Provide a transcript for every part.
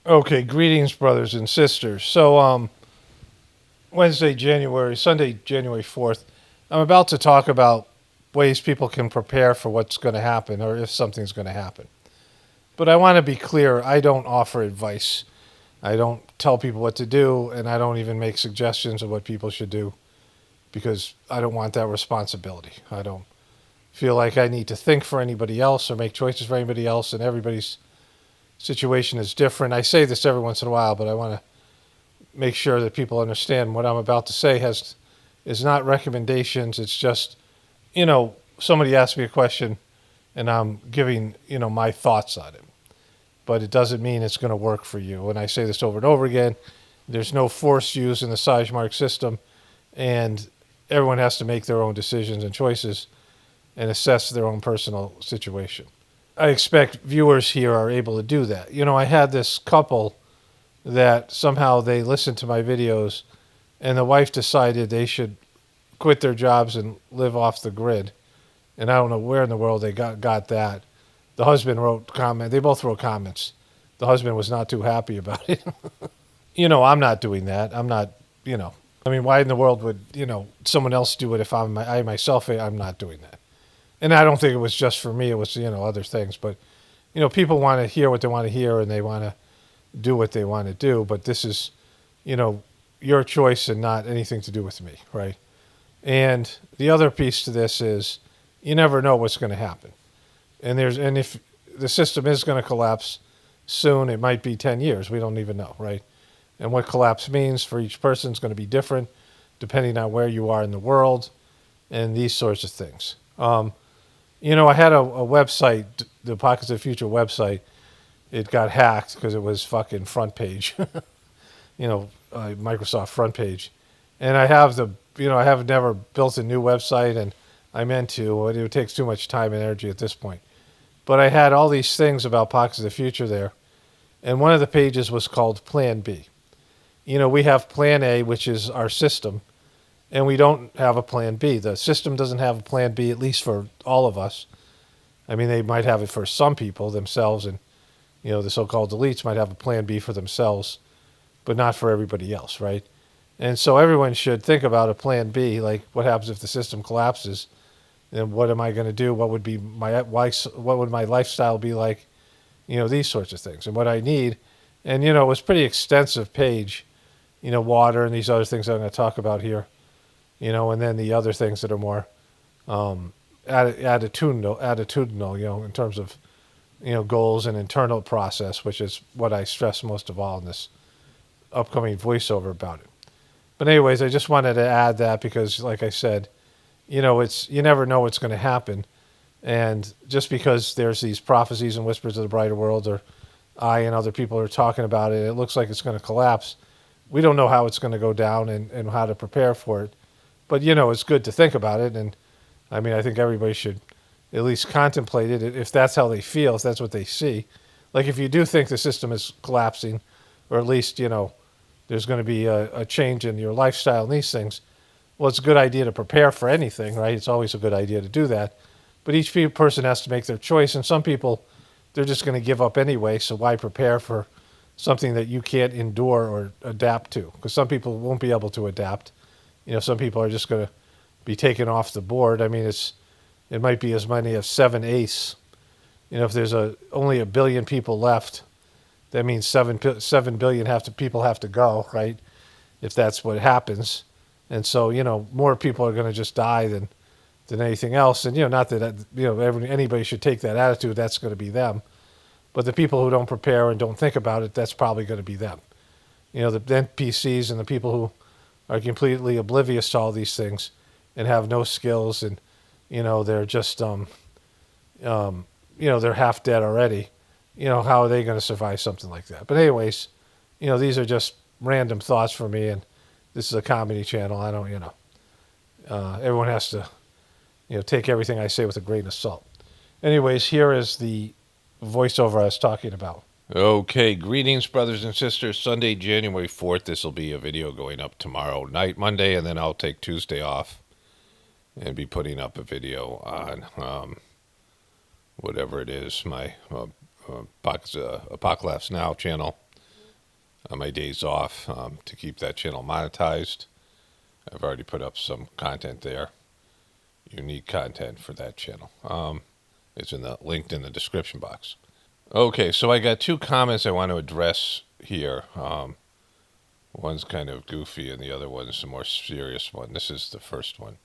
Okay, greetings, brothers and sisters. So, Sunday, January 4th, I'm about to talk about ways people can prepare for what's going to happen or if something's going to happen. But I want to be clear, I don't offer advice. I don't tell people what to do, and I don't even make suggestions of what people should do because I don't want that responsibility. I don't feel like I need to think for anybody else or make choices for anybody else, and everybody's situation is different. I say this every once in a while, but I want to make sure that people understand what I'm about to say is not recommendations. It's just, somebody asked me a question and I'm giving, my thoughts on it. But it doesn't mean it's going to work for you. And I say this over and over again. There's no force used in the Mark system, and everyone has to make their own decisions and choices and assess their own personal situation. I expect viewers here are able to do that. I had this couple that somehow they listened to my videos and the wife decided they should quit their jobs and live off the grid. And I don't know where in the world they got that. The husband wrote comment. They both wrote comments. The husband was not too happy about it. I'm not doing that. I'm not, I mean, why in the world would, someone else do it if I myself, I'm not doing that. And I don't think it was just for me. It was, other things. But, people want to hear what they want to hear and they want to do what they want to do. But this is, your choice and not anything to do with me, right? And the other piece to this is you never know what's going to happen. And if the system is going to collapse soon, it might be 10 years. We don't even know, right? And what collapse means for each person is going to be different depending on where you are in the world and these sorts of things. I had a website, the Pockets of the Future website. It got hacked because it was fucking front page, Microsoft front page. And I have never built a new website, and I meant to. It takes too much time and energy at this point. But I had all these things about Pockets of the Future there, and one of the pages was called Plan B. We have Plan A, which is our system, and we don't have a Plan B. The system doesn't have a Plan B, at least for all of us. I mean, they might have it for some people themselves, and the so-called elites might have a Plan B for themselves, but not for everybody else, right? And so everyone should think about a Plan B, like what happens if the system collapses, and what am I going to do? What would my lifestyle be like? These sorts of things, and what I need. And it was a pretty extensive page, water and these other things that I'm going to talk about here, and then the other things that are more attitudinal, in terms of goals and internal process, which is what I stress most of all in this upcoming voiceover about it. But anyways, I just wanted to add that because, like I said, you never know what's going to happen. And just because there's these prophecies and whispers of the brighter world, or I and other people are talking about it, it looks like it's going to collapse. We don't know how it's going to go down and how to prepare for it. But, it's good to think about it. And, I mean, I think everybody should at least contemplate it if that's how they feel, if that's what they see. Like if you do think the system is collapsing, or at least, there's going to be a change in your lifestyle and these things, well, it's a good idea to prepare for anything, right? It's always a good idea to do that. But each person has to make their choice. And some people, they're just going to give up anyway. So why prepare for something that you can't endure or adapt to? Because some people won't be able to adapt. Some people are just going to be taken off the board. I mean, it might be as many as 7/8. If there's only 1 billion people left, that means 7 billion people have to go, right? If that's what happens. And so, more people are going to just die than anything else. And, not that, anybody should take that attitude. That's going to be them. But the people who don't prepare and don't think about it, that's probably going to be them. The NPCs and the people who are completely oblivious to all these things and have no skills and, they're just, they're half dead already. How are they going to survive something like that? But anyways, these are just random thoughts for me, and this is a comedy channel. I don't, everyone has to, take everything I say with a grain of salt. Anyways, here is the voiceover I was talking about. Okay, greetings, brothers and sisters. Sunday, January 4th. This will be a video going up tomorrow night, Monday, and then I'll take Tuesday off and be putting up a video on whatever it is, my Apocalypse Now channel. on my days off to keep that channel monetized. I've already put up some content there, unique content for that channel. It's linked in the description box. Okay, so I got two comments I want to address here. One's kind of goofy and the other one's a more serious one. This is the first one.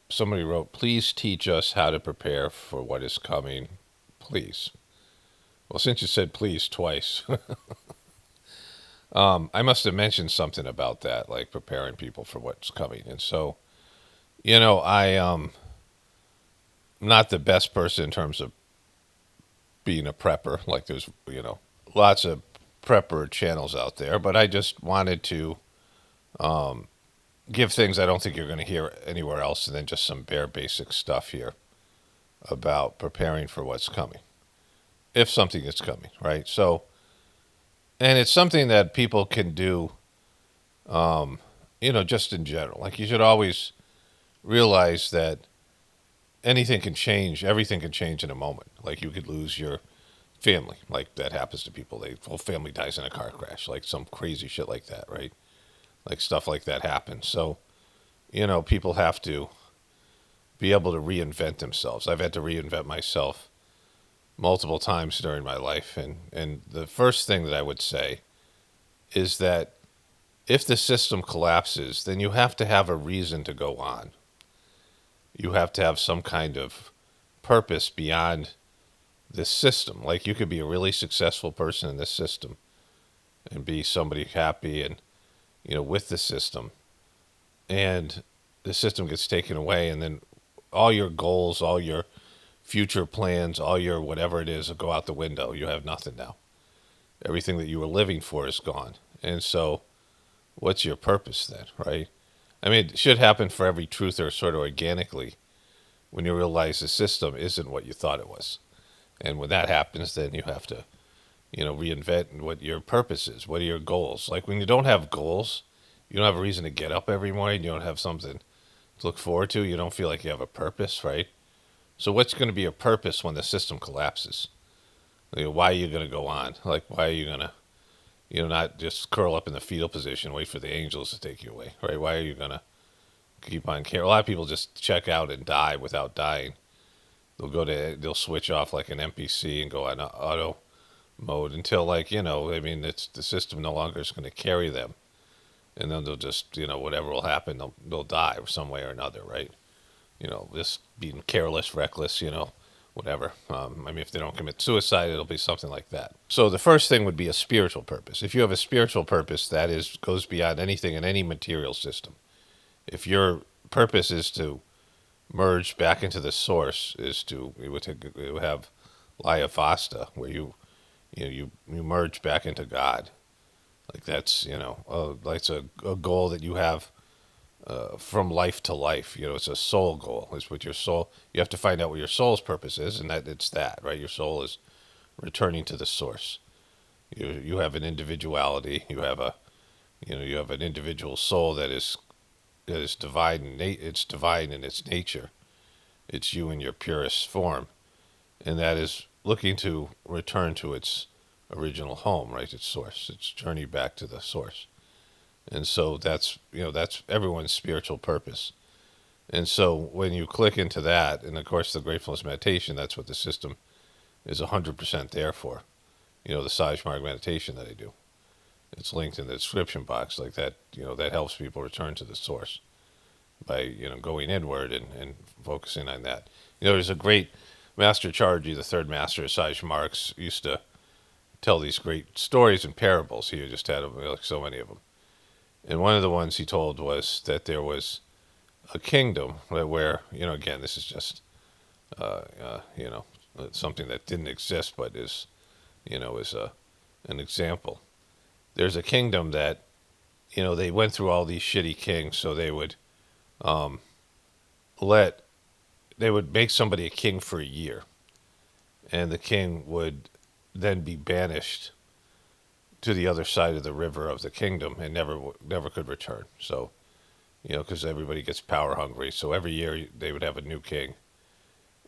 Somebody wrote, "Please teach us how to prepare for what is coming, please." Well, since you said please twice, I must have mentioned something about that, like preparing people for what's coming. And so, I'm not the best person in terms of being a prepper. Like there's, lots of prepper channels out there, but I just wanted to give things I don't think you're going to hear anywhere else, and then just some bare basic stuff here about preparing for what's coming, if something is coming, right? So, and it's something that people can do, just in general. Like you should always realize that anything can change, everything can change in a moment. Like you could lose your family, like that happens to people. Their whole family dies in a car crash, like some crazy shit like that, right? Like stuff like that happens. So, people have to be able to reinvent themselves. I've had to reinvent myself multiple times during my life. And the first thing that I would say is that if the system collapses, then you have to have a reason to go on. You have to have some kind of purpose beyond this system. Like you could be a really successful person in this system and be somebody happy and, with the system. And the system gets taken away, and then all your goals, all your future plans, all your whatever it is will go out the window. You have nothing now. Everything that you were living for is gone. And so what's your purpose then, right? I mean, it should happen for every truther sort of organically when you realize the system isn't what you thought it was. And when that happens, then you have to, reinvent what your purpose is. What are your goals? Like when you don't have goals, you don't have a reason to get up every morning. You don't have something to look forward to. You don't feel like you have a purpose, right? So what's going to be your purpose when the system collapses? Why are you going to go on? Like, why are you going to, not just curl up in the fetal position, wait for the angels to take you away, right? Why are you going to keep on caring? A lot of people just check out and die without dying. They'll switch off like an NPC and go on auto mode until it's the system no longer is going to carry them. And then they'll just, whatever will happen, they'll die some way or another, right? Just being careless, reckless, whatever. If they don't commit suicide, it'll be something like that. So the first thing would be a spiritual purpose. If you have a spiritual purpose, that goes beyond anything in any material system. If your purpose is to merge back into the source, it would have Laya Vasta, where you merge back into God. Like that's, like it's a goal that you have from life to life. It's a soul goal. It's what your soul, you have to find out what your soul's purpose is, and it's that, right? Your soul is returning to the source. You have an individuality. You have an individual soul that is divine. It's divine in its nature. It's you in your purest form, and that is looking to return to its original home, right? Its source. Its journey back to the source. And so that's everyone's spiritual purpose. And so when you click into that, and of course the gratefulness meditation, that's what the system is 100% there for. The Saj Marg meditation that I do. It's linked in the description box like that. That helps people return to the source by, going inward and focusing on that. There's a great Master Charji, the third master of Saj Marks, used to tell these great stories and parables. He just had like so many of them. And one of the ones he told was that there was a kingdom where, again, this is just, something that didn't exist, but is an example. There's a kingdom that, they went through all these shitty kings, so they would make somebody a king for a year, and the king would then be banished to the other side of the river of the kingdom and never could return. So, because everybody gets power hungry. So every year they would have a new king.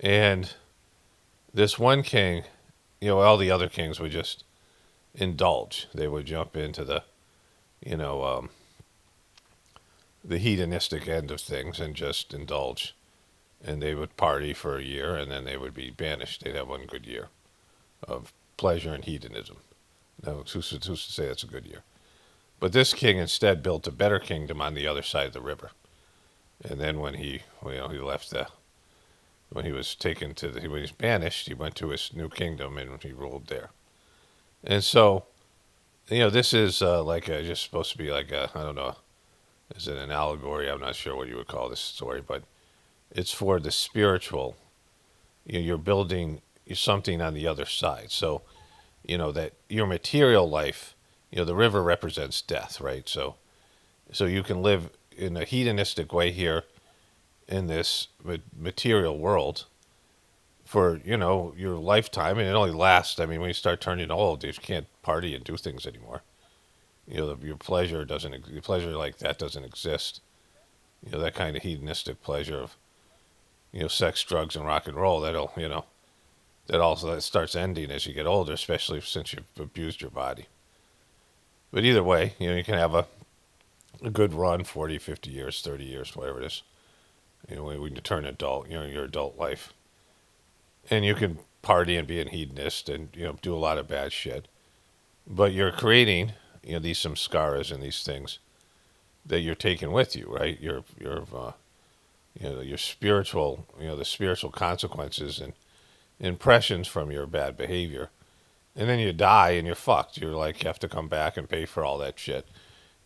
And this one king, all the other kings would just indulge. They would jump into you know, the hedonistic end of things and just indulge. And they would party for a year, and then they would be banished. They'd have one good year of pleasure and hedonism. Now, who's to say that's a good year? But this king instead built a better kingdom on the other side of the river. And then when he left when he was taken to when he was banished, he went to his new kingdom and he ruled there. And so, this is just supposed to be like I don't know, is it an allegory? I'm not sure what you would call this story, but it's for the spiritual. You're building something on the other side. So, that your material life, the river represents death, right? So you can live in a hedonistic way here in this material world for, your lifetime. And it only lasts, I mean, when you start turning old, you can't party and do things anymore. Your pleasure like that doesn't exist. That kind of hedonistic pleasure of, sex, drugs, and rock and roll, that starts ending as you get older, especially since you've abused your body. But either way, you can have a good run, 40, 50 years, 30 years, whatever it is, when you turn adult, your adult life. And you can party and be a hedonist and, do a lot of bad shit. But you're creating, these samskaras and these things that you're taking with you, right? Your spiritual, the spiritual consequences and impressions from your bad behavior. And then you die and you're fucked. You're like, you have to come back and pay for all that shit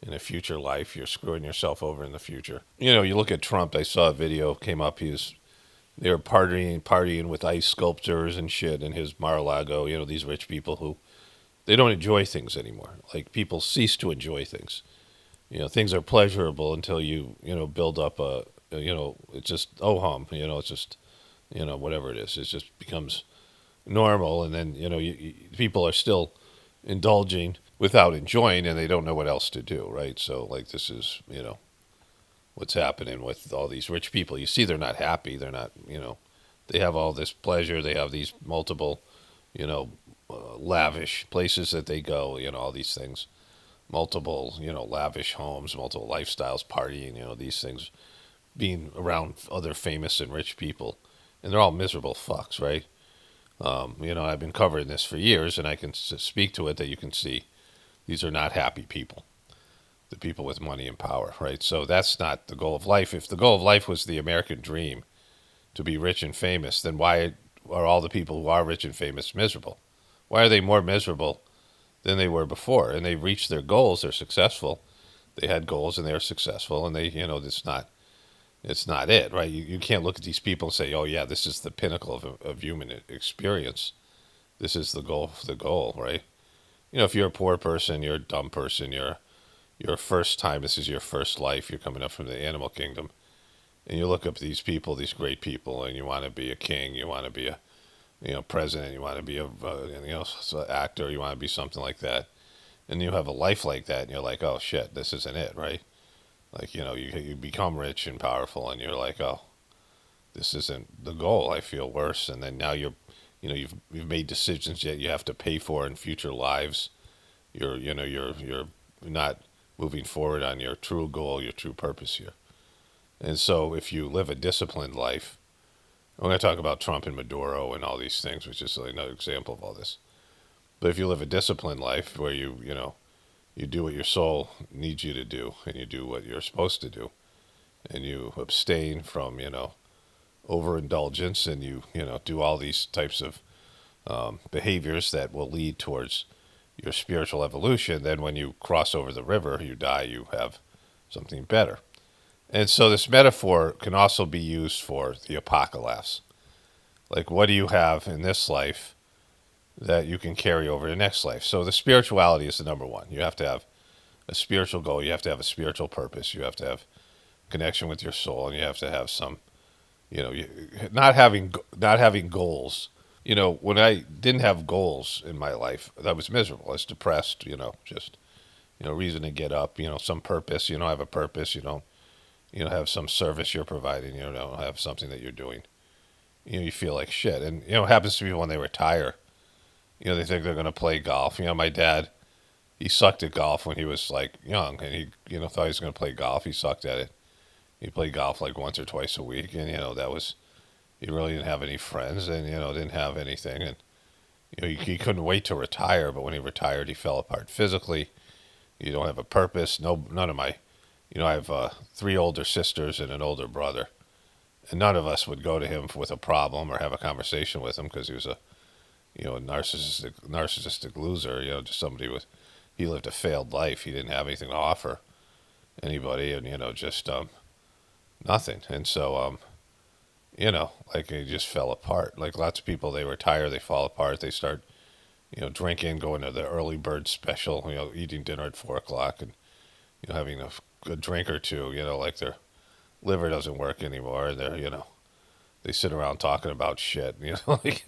in a future life. You're screwing yourself over in the future. You look at Trump. I saw a video came up. They were partying with ice sculptors and shit in his Mar-a-Lago. These rich people who they don't enjoy things anymore. Like, people cease to enjoy things. Things are pleasurable until you build up it's just oh-hum. It's just, whatever it is. It just becomes normal, and then people are still indulging without enjoying, and they don't know what else to do, right? So, like, this is what's happening with all these rich people. You see, they're not happy. They're not, they have all this pleasure. They have these multiple, lavish places that they go. All these things, multiple, lavish homes, multiple lifestyles, partying. These things, being around other famous and rich people, and they're all miserable fucks, right? I've been covering this for years, and I can speak to it that you can see these are not happy people, the people with money and power, right? So that's not the goal of life. If the goal of life was the American dream, to be rich and famous, then why are all the people who are rich and famous miserable? Why are they more miserable than they were before? And they reached their goals, they're successful. They had goals and they're successful, and they, it's not it, right? You can't look at these people and say, oh yeah, this is the pinnacle of human experience. This is the goal, right? If you're a poor person, you're a dumb person, you're first time, this is your first life, you're coming up from the animal kingdom, and you look up these people, these great people, and you want to be a king, you want to be a president, you want to be a actor, you want to be something like that, and you have a life like that, and you're like, oh shit, this isn't it, right? Like, you become rich and powerful, and you're like, oh, this isn't the goal. I feel worse, and then now you've made decisions that you have to pay for in future lives. You're not moving forward on your true goal, your true purpose here. And so, if you live a disciplined life, I'm going to talk about Trump and Maduro and all these things, which is another example of all this. But if you live a disciplined life where you do what your soul needs you to do, and you do what you're supposed to do, and you abstain from, overindulgence, and you do all these types of behaviors that will lead towards your spiritual evolution, then when you cross over the river, you die, you have something better. And so this metaphor can also be used for the apocalypse. Like, what do you have in this life that you can carry over to the next life? So the spirituality is the number one. You have to have a spiritual goal. You have to have a spiritual purpose. You have to have connection with your soul, and you have to have some, not having goals. When I didn't have goals in my life, I was miserable. I was depressed. Just reason to get up. Some purpose. You don't have a purpose. You don't have some service you're providing. You don't have something that you're doing. You feel like shit, and it happens to people when they retire. They think they're going to play golf. My dad, he sucked at golf when he was like young, and he thought he was going to play golf. He sucked at it. He played golf like once or twice a week, and that was he really didn't have any friends, and didn't have anything, and he couldn't wait to retire. But when he retired, he fell apart physically. You don't have a purpose. No, none of my, I have three older sisters and an older brother, and none of us would go to him with a problem or have a conversation with him because he was a narcissistic loser. Just somebody with he lived a failed life. He didn't have anything to offer anybody, and just nothing. And so like he just fell apart. Like lots of people, they retire, they fall apart, they start drinking, going to the early bird special, eating dinner at 4 o'clock, and having a good drink or two. Like their liver doesn't work anymore, and they sit around talking about shit. Like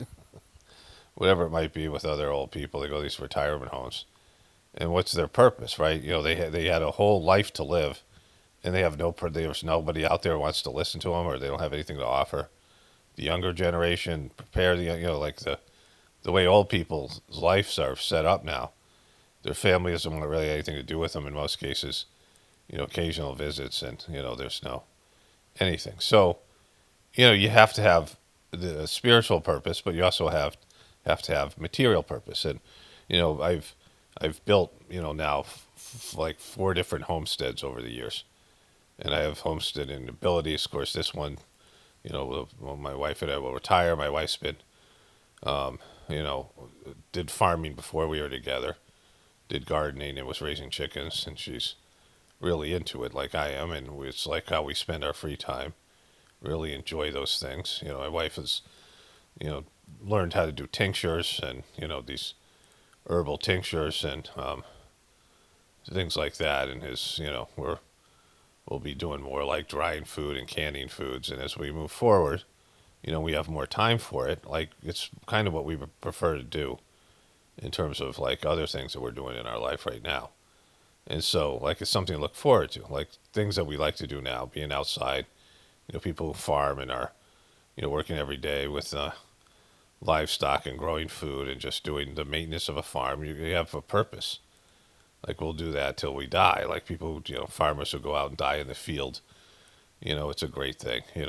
whatever it might be with other old people. They go to these retirement homes, and what's their purpose, right? They had a whole life to live, and they have there's nobody out there who wants to listen to them, or they don't have anything to offer. The younger generation prepare like the way old people's lives are set up now. Their family doesn't want really anything to do with them in most cases. Occasional visits, and there's no anything. So you have to have the spiritual purpose, but you also have to have material purpose. And I've built now like 4 different homesteads over the years, and I have homesteading abilities. Of course, this one, my wife and I will retire. My wife's been, you know, did farming before we were together, did gardening and was raising chickens, and she's really into it like I am, and it's like how we spend our free time. Really enjoy those things. My wife has, learned how to do tinctures and, these herbal tinctures and things like that, and we'll be doing more like drying food and canning foods, and as we move forward, we have more time for it. Like it's kind of what we prefer to do in terms of like other things that we're doing in our life right now. And so like it's something to look forward to, like things that we like to do now, being outside, people who farm and are, working every day with livestock and growing food and just doing the maintenance of a farm. You have a purpose. Like we'll do that till we die. Like people, farmers who go out and die in the field, it's a great thing. You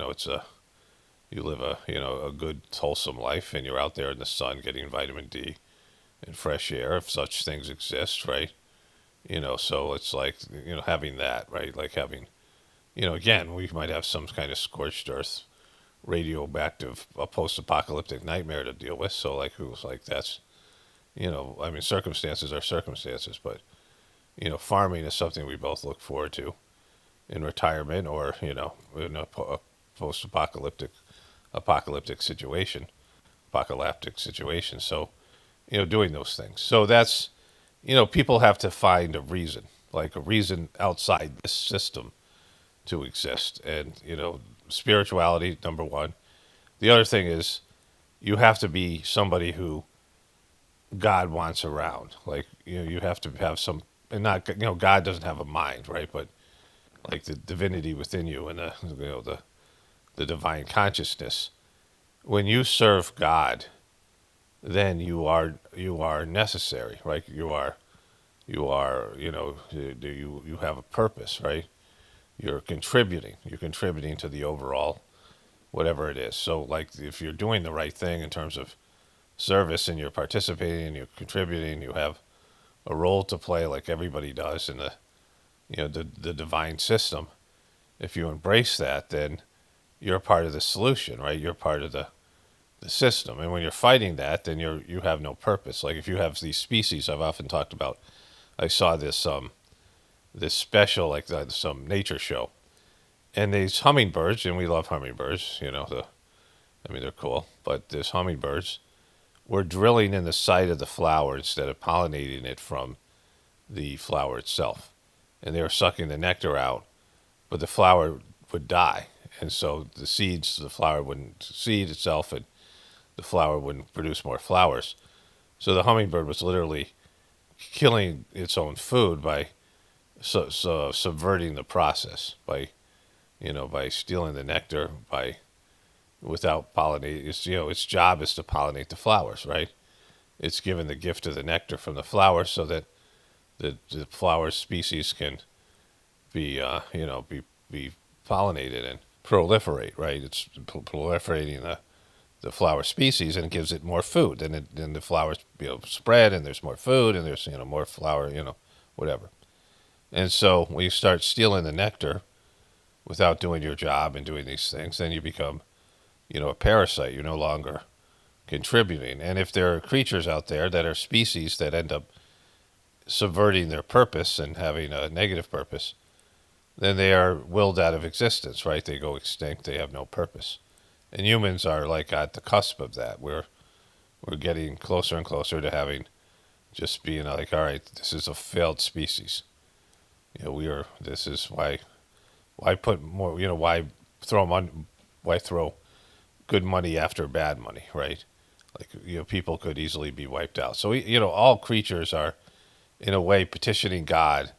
live a good, wholesome life, and you're out there in the sun getting vitamin D and fresh air, if such things exist, right? So it's like, having that, right? Like having, again, we might have some kind of scorched earth, radioactive, a post-apocalyptic nightmare to deal with. So like, who's like, that's, circumstances are circumstances, but, farming is something we both look forward to in retirement or, in a apocalyptic situation, So, doing those things. So that's, people have to find a reason, like a reason outside this system to exist. And, spirituality, number one. The other thing is you have to be somebody who God wants around. Like, you have to have some, and not, God doesn't have a mind, right? But like the divinity within you and the divine consciousness. When you serve God, then you are necessary, right? You have a purpose, right? You're contributing to the overall whatever it is. So like if you're doing the right thing in terms of service and you're participating and you're contributing, you have a role to play like everybody does in the divine system. If you embrace that, then you're part of the solution, right? You're part of the system. And when you're fighting that, then you have no purpose. Like if you have these species, I've often talked about. I saw this special, like some nature show, and these hummingbirds, and we love hummingbirds. They're cool. But these hummingbirds were drilling in the side of the flower instead of pollinating it from the flower itself, and they were sucking the nectar out, but the flower would die, and so the flower wouldn't seed itself, and the flower wouldn't produce more flowers. So the hummingbird was literally killing its own food by subverting the process, by stealing the nectar, without pollinating. Its job is to pollinate the flowers, right? it's given the gift of the nectar from the flower so that the flower species can be be pollinated and proliferate, right? It's proliferating the flower species, and it gives it more food. Then the flowers spread, and there's more food, and there's more flower, whatever. And so when you start stealing the nectar without doing your job and doing these things, then you become a parasite. You're no longer contributing. And if there are creatures out there that are species that end up subverting their purpose and having a negative purpose, then they are willed out of existence, right? They go extinct. They have no purpose. And humans are like at the cusp of that. We're getting closer and closer to having just being like, all right, this is a failed species. We are. This is why put more. Why throw good money after bad money, right? Like people could easily be wiped out. So all creatures are, in a way, petitioning God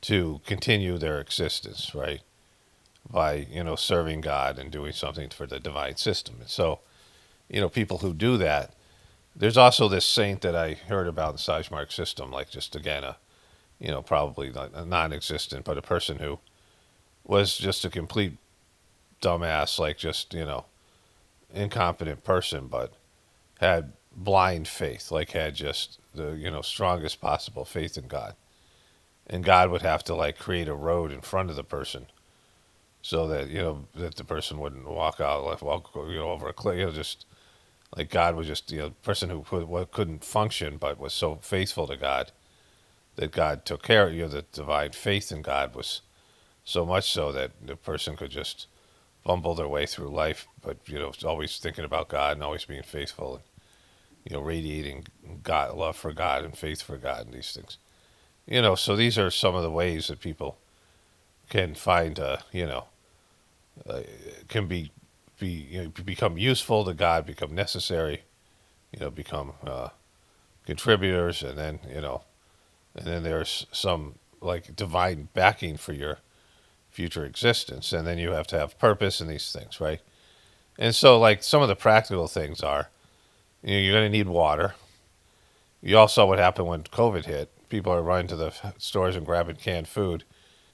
to continue their existence, right? By serving God and doing something for the divine system. And so, people who do that. There's also this saint that I heard about in the Sajmark system, like just again probably not a non-existent, but a person who was just a complete dumbass, like just incompetent person, but had blind faith, like had just the strongest possible faith in God, and God would have to like create a road in front of the person so that that the person wouldn't walk over a cliff, just like God was just person who couldn't function but was so faithful to God that God took care of the divine faith in God was so much so that the person could just bumble their way through life, but always thinking about God and always being faithful and radiating God, love for God and faith for God and these things. So these are some of the ways that people can find can become useful to God, become necessary, become contributors, and then there's some like divine backing for your future existence, and then you have to have purpose in these things, right? And so, like some of the practical things are, you're going to need water. You all saw what happened when COVID hit. People are running to the stores and grabbing canned food.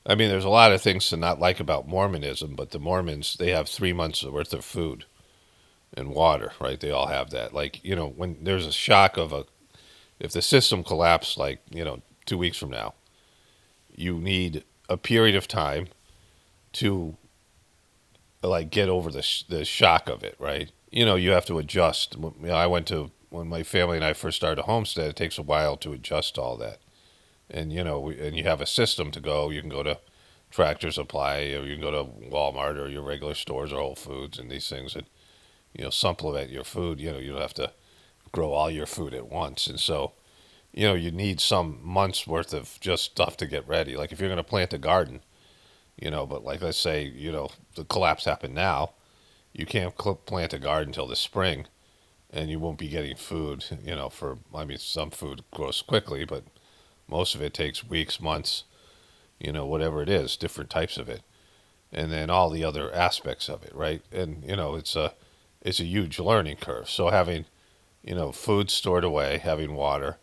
I mean, there's a lot of things to not like about Mormonism, but the Mormons, they have 3 months worth of food and water, right? They all have that. Like, when there's a shock if the system collapsed, like, 2 weeks from now, you need a period of time to like get over the shock of it, right? You have to adjust. I went to when my family and I first started a homestead. It takes a while to adjust all that, and and you have a system to go. You can go to Tractor Supply, or you can go to Walmart or your regular stores or Whole Foods and these things, and supplement your food. You don't have to grow all your food at once, and so you need some months worth of just stuff to get ready. Like if you're going to plant a garden. But like let's say, the collapse happened now, you can't plant a garden until the spring, and you won't be getting food, some food grows quickly, but most of it takes weeks, months, whatever it is, different types of it, and then all the other aspects of it, right? And, it's a huge learning curve. So having, food stored away, having water,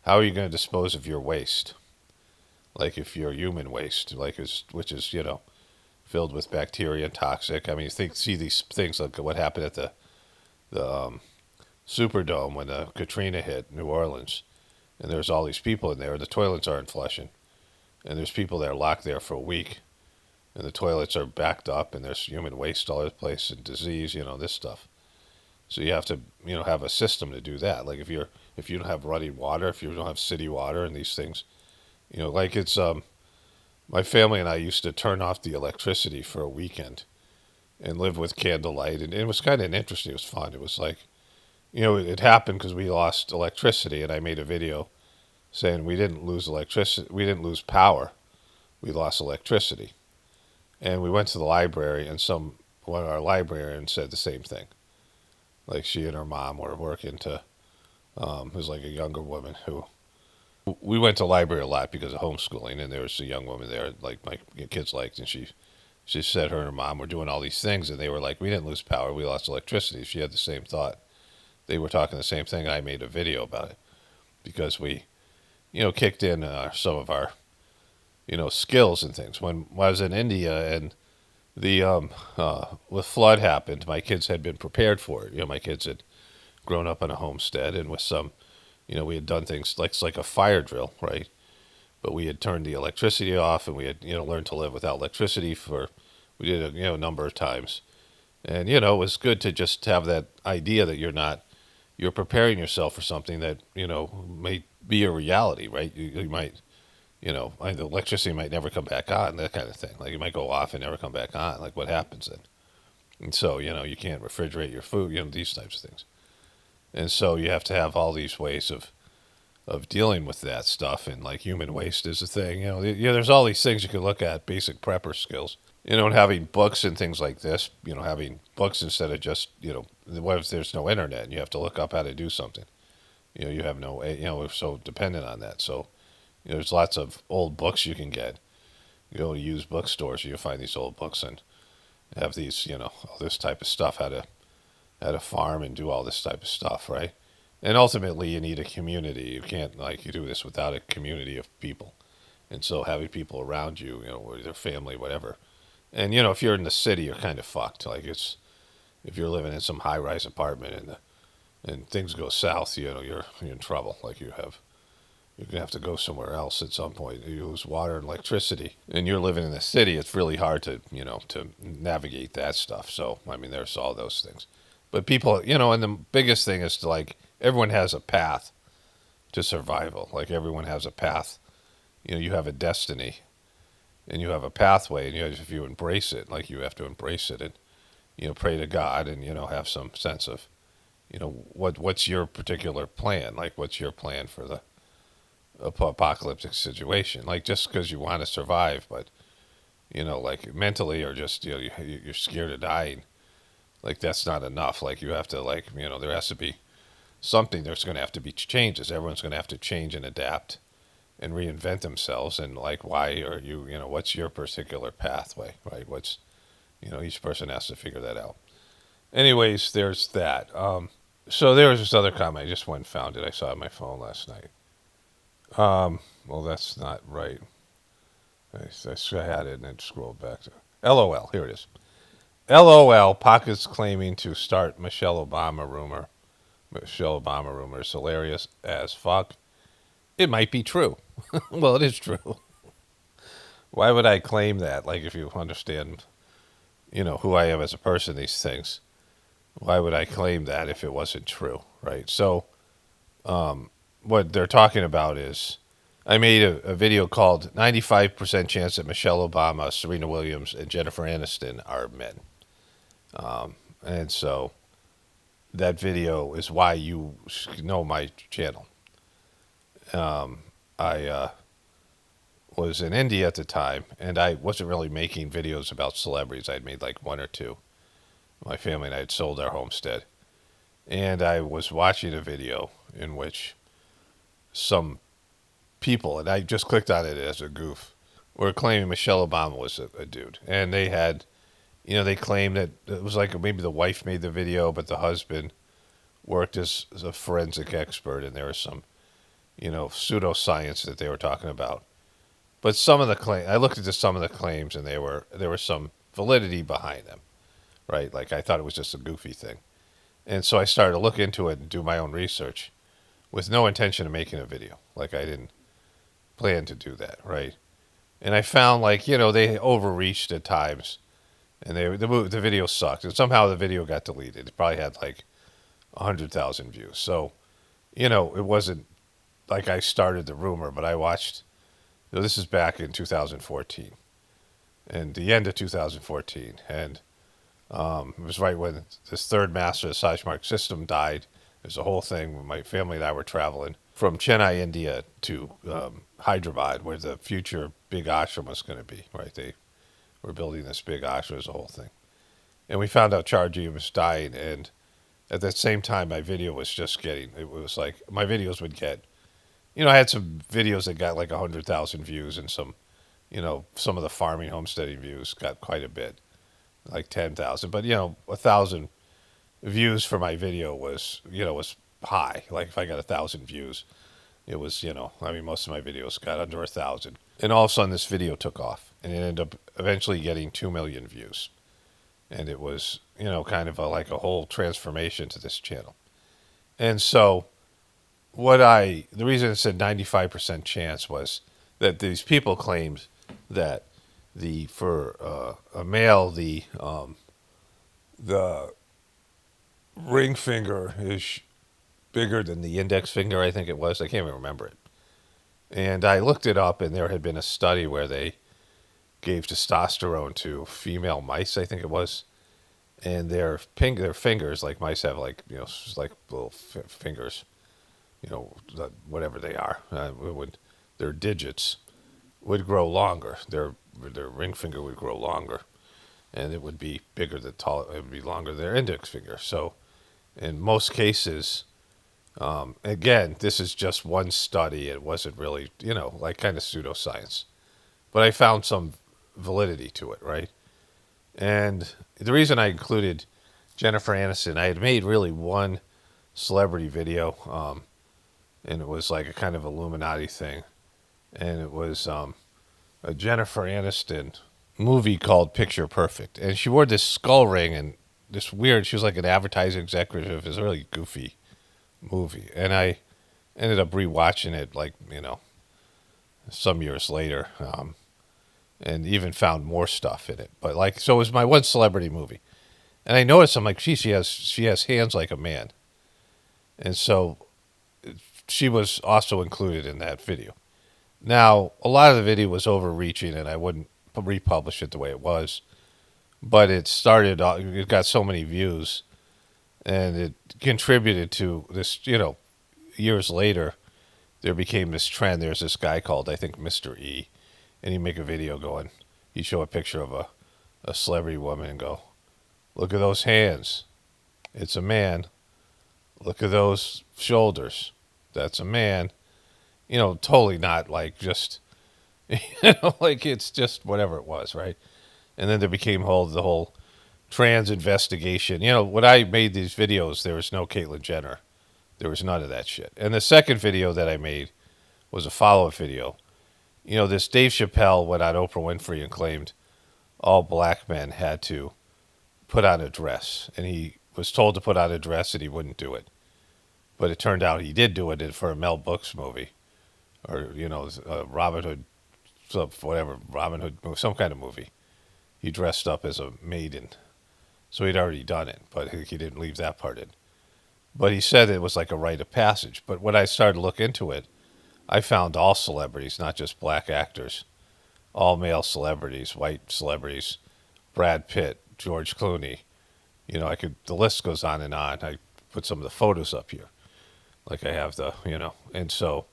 how are you going to dispose of your waste? Like if you're human waste, which is filled with bacteria and toxic. I mean, see these things like what happened at the Superdome when the Katrina hit New Orleans, and there's all these people in there. The toilets aren't flushing, and there's people that are locked there for a week, and the toilets are backed up, and there's human waste all over the place and disease, this stuff. So you have to have a system to do that. Like if you don't have running water, if you don't have city water and these things. Like it's my family and I used to turn off the electricity for a weekend and live with candlelight, and it was kind of interesting. It was fun. It was like, it happened because we lost electricity, and I made a video saying we didn't lose electricity, we didn't lose power, we lost electricity, and we went to the library, and one of our librarians said the same thing. Like she and her mom were working to, it was like a younger woman who. We went to the library a lot because of homeschooling, and there was a young woman there, like my kids liked, and she said her and her mom were doing all these things, and they were like, we didn't lose power, we lost electricity. She had the same thought. they were talking the same thing. I made a video about it because we, kicked in some of our, skills and things. When I was in India and the with flood happened, my kids had been prepared for it. My kids had grown up on a homestead, and with some, we had done things like it's like a fire drill, right? But we had turned the electricity off, and we had learned to live without electricity for we did it a number of times, and it was good to just have that idea that you're preparing yourself for something that may be a reality, right? You might the electricity might never come back on, that kind of thing. Like it might go off and never come back on. Like what happens then? And so you can't refrigerate your food, these types of things. And so you have to have all these ways of dealing with that stuff, and like human waste is a thing. There's all these things you can look at, basic prepper skills. And having books and things like this. Having books instead of just what if there's no internet and you have to look up how to do something. You have no we're so dependent on that. So there's lots of old books you can get. You go to used bookstores, you find these old books and have these all this type of stuff, how to farm and do all this type of stuff, right? And ultimately, you need a community. You can't you do this without a community of people. And so having people around you, their family, whatever. And if you're in the city, you're kind of fucked. Like if you're living in some high-rise apartment and things go south, you're in trouble. Like you're gonna have to go somewhere else at some point. You lose water and electricity, and you're living in the city. It's really hard to to navigate that stuff. So there's all those things. But people, and the biggest thing is to everyone has a path to survival. Like everyone has a path. You have a destiny, and you have a pathway, and if you embrace it, you have to embrace it, and pray to God, and have some sense of, what's your particular plan? Like what's your plan for the apocalyptic situation? Like just because you want to survive, but mentally or just you're scared of dying. Like that's not enough. Like you have to there has to be something. There's going to have to be changes. Everyone's going to have to change and adapt and reinvent themselves. And why are you what's your particular pathway, right? What's each person has to figure that out. Anyways, there's that. So there was this other comment. I just went and found it. I saw it on my phone last night. Well, that's not right. I had it and then scrolled back to LOL. Here it is. LOL, Pocket's claiming to start Michelle Obama rumor. Michelle Obama rumor is hilarious as fuck. It might be true. Well, it is true. Why would I claim that? Like, if you understand, who I am as a person, these things, why would I claim that if it wasn't true, right? So, what they're talking about is, I made a video called 95% chance that Michelle Obama, Serena Williams, and Jennifer Aniston are men. And so that video is why you know my channel. I was in India at the time, and I wasn't really making videos about celebrities. I'd made like one or two. My family and I had sold our homestead. And I was watching a video in which some people, and I just clicked on it as a goof, were claiming Michelle Obama was a dude. And they had, they claimed that it was like maybe the wife made the video, but the husband worked as a forensic expert, and there was some, pseudoscience that they were talking about. But some of the I looked at some of the claims, and there was some validity behind them, right? Like I thought it was just a goofy thing. And so I started to look into it and do my own research with no intention of making a video. Like I didn't plan to do that, right? And I found they overreached at times, and the video sucked. And somehow the video got deleted. It probably had 100,000 views. So, it wasn't like I started the rumor, but I watched. This is back in 2014, and the end of 2014, and it was right when this third master of the Sajmark system died. There's a whole thing. My family and I were traveling from Chennai, India, to Hyderabad, where the future big ashram was going to be. Right, they were building this big ashram. It was a whole thing, and we found out Charji was dying. And at that same time, my video was just getting. It was like my videos would get. I had some videos that got 100,000 views, and some of the farming homesteading views got quite a bit. 10,000, but 1,000 views for my video was, was high. Like if I got 1,000 views, it was, I mean, most of my videos got under 1,000. And all of a sudden this video took off and it ended up eventually getting 2 million views. And it was, kind of like a whole transformation to this channel. And so the reason it said 95% chance was that these people claimed that for a male, the ring finger is bigger than the index finger, I think it was. I can't even remember it. And I looked it up, and there had been a study where they gave testosterone to female mice, I think it was. And their fingers, like mice have like, like little fingers, whatever they are, their digits would grow longer. Their ring finger would grow longer, and it would be bigger than tall. It would be longer than their index finger. So, in most cases, again, this is just one study. It wasn't really, like kind of pseudoscience, but I found some validity to it, right? And the reason I included Jennifer Aniston, I had made really one celebrity video, and it was like a kind of Illuminati thing, and it was a Jennifer Aniston movie called Picture Perfect, and she wore this skull ring and this weird. She was like an advertising executive. It was a really goofy movie, and I ended up rewatching it like some years later, and even found more stuff in it. But like, so it was my one celebrity movie, and I noticed I'm like, she has hands like a man, and so she was also included in that video. Now, a lot of the video was overreaching, and I wouldn't republish it the way it was. But it got so many views, and it contributed to this, years later, there became this trend. There's this guy called, I think, Mr. E, and he'd make a video he'd show a picture of a celebrity woman and go, look at those hands. It's a man. Look at those shoulders. That's a man. Totally not like just, like it's just whatever it was, right? And then there became the whole trans investigation. When I made these videos, there was no Caitlyn Jenner. There was none of that shit. And the second video that I made was a follow-up video. This Dave Chappelle went on Oprah Winfrey and claimed all black men had to put on a dress. And he was told to put on a dress and he wouldn't do it. But it turned out he did do it for a Mel Brooks movie. Or, Robin Hood, some kind of movie. He dressed up as a maiden. So he'd already done it, but he didn't leave that part in. But he said it was like a rite of passage. But when I started to look into it, I found all celebrities, not just black actors, all male celebrities, white celebrities, Brad Pitt, George Clooney. The list goes on and on. I put some of the photos up here. Like I have and so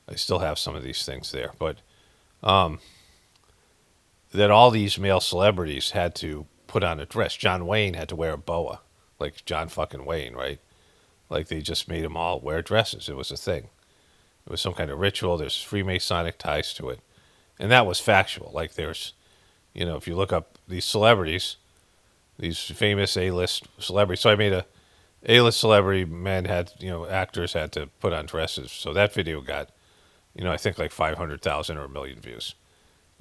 I still have some of these things there. But that all these male celebrities had to put on a dress. John Wayne had to wear a boa, like John fucking Wayne, right? Like they just made them all wear dresses. It was a thing. It was some kind of ritual. There's Freemasonic ties to it. And that was factual. Like there's, if you look up these celebrities, these famous A-list celebrities. So I made A-list celebrity men actors had to put on dresses. So that video got, I think like 500,000 or 1 million views.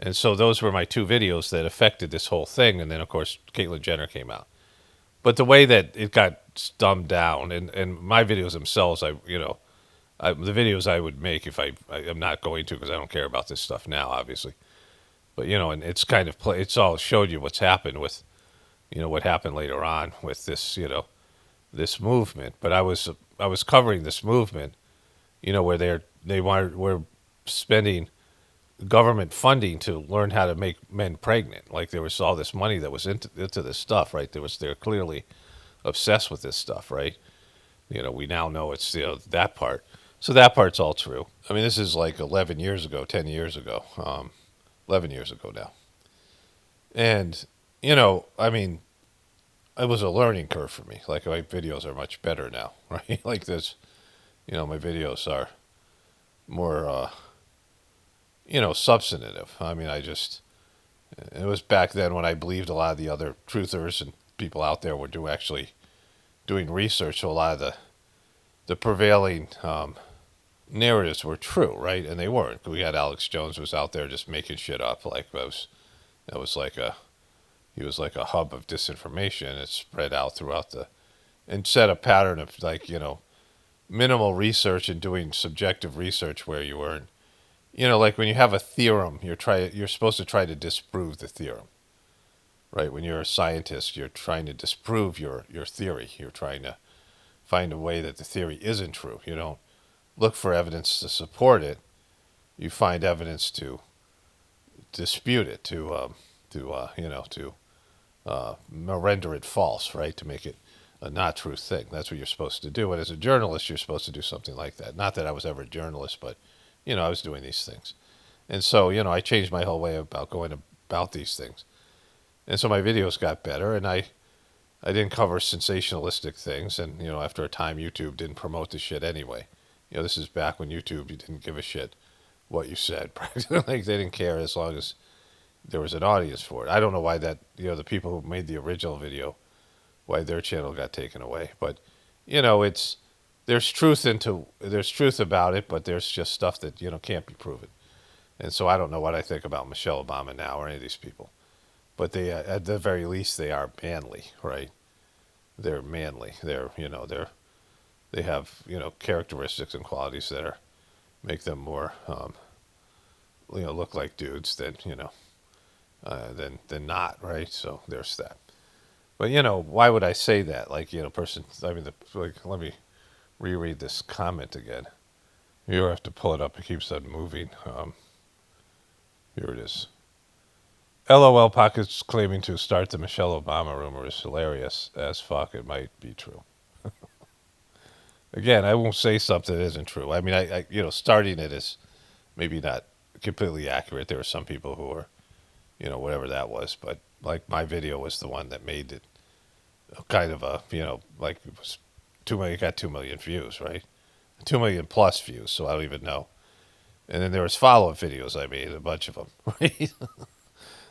And so those were my two videos that affected this whole thing. And then, of course, Caitlyn Jenner came out. But the way that it got dumbed down, and my videos themselves, the videos I would make if I'm not going to because I don't care about this stuff now, obviously. But, and it's kind of, it's all showed you what's happened with, what happened later on with this, this movement. But I was covering this movement, where we're spending government funding to learn how to make men pregnant. Like there was all this money that was into this stuff, right? They're clearly obsessed with this stuff, right? We now know it's that part. So that part's all true. I mean, this is like 11 years ago, 10 years ago, 11 years ago now. And, I mean, it was a learning curve for me. Like my videos are much better now, right? Like this, my videos are more, substantive. I mean, it was back then when I believed a lot of the other truthers and people out there were actually doing research, so a lot of the prevailing narratives were true, right? And they weren't. We had Alex Jones was out there just making shit up, like he was like a hub of disinformation. It spread out throughout and set a pattern of like, minimal research and doing subjective research where you weren't, like when you have a theorem, you're supposed to try to disprove the theorem, right? When you're a scientist, you're trying to disprove your theory. You're trying to find a way that the theory isn't true. You don't look for evidence to support it. You find evidence to dispute it, to render it false, right? To make it a not true thing. That's what you're supposed to do. And as a journalist, you're supposed to do something like that. Not that I was ever a journalist, but, I was doing these things. And so, I changed my whole way about going about these things. And so my videos got better, and I didn't cover sensationalistic things. And, after a time, YouTube didn't promote the shit anyway. This is back when YouTube didn't give a shit what you said. Like, they didn't care as long as there was an audience for it. I don't know why the people who made the original video, why their channel got taken away. But, there's truth about it, but there's just stuff that, can't be proven. And so I don't know what I think about Michelle Obama now or any of these people. But they, at the very least, they are manly, right? They're manly. They have, characteristics and qualities that make them more, look like dudes than not, right? So there's that. But, why would I say that? Like, let me reread this comment again. You have to pull it up. It keeps on moving. Here it is. LOL Pockets claiming to start the Michelle Obama rumor is hilarious as fuck. It might be true. Again, I won't say something that isn't true. I mean, I starting it is maybe not completely accurate. There were some people who were, whatever that was. But, like, my video was the one that made it kind of a, like it was 2 million, it got 2 million views, right? 2 million plus views, so I don't even know. And then there was follow-up videos I made, a bunch of them, right?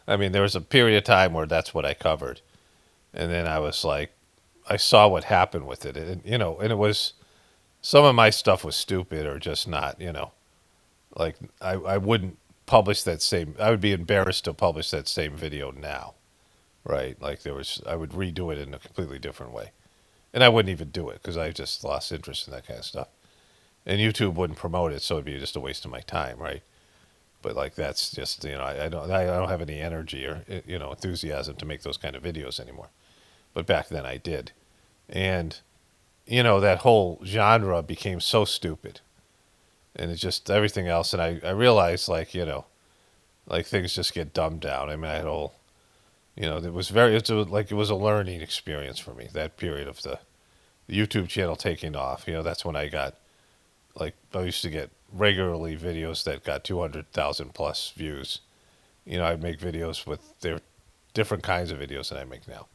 I mean, there was a period of time where that's what I covered. And then I was like, I saw what happened with it. And, and it was, some of my stuff was stupid or just not, like I wouldn't publish that same, I would be embarrassed to publish that same video now, right? Like I would redo it in a completely different way. And I wouldn't even do it because I just lost interest in that kind of stuff. And YouTube wouldn't promote it, so it'd be just a waste of my time, right? But like that's just I don't have any energy or enthusiasm to make those kind of videos anymore. But back then I did, and that whole genre became so stupid, and it's just everything else. And I realized like things just get dumbed down. I mean, I had whole it was a learning experience for me, that period of the YouTube channel taking off. That's when I got I used to get regularly videos that got 200,000 plus views. I'd make videos with their different kinds of videos than I make now.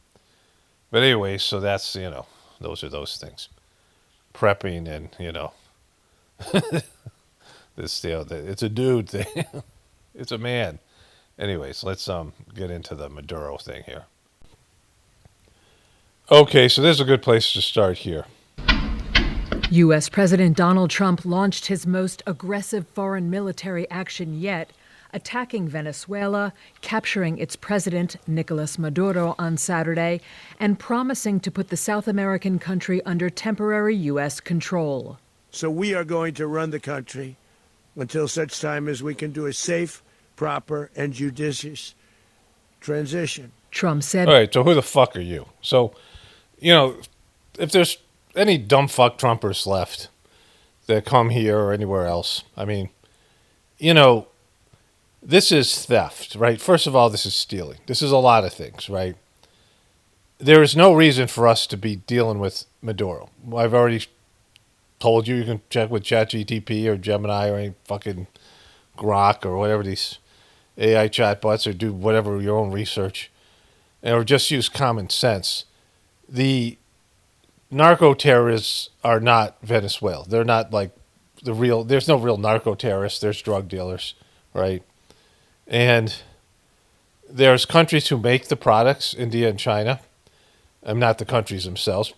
But anyway, so that's, those are those things. Prepping and, this, it's a dude thing. It's a man. Anyways, let's get into the Maduro thing here. Okay, so this is a good place to start here. U.S. President Donald Trump launched his most aggressive foreign military action yet, attacking Venezuela, capturing its president, Nicolas Maduro, on Saturday, and promising to put the South American country under temporary U.S. control. So we are going to run the country until such time as we can do a safe, proper, and judicious transition. Trump said. All right, so who the fuck are you? So, if there's any dumb fuck Trumpers left that come here or anywhere else, I mean, this is theft, right? First of all, this is stealing. This is a lot of things, right? There is no reason for us to be dealing with Maduro. I've already told you can check with ChatGPT or Gemini or any fucking Grok or whatever these AI chatbots, or do whatever your own research, or just use common sense. The narco-terrorists are not Venezuela. They're not like there's no real narco-terrorists. There's drug dealers, right? And there's countries who make the products, India and China. Not the countries themselves.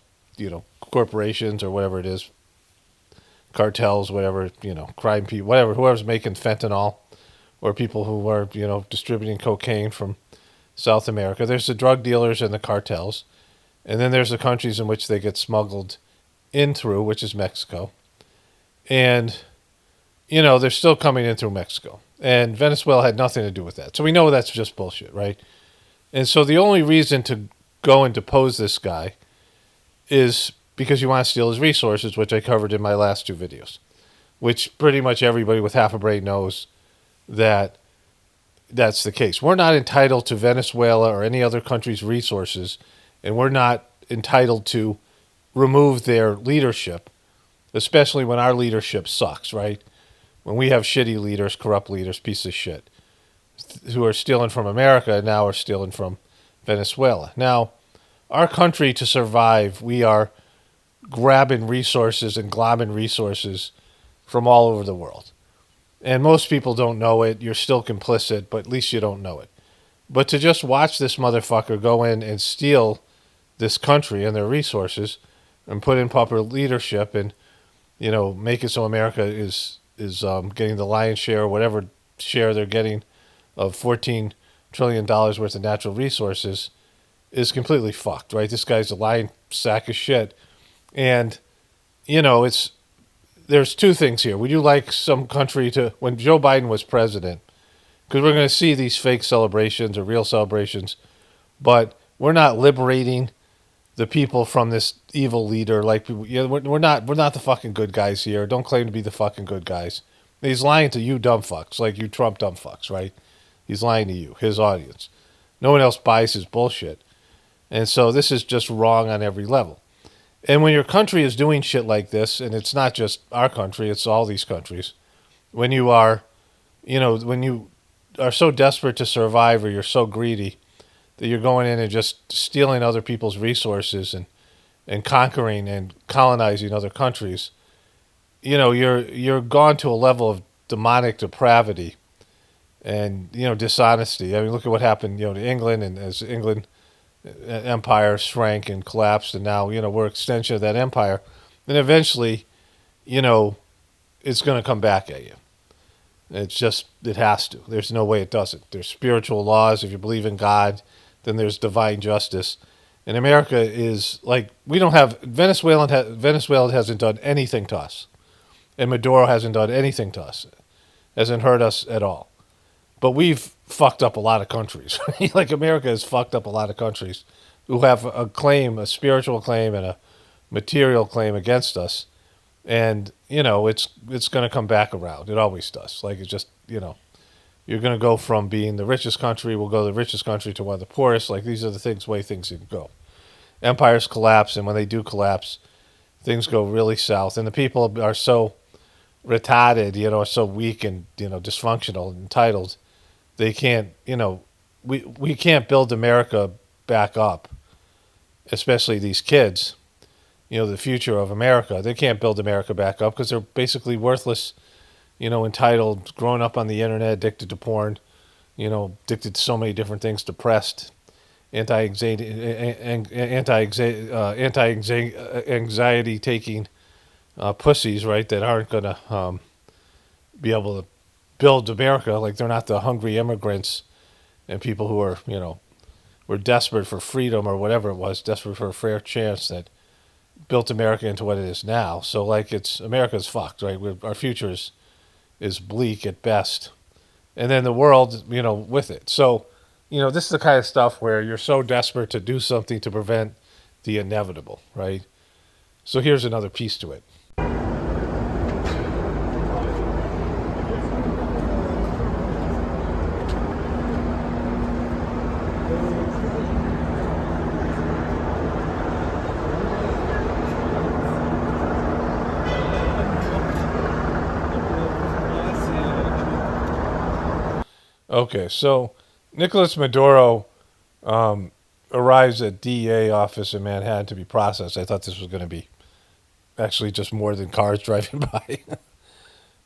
corporations or whatever it is, cartels, whatever, crime people, whatever, whoever's making fentanyl, or people who are, distributing cocaine from South America. There's the drug dealers and the cartels. And then there's the countries in which they get smuggled in through, which is Mexico. And, they're still coming in through Mexico. And Venezuela had nothing to do with that. So we know that's just bullshit, right? And so the only reason to go and depose this guy is because you want to steal his resources, which I covered in my last two videos, which pretty much everybody with half a brain knows that that's the case. We're not entitled to Venezuela or any other country's resources, and we're not entitled to remove their leadership, especially when our leadership sucks, right? When we have shitty leaders, corrupt leaders, pieces of shit, who are stealing from America and now are stealing from Venezuela. Now, our country, to survive, we are grabbing resources and globbing resources from all over the world. And most people don't know it. You're still complicit, but at least you don't know it. But to just watch this motherfucker go in and steal this country and their resources and put in proper leadership and, make it so America is getting the lion's share or whatever share they're getting of $14 trillion worth of natural resources is completely fucked, right? This guy's a lying sack of shit. And, there's two things here. Would you like some country to, when Joe Biden was president, because we're going to see these fake celebrations or real celebrations, but we're not liberating the people from this evil leader. Like, we're not the fucking good guys here. Don't claim to be the fucking good guys. He's lying to you dumb fucks, like you Trump dumb fucks, right? He's lying to you, his audience. No one else buys his bullshit. And so this is just wrong on every level. And when your country is doing shit like this, and it's not just our country, it's all these countries, when you are, when you are so desperate to survive or you're so greedy that you're going in and just stealing other people's resources and conquering and colonizing other countries, you're gone to a level of demonic depravity and, dishonesty. I mean, look at what happened, to England, and as England empire shrank and collapsed, and now, we're an extension of that empire. And eventually, it's going to come back at you. It has to. There's no way it doesn't. There's spiritual laws. If you believe in God, then there's divine justice. And America is like, we don't have, Venezuela hasn't done anything to us. And Maduro hasn't done anything to us. Hasn't hurt us at all. But we've fucked up a lot of countries. Like, America has fucked up a lot of countries who have a claim, a spiritual claim and a material claim against us. And, it's going to come back around. It always does. Like, it's just, you're going to go from being the richest country, we'll go to the richest country, to one of the poorest. Like, these are the way things can go. Empires collapse, and when they do collapse, things go really south. And the people are so retarded, so weak and, dysfunctional and entitled. They can't, we can't build America back up, especially these kids, the future of America. They can't build America back up because they're basically worthless, entitled, grown up on the internet, addicted to porn, addicted to so many different things, depressed, anti-anxiety taking pussies, right, that aren't going to be able to build America. Like, they're not the hungry immigrants and people who are, were desperate for freedom or whatever it was, desperate for a fair chance, that built America into what it is now. So, like, America's fucked, right? Our future is bleak at best. And then the world, with it. So, this is the kind of stuff where you're so desperate to do something to prevent the inevitable, right? So here's another piece to it. Okay, so Nicolas Maduro arrives at DEA office in Manhattan to be processed. I thought this was going to be actually just more than cars driving by.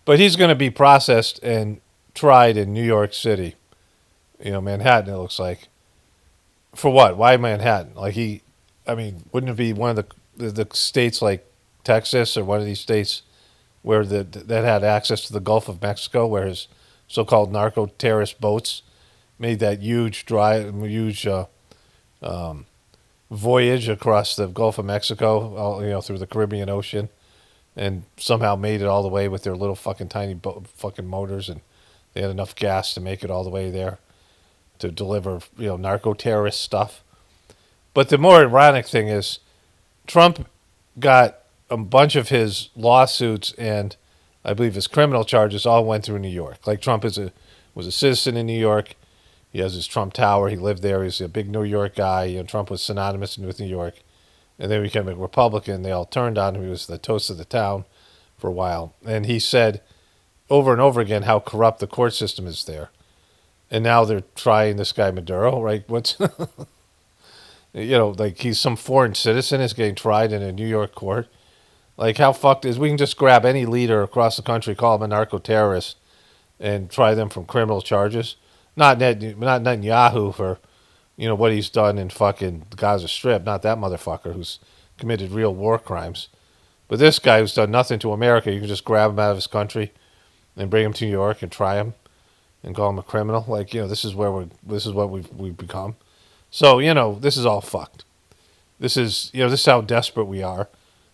But he's going to be processed and tried in New York City. Manhattan, it looks like. For what? Why Manhattan? Like, wouldn't it be one of the states like Texas or one of these states where that had access to the Gulf of Mexico, where his so-called narco terrorist boats made that huge voyage across the Gulf of Mexico, through the Caribbean Ocean, and somehow made it all the way with their little fucking tiny fucking motors, and they had enough gas to make it all the way there to deliver, narco terrorist stuff. But the more ironic thing is, Trump got a bunch of his lawsuits and I believe his criminal charges all went through New York. Like Trump was a citizen in New York. He has his Trump Tower. He lived there. He's a big New York guy. Trump was synonymous with New York. And then he became a Republican. They all turned on him. He was the toast of the town for a while. And he said over and over again how corrupt the court system is there. And now they're trying this guy Maduro, right? What's like he's some foreign citizen is getting tried in a New York court. Like, how fucked is we can just grab any leader across the country, call him a narco-terrorist, and try them from criminal charges? Not Netanyahu for, what he's done in fucking Gaza Strip. Not that motherfucker who's committed real war crimes. But this guy who's done nothing to America, you can just grab him out of his country and bring him to New York and try him and call him a criminal. Like, this is what we've become. So, this is all fucked. This is how desperate we are.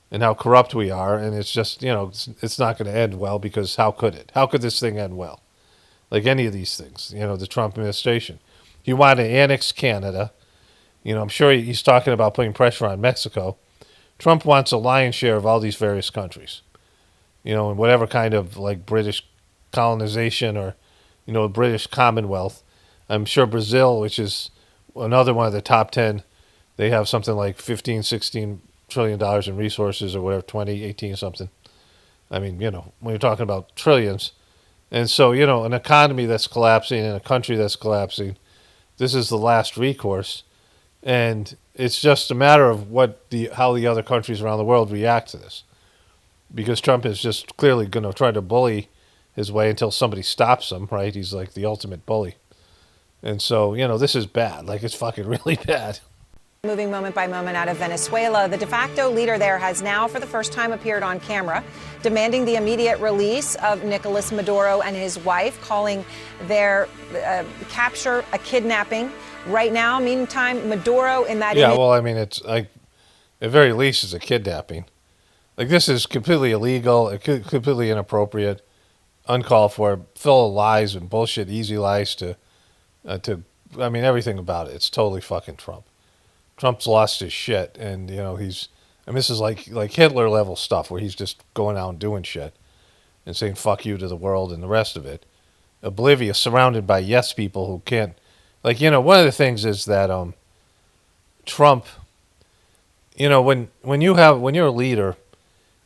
And how corrupt we are, and it's just, it's not going to end well, because how could it? How could this thing end well? Like any of these things, the Trump administration. He wanted to annex Canada. I'm sure he's talking about putting pressure on Mexico. Trump wants a lion's share of all these various countries, in whatever kind of, like, British colonization or, British Commonwealth. I'm sure Brazil, which is another one of the top 10, they have something like 15, 16 $trillion in resources or whatever, 20, 18 something. I mean, when you're talking about trillions. And so, an economy that's collapsing and a country that's collapsing, this is the last recourse. And it's just a matter of how the other countries around the world react to this. Because Trump is just clearly going to try to bully his way until somebody stops him, right? He's like the ultimate bully. And so, this is bad. Like, it's fucking really bad. Moving moment by moment out of Venezuela, the de facto leader there has now for the first time appeared on camera, demanding the immediate release of Nicolas Maduro and his wife, calling their capture a kidnapping. Right now, meantime, Maduro in that image... well, I mean, it's like, at very least, it's a kidnapping. Like, this is completely illegal, completely inappropriate, uncalled for, full of lies and bullshit, easy lies I mean, everything about it. It's totally fucking Trump. Trump's lost his shit, and this is like Hitler level stuff where he's just going out and doing shit and saying fuck you to the world and the rest of it, oblivious, surrounded by yes people who can't, one of the things is that Trump, when you're a leader,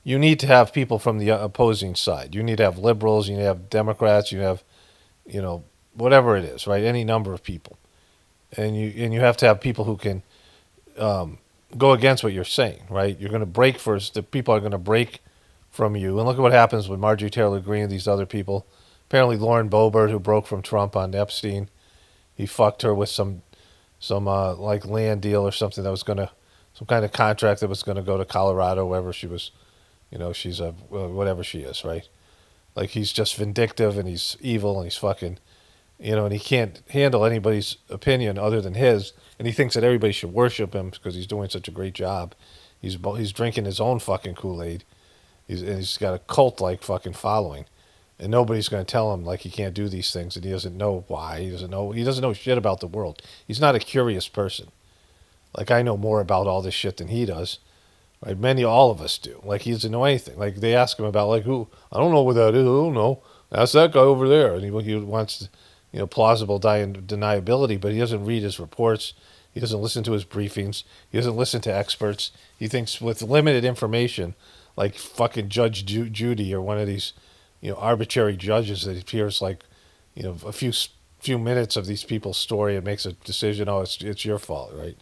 you need to have people from the opposing side. You need to have liberals, you need to have Democrats, you have, whatever it is, right? Any number of people, and you have to have people who can go against what you're saying, right? You're going to break first. The people are going to break from you. And look at what happens with Marjorie Taylor Greene and these other people. Apparently Lauren Boebert, who broke from Trump on Epstein, he fucked her with some like land deal or something that was going to, some kind of contract that was going to go to Colorado, wherever she was, she's a, whatever she is, right? Like, he's just vindictive and he's evil and he's fucking, and he can't handle anybody's opinion other than his. And he thinks that everybody should worship him because he's doing such a great job. He's drinking his own fucking Kool-Aid. He's got a cult-like fucking following. And nobody's going to tell him, like, he can't do these things, and he doesn't know why. He doesn't know shit about the world. He's not a curious person. Like, I know more about all this shit than he does. Right? All of us do. Like, he doesn't know anything. Like, they ask him about, like, who? I don't know what that is. I don't know. That's that guy over there. And he wants, plausible deniability, but he doesn't read his reports. He doesn't listen to his briefings. He doesn't listen to experts. He thinks with limited information, like fucking Judge Judy or one of these, arbitrary judges that appears like, a few minutes of these people's story and makes a decision. Oh, it's your fault, right?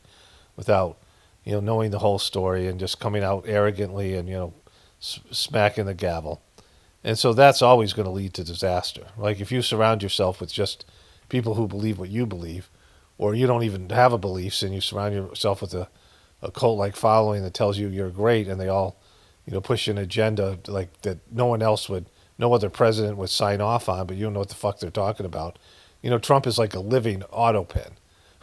Without, knowing the whole story and just coming out arrogantly and, smacking the gavel. And so that's always going to lead to disaster. Like, if you surround yourself with just people who believe what you believe, or you don't even have a beliefs and you surround yourself with a cult-like following that tells you you're great, and they all, push an agenda like that no other president would sign off on, but you don't know what the fuck they're talking about. Trump is like a living auto pen,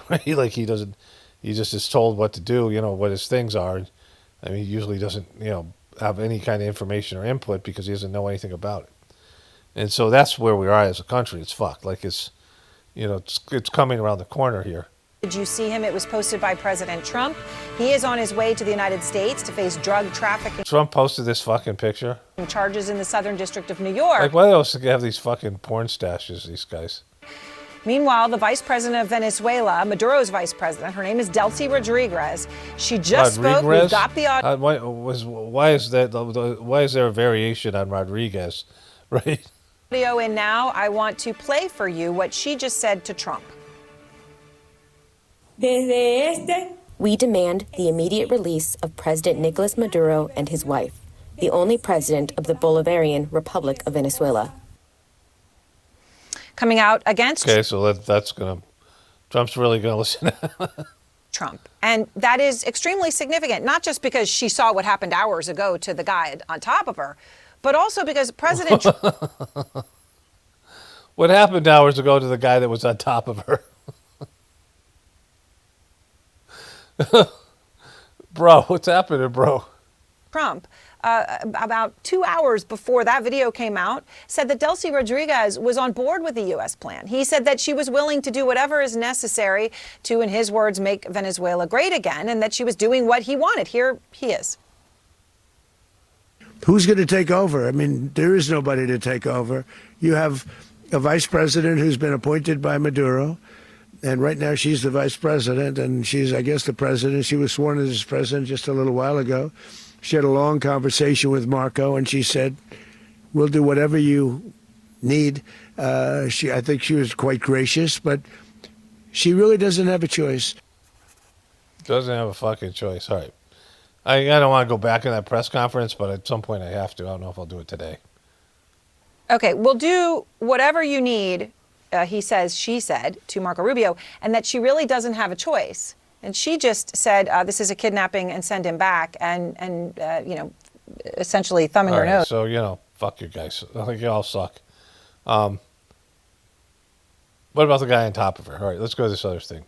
right? Like he just is told what to do, what his things are. I mean, he usually doesn't, have any kind of information or input because he doesn't know anything about it. And so that's where we are as a country. It's fucked. Like it's coming around the corner here. Did you see him? It was posted by President Trump. He is on his way to the United States to face drug trafficking. Trump posted this fucking picture. Charges in the Southern District of New York. Like, why else do they have these fucking porn stashes, these guys? Meanwhile, the vice president of Venezuela, Maduro's vice president, her name is Delcy Rodriguez. She just spoke. We got the audio. Why is there a variation on Rodriguez, right? Audio in now. I want to play for you what she just said to Trump. We demand the immediate release of President Nicolas Maduro and his wife, the only president of the Bolivarian Republic of Venezuela. Coming out against... Okay, so Trump's really going to listen. Trump. And that is extremely significant, not just because she saw what happened hours ago to the guy on top of her, but also because President... What happened hours ago to the guy that was on top of her? Bro, what's happening, bro? Trump, about 2 hours before that video came out, said that Delcy Rodriguez was on board with the U.S. plan. He said that she was willing to do whatever is necessary to, in his words, make Venezuela great again, and that she was doing what he wanted. Here he is. Who's going to take over? I mean, there is nobody to take over. You have a vice president who's been appointed by Maduro. And right now she's the vice president, and she's, I guess, the president. She was sworn as president just a little while ago. She had a long conversation with Marko, and she said, we'll do whatever you need. I think she was quite gracious, but she really doesn't have a choice. Doesn't have a fucking choice. All right. I don't want to go back in that press conference, but at some point I have to. I don't know if I'll do it today. Okay, we'll do whatever you need. She said to Marco Rubio, and that she really doesn't have a choice. And she just said, this is a kidnapping and send him back, and essentially thumbing her nose. So, fuck you guys. I think you all suck. What about the guy on top of her? All right, let's go to this other thing.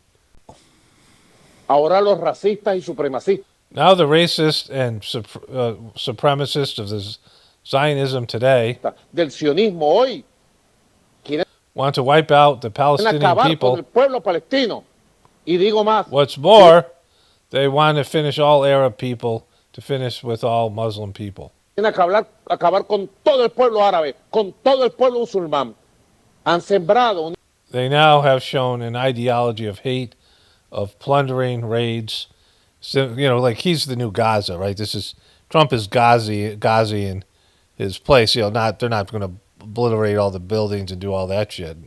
Ahora los racistas y supremacistas. Now the racist and supremacists of this Zionism today Del sionismo hoy want to wipe out the Palestinian people. Con el pueblo palestino. Y digo más. What's more, they want to finish all Arab people to finish with all Muslim people. Acabar con todo el pueblo árabe, con todo el pueblo musulmán. Han sembrado. They now have shown an ideology of hate, of plundering, raids. So, like he's the new Gaza, right? Trump is Ghazi in his place. They're not going to obliterate all the buildings and do all that shit,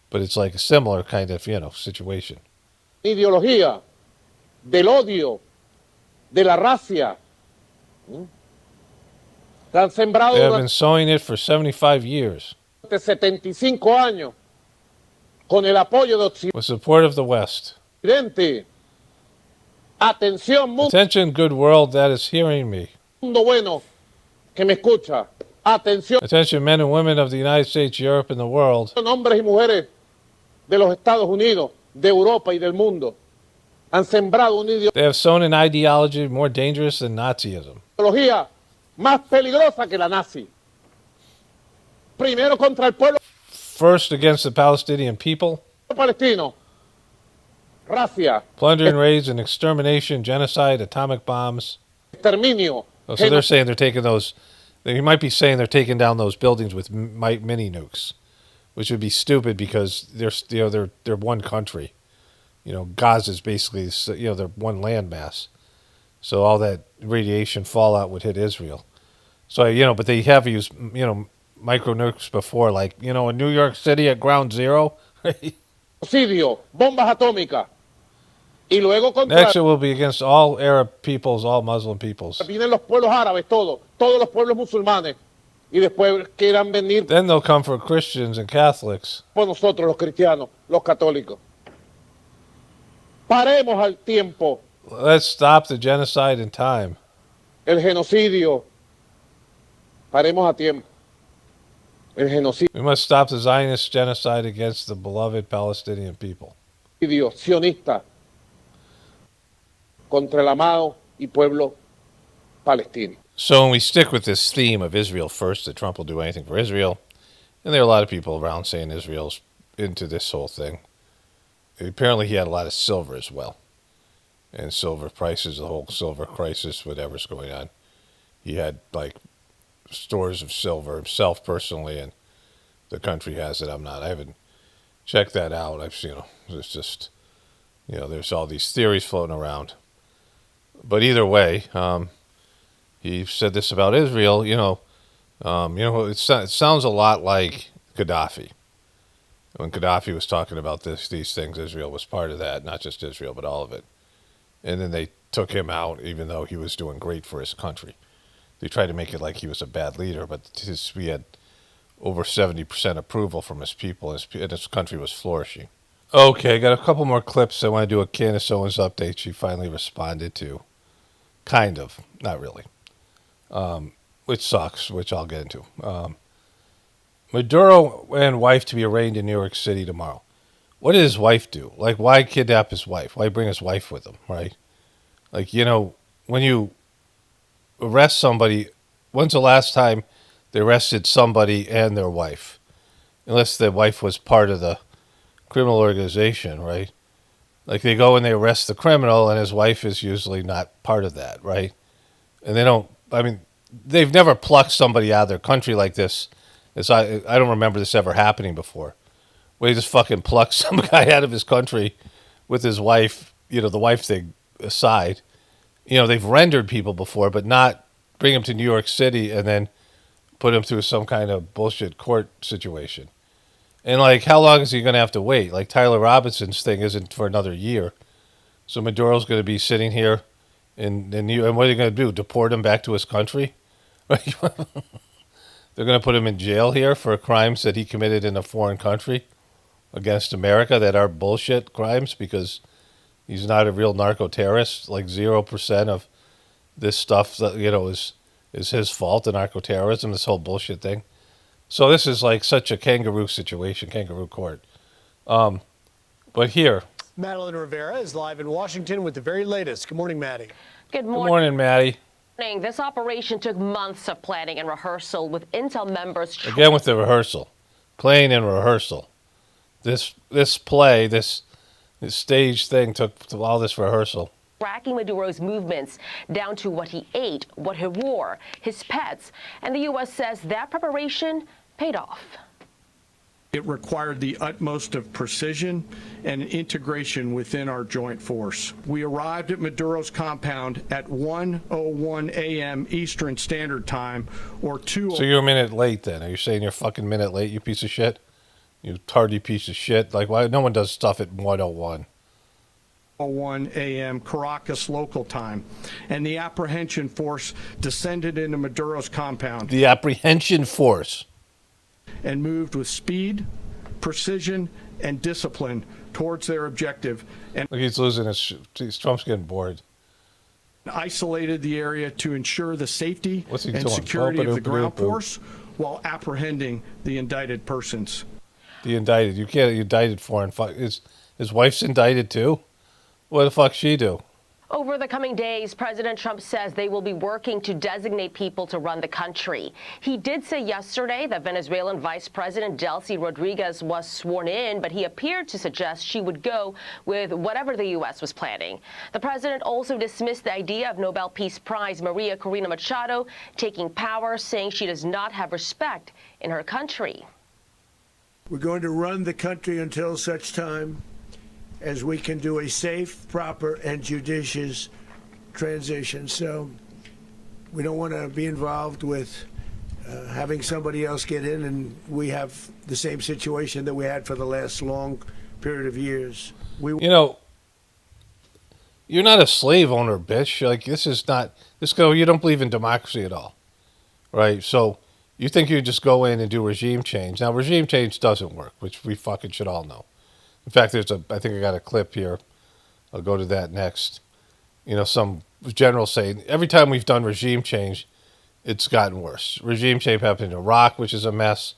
But it's like a similar kind of, situation. Ideología del odio, de la racia. They have been sowing it for 75 years. 75 años. Con el apoyo de Occidente. With support of the West. Atención, good world that is hearing me. Mundo bueno que me escucha. Attention, men and women of the United States, Europe, and the world. Hombres y mujeres de los Estados Unidos, de Europa y del mundo han sembrado una They have sown an ideology more dangerous than Nazism. ideología más peligrosa que la nazi. Primero contra el pueblo First against the Palestinian people. palestino. Racia. Plundering, raids, and extermination, genocide, atomic bombs. Exterminio. So they're saying they're taking those. You might be saying they're taking down those buildings with mini nukes, which would be stupid because they're one country. Gaza is basically they're one landmass, so all that radiation fallout would hit Israel. So but they have used micro nukes before, like in New York City at Ground Zero. Genocidio, bombas atómicas. Y luego contra Next, it will be against all Arab peoples, all Muslim peoples. vienen los pueblos árabes, todos los pueblos musulmanes. Y después quieran venir Then they'll come for Christians and Catholics. por nosotros los cristianos, los católicos. Paremos al tiempo Let's stop the genocide in time. El genocidio, paremos a tiempo. El We must stop the Zionist genocide against the beloved Palestinian people. genocidio sionista contra el amado y pueblo palestino. So when we stick with this theme of Israel first, that Trump will do anything for Israel, and there are a lot of people around saying Israel's into this whole thing. Apparently he had a lot of silver as well. And silver prices, the whole silver crisis, whatever's going on. He had like stores of silver himself personally, and the country has it. I haven't checked that out. There's just, there's all these theories floating around. But either way, he said this about Israel. It sounds a lot like Gaddafi. When Gaddafi was talking about these things, Israel was part of that, not just Israel, but all of it. And then they took him out, even though he was doing great for his country. They tried to make it like he was a bad leader, but he had over 70% approval from his people, and his country was flourishing. Okay, got a couple more clips. I want to do a Candace Owens update. She finally responded to. Kind of, not really. Which sucks, which I'll get into. Maduro and wife to be arraigned in New York City tomorrow. What did his wife do? Like, why kidnap his wife? Why bring his wife with him, right? Like, when you arrest somebody, when's the last time they arrested somebody and their wife? Unless the wife was part of the criminal organization, right? Like, they go and they arrest the criminal, and his wife is usually not part of that, right? And they've never plucked somebody out of their country like this. I don't remember this ever happening before. Where he just fucking plucks some guy out of his country with his wife, the wife thing aside. They've rendered people before, but not bring him to New York City and then put him through some kind of bullshit court situation. And, like, how long is he going to have to wait? Like, Tyler Robinson's thing isn't for another year. So Maduro's going to be sitting here, and what are they going to do? Deport him back to his country? Right? They're going to put him in jail here for crimes that he committed in a foreign country against America that are bullshit crimes because he's not a real narco-terrorist. Like 0% of this stuff that, is his fault, the narco-terrorism, this whole bullshit thing. So this is like such a kangaroo situation, kangaroo court. But here. Madeline Rivera is live in Washington with the very latest. Good morning, Maddie. Good morning. Good morning, Maddie. This operation took months of planning and rehearsal with Intel members. Again with the rehearsal. Planning and rehearsal. This play, this stage thing took all this rehearsal. Tracking Maduro's movements down to what he ate, what he wore, his pets. And the U.S. says that preparation paid off. It required the utmost of precision and integration within our joint force. We arrived at Maduro's compound at 1:01 a.m. Eastern Standard Time, or 2. So you're a minute late then. Are you saying you're a fucking minute late, you piece of shit? You tardy piece of shit. Like, why? No one does stuff at 1:01. 1 a.m. Caracas local time, and the apprehension force descended into Maduro's compound. The apprehension force. And moved with speed, precision, and discipline towards their objective. And look, he's losing his. Trump's getting bored. Isolated the area to ensure the safety and security of the ground force while apprehending the indicted persons. The indicted. You can't indicted for and fuck. His wife's indicted too. What the fuck she do? Over the coming days, President Trump says they will be working to designate people to run the country. He did say yesterday that Venezuelan Vice President Delcy Rodriguez was sworn in, but he appeared to suggest she would go with whatever the U.S. was planning. The president also dismissed the idea of Nobel Peace Prize Maria Corina Machado taking power, saying she does not have respect in her country. We're going to run the country until such time as we can do a safe, proper, and judicious transition. So we don't want to be involved with having somebody else get in, and we have the same situation that we had for the last long period of years. You're not a slave owner, bitch. Like, you don't believe in democracy at all, right? So you think you just go in and do regime change. Now, regime change doesn't work, which we fucking should all know. In fact, I think I got a clip here. I'll go to that next. some generals saying every time we've done regime change, it's gotten worse. Regime change happened in Iraq, which is a mess.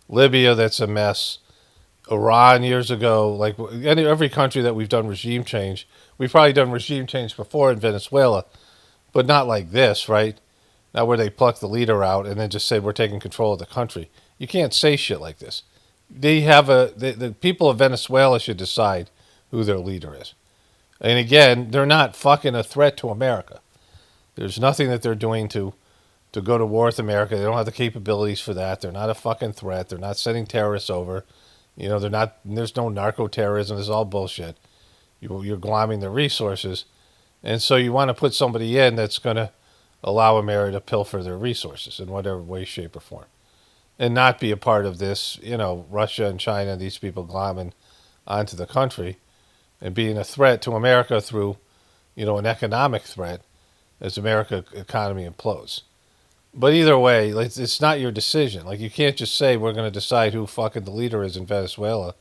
Libya, that's a mess. Iran years ago, like every country that we've done regime change, we've probably done regime change before in Venezuela, but not like this, right? Not where they pluck the leader out and then just say we're taking control of the country. You can't say shit like this. The people of Venezuela should decide who their leader is. And again, they're not fucking a threat to America. There's nothing that they're doing to go to war with America. They don't have the capabilities for that. They're not a fucking threat. They're not sending terrorists over. They're not. There's no narco-terrorism. This is all bullshit. You're glomming their resources, and so you want to put somebody in that's going to allow America to pilfer their resources in whatever way, shape, or form, and not be a part of this. Russia and China, these people glomming onto the country, and being a threat to America through, an economic threat as America's economy implodes. But either way, it's not your decision. Like, you can't just say we're going to decide who fucking the leader is in Venezuela.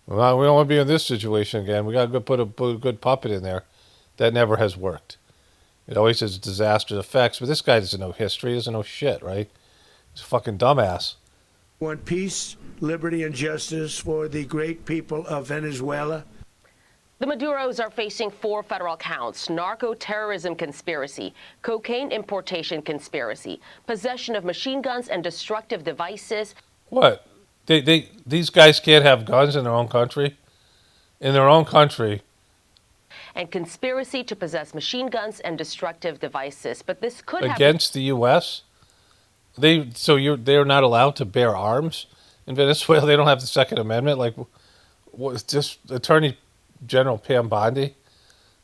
Well, we don't want to be in this situation again. We got to put a good puppet in there. That never has worked. It always has disastrous effects. But this guy doesn't know history. He doesn't know shit, right? He's a fucking dumbass. Want peace, liberty, and justice for the great people of Venezuela. The Maduros are facing 4 federal counts: narco-terrorism conspiracy, cocaine importation conspiracy, possession of machine guns and destructive devices. What? These guys can't have guns in their own country? In their own country. And conspiracy to possess machine guns and destructive devices. But this could have... Against the U.S.? They're not allowed to bear arms in Venezuela? They don't have the Second Amendment? Like, just Attorney General Pam Bondi,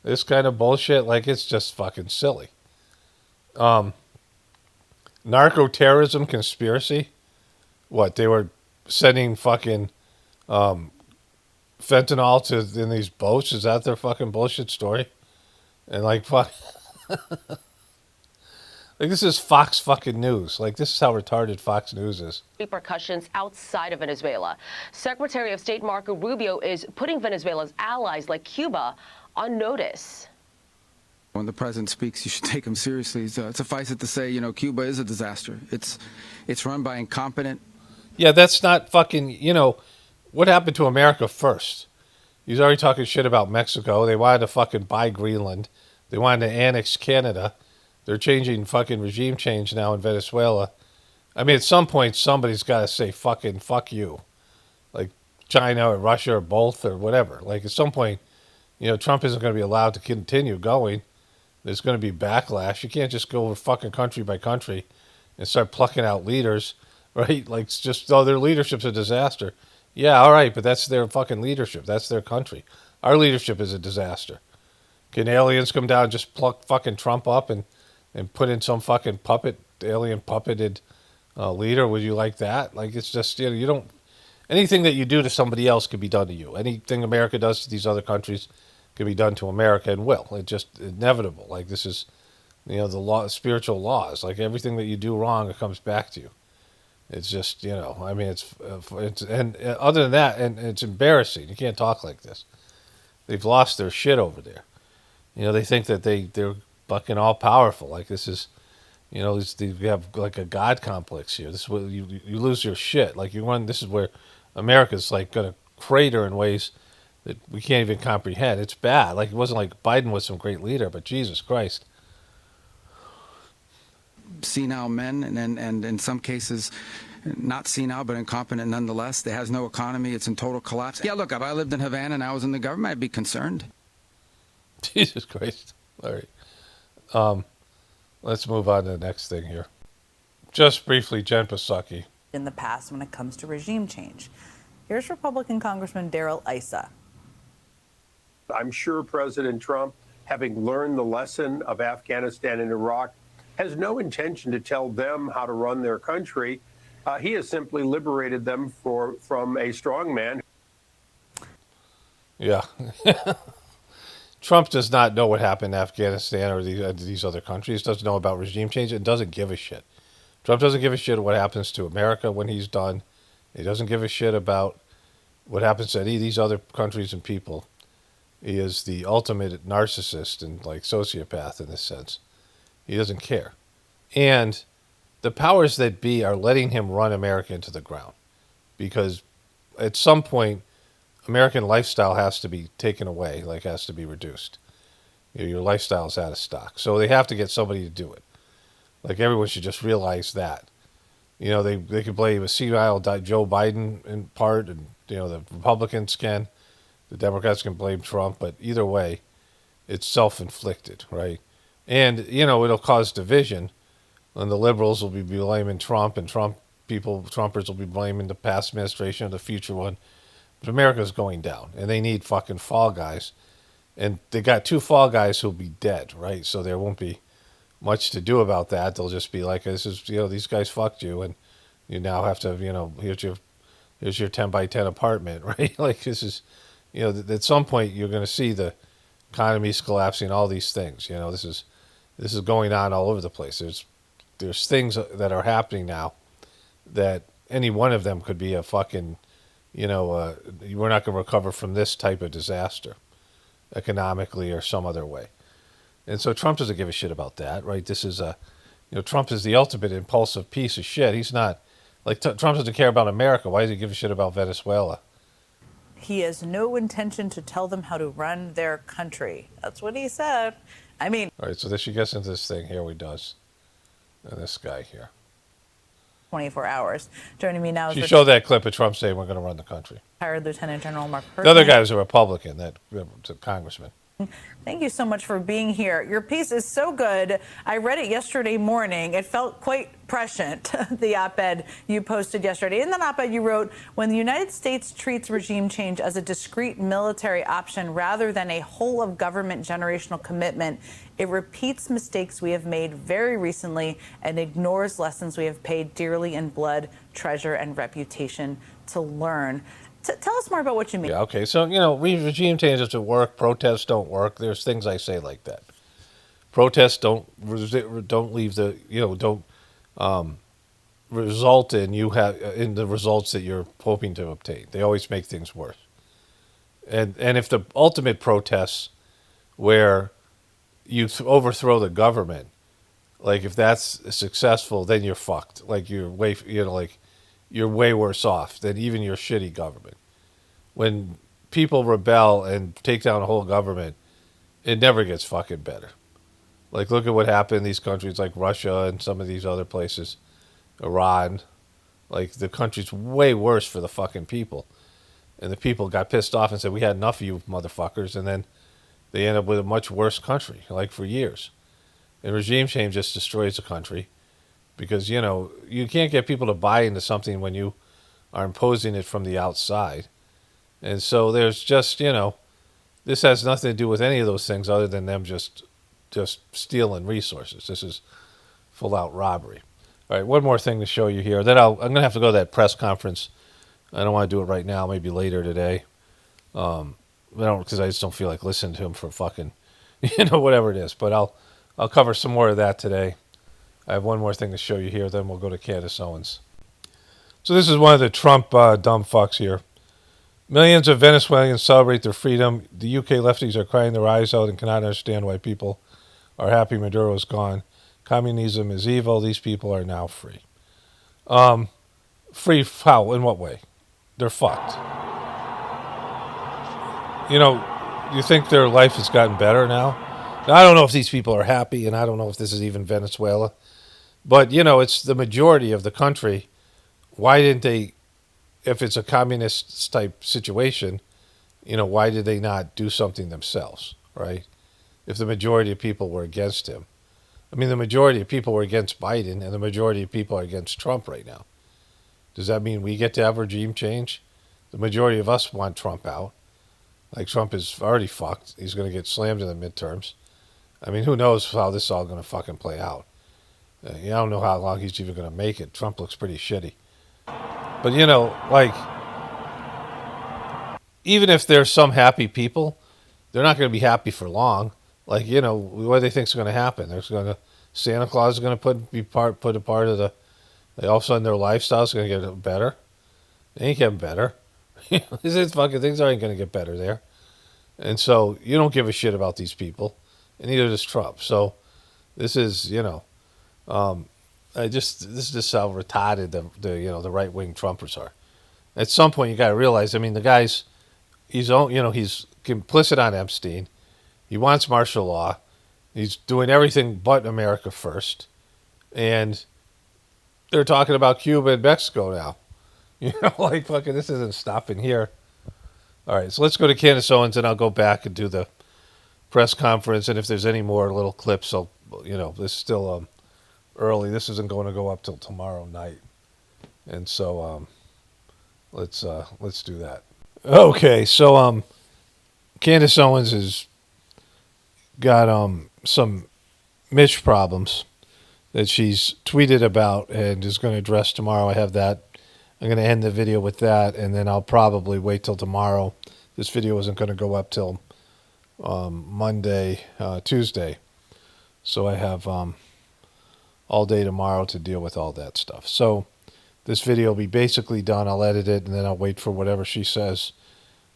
this kind of bullshit, like, it's just fucking silly. Narco-terrorism conspiracy? What, they were sending fucking fentanyl in these boats? Is that their fucking bullshit story? And like, fuck, like, this is Fox fucking News. Like, this is how retarded Fox News is. Repercussions outside of Venezuela. Secretary of State Marco Rubio is putting Venezuela's allies like Cuba on notice. When the president speaks, you should take him seriously. Suffice it to say, Cuba is a disaster. It's run by incompetent. Yeah, that's not fucking, what happened to America first? He's already talking shit about Mexico. They wanted to fucking buy Greenland. They wanted to annex Canada. They're changing fucking regime change now in Venezuela. I mean, at some point, somebody's got to say fucking fuck you. Like China or Russia or both or whatever. Like, at some point, Trump isn't going to be allowed to continue going. There's going to be backlash. You can't just go fucking country by country and start plucking out leaders, right? Like, it's just, their leadership's a disaster. Yeah, all right, but that's their fucking leadership. That's their country. Our leadership is a disaster. Can aliens come down and just pluck fucking Trump up and put in some fucking alien puppeted leader? Would you like that? Like, it's just, you don't, anything that you do to somebody else can be done to you. Anything America does to these other countries can be done to America and will. It's just inevitable. Like, this is, the law, spiritual laws. Like, everything that you do wrong, it comes back to you. It's just, I mean, it's and other than that, and it's embarrassing. You can't talk like this. They've lost their shit over there. They think that they're fucking all powerful. Like, this is, you have like a god complex here. This is where you lose your shit. Like, this is where America's like going to crater in ways that we can't even comprehend. It's bad. Like, it wasn't like Biden was some great leader, but Jesus Christ. Senile men, and in some cases, not senile, but incompetent nonetheless. It has no economy. It's in total collapse. Yeah, look, if I lived in Havana and I was in the government, I'd be concerned. Jesus Christ. All right. Let's move on to the next thing here. Just briefly, Jen Psaki. In the past when it comes to regime change. Here's Republican Congressman Darrell Issa. I'm sure President Trump, having learned the lesson of Afghanistan and Iraq, has no intention to tell them how to run their country. He has simply liberated them from a strongman. Yeah. Trump does not know what happened in Afghanistan or these other countries, doesn't know about regime change, and doesn't give a shit. Trump doesn't give a shit what happens to America when he's done. He doesn't give a shit about what happens to any of these other countries and people. He is the ultimate narcissist and like sociopath in this sense. He doesn't care. And the powers that be are letting him run America into the ground because at some point, American lifestyle has to be taken away, like has to be reduced. Your lifestyle is out of stock. So they have to get somebody to do it. Like everyone should just realize that. They could blame a senile Joe Biden in part, and the Republicans can, the Democrats can blame Trump, but either way, it's self-inflicted, right? And it'll cause division, and the liberals will be blaming Trump, and Trumpers will be blaming the past administration or the future one. But America's going down, and they need fucking fall guys, and they got 2 fall guys who'll be dead, right? So there won't be much to do about that. They'll just be like, this is, these guys fucked you, and you now have to, here's your 10 by 10 apartment, right? Like this is, at some point you're going to see the economy's collapsing, all these things. This is going on all over the place. There's things that are happening now that any one of them could be a fucking, we're not going to recover from this type of disaster economically or some other way. And so Trump doesn't give a shit about that, right? This is Trump is the ultimate impulsive piece of shit. He's not, Trump doesn't care about America. Why does he give a shit about Venezuela? He has no intention to tell them how to run their country. That's what he said. I mean. All right, so then she gets into this thing. Here he does. And this guy here. 24 hours. Joining me now is... She showed that clip of Trump saying we're going to run the country. Retired Lieutenant General Marko. The other guy was a Republican, that congressman. Thank you so much for being here. Your piece is so good. I read it yesterday morning. It felt quite prescient, the op-ed you posted yesterday. In that op-ed you wrote, when the United States treats regime change as a discrete military option rather than a whole of government generational commitment, it repeats mistakes we have made very recently and ignores lessons we have paid dearly in blood, treasure, and reputation to learn. Tell us more about what you mean. Yeah, okay. So, regime change doesn't work. Protests don't work. There's things I say like that. Protests don't leave the, don't result in in the results that you're hoping to obtain. They always make things worse. And if the ultimate protests where you overthrow the government, like if that's successful, then you're fucked. Like you're way worse off than even your shitty government. When people rebel and take down a whole government, it never gets fucking better. Like, look at what happened in these countries like Russia and some of these other places, Iran. Like, the country's way worse for the fucking people. And the people got pissed off and said, we had enough of you motherfuckers. And then they end up with a much worse country, like for years. And regime change just destroys the country. Because, you can't get people to buy into something when you are imposing it from the outside. And so there's just, this has nothing to do with any of those things other than them just stealing resources. This is full-out robbery. All right, one more thing to show you here. Then I'm going to have to go to that press conference. I don't want to do it right now, maybe later today. Because I just don't feel like listening to him for fucking, whatever it is. But I'll cover some more of that today. I have one more thing to show you here, then we'll go to Candace Owens. So this is one of the Trump dumb fucks here. Millions of Venezuelans celebrate their freedom. The UK lefties are crying their eyes out and cannot understand why people are happy Maduro is gone. Communism is evil. These people are now free. Free how? In what way? They're fucked. You think their life has gotten better now? Now, I don't know if these people are happy, and I don't know if this is even Venezuela. But, it's the majority of the country. Why didn't they, if it's a communist type situation, why did they not do something themselves, right? If the majority of people were against him. I mean, the majority of people were against Biden, and the majority of people are against Trump right now. Does that mean we get to have regime change? The majority of us want Trump out. Like, Trump is already fucked. He's going to get slammed in the midterms. I mean, who knows how this is all going to fucking play out. I don't know how long he's even going to make it. Trump looks pretty shitty. But, even if there's some happy people, they're not going to be happy for long. Like, what do they think is going to happen? Santa Claus is going to put a part of the, all of a sudden their lifestyle is going to get better. They ain't getting better. These fucking things aren't going to get better there. And so you don't give a shit about these people, and neither does Trump. So this is, this is just how retarded the right wing Trumpers are. At some point, you got to realize. I mean, the guy's he's complicit on Epstein. He wants martial law. He's doing everything but America first, and they're talking about Cuba and Mexico now. Like fucking, this isn't stopping here. All right, so let's go to Candace Owens, and I'll go back and do the press conference. And if there's any more little clips, this is still early. This isn't going to go up till tomorrow night, and so let's do that. Okay, so Candace Owens has got some Mitch problems that she's tweeted about and is going to address tomorrow. I have that. I'm going to end the video with that, and then I'll probably wait till tomorrow. This video isn't going to go up till Tuesday. So I have all day tomorrow to deal with all that stuff. So this video will be basically done. I'll edit it, and then I'll wait for whatever she says.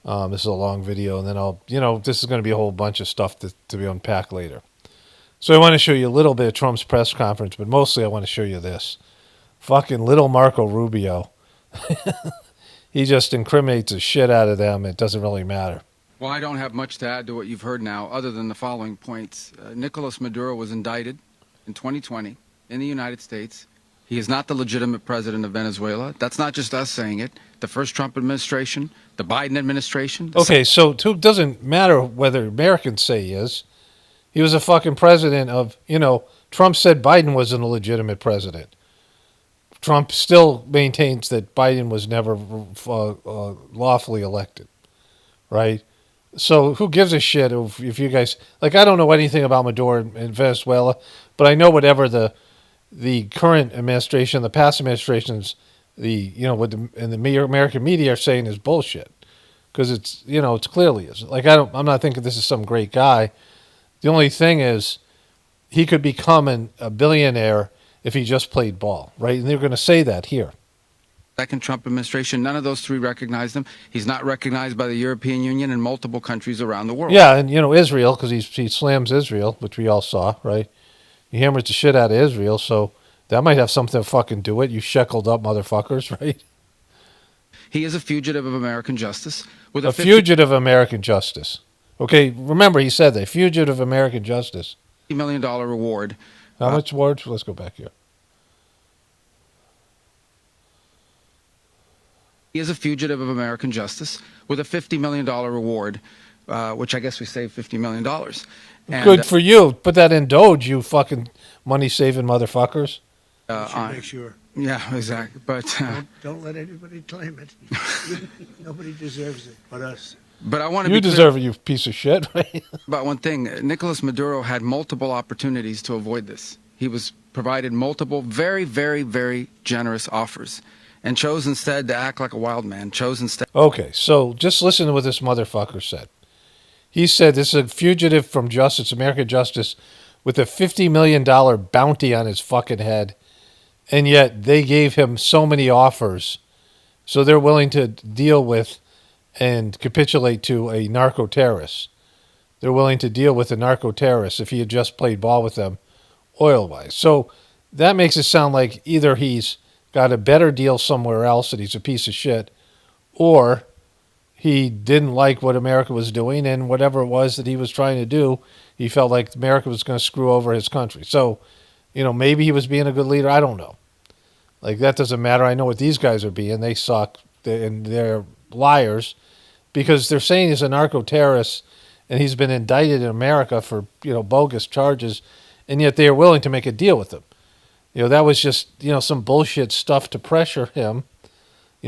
This is a long video, and then this is going to be a whole bunch of stuff to be unpacked later. So I want to show you a little bit of Trump's press conference, but mostly I want to show you this. Fucking little Marco Rubio. He just incriminates the shit out of them. It doesn't really matter. Well, I don't have much to add to what you've heard now, other than the following points. Nicolas Maduro was indicted in 2020 in the United States. He is not the legitimate president of Venezuela. That's not just us saying it. The first Trump administration, the Biden administration. Okay, so it doesn't matter whether Americans say he is. He was a fucking president of, Trump said Biden wasn't a legitimate president. Trump still maintains that Biden was never lawfully elected, right? So who gives a shit if you guys, I don't know anything about Maduro in Venezuela, but I know whatever the current administration, the past administrations, the American media are saying is bullshit, because it's clearly is. I'm not thinking this is some great guy. The only thing is, he could become a billionaire if he just played ball, right? And they're going to say that here. Second Trump administration, none of those three recognized him. He's not recognized by the European Union and multiple countries around the world. Yeah, and Israel, because he slams Israel, which we all saw, right? He hammers the shit out of Israel, so that might have something to fucking do it. You shackled up motherfuckers, right? He is a fugitive of American justice. With fugitive of American justice. Okay, remember he said that, fugitive of American justice. $50 million reward. How much reward? Let's go back here. He is a fugitive of American justice with a $50 million reward, which I guess we saved $50 million. And, good for you. Put that in Doge, you fucking money-saving motherfuckers. Make sure. Yeah, exactly. But don't let anybody claim it. Nobody deserves it but us. But I want to You deserve it, you piece of shit. About one thing, Nicolas Maduro had multiple opportunities to avoid this. He was provided multiple very, very, very generous offers and chose instead to act like a wild man, Okay, so just listen to what this motherfucker said. He said this is a fugitive from justice, American justice, with a $50 million bounty on his fucking head, and yet they gave him so many offers, so they're willing to deal with and capitulate to a narco-terrorist. They're willing to deal with a narco-terrorist if he had just played ball with them oil-wise. So that makes it sound like either he's got a better deal somewhere else and he's a piece of shit, or he didn't like what America was doing, and whatever it was that he was trying to do, he felt like America was going to screw over his country. So, maybe he was being a good leader. I don't know. That doesn't matter. I know what these guys are being. They suck, and they're liars, because they're saying he's a narco-terrorist and he's been indicted in America for, bogus charges, and yet they are willing to make a deal with him. That was just, some bullshit stuff to pressure him.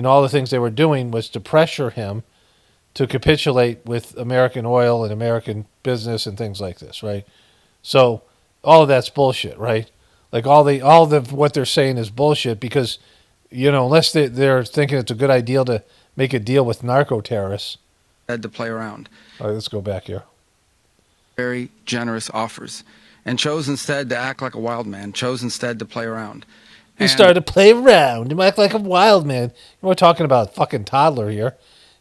All the things they were doing was to pressure him to capitulate with American oil and American business and things like this, right? So all of that's bullshit, right? What they're saying is bullshit, because, unless they're thinking it's a good idea to make a deal with narco-terrorists. Had to play around. All right, let's go back here. Very generous offers, and chose instead to act like a wild man, chose instead to play around. He started to play around and act like a wild man. We're talking about a fucking toddler here.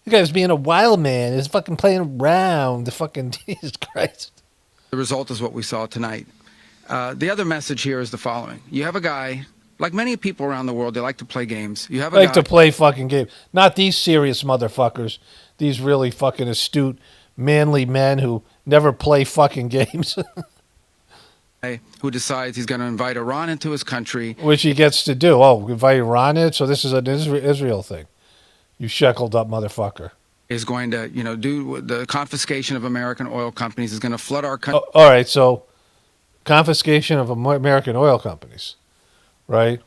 The guy was being a wild man. He's fucking playing around. The fucking Jesus Christ. The result is what we saw tonight. The other message here is the following. You have a guy, like many people around the world, they like to play games. You have a Like guy to play fucking games. Not these serious motherfuckers. These really fucking astute, manly men who never play fucking games. who decides he's going to invite Iran into his country. Which he gets to do. Oh, invite Iran in? So this is an Israel thing. You shackled up motherfucker. Is going to, do the confiscation of American oil companies, is going to flood our country. All right, so confiscation of American oil companies, right?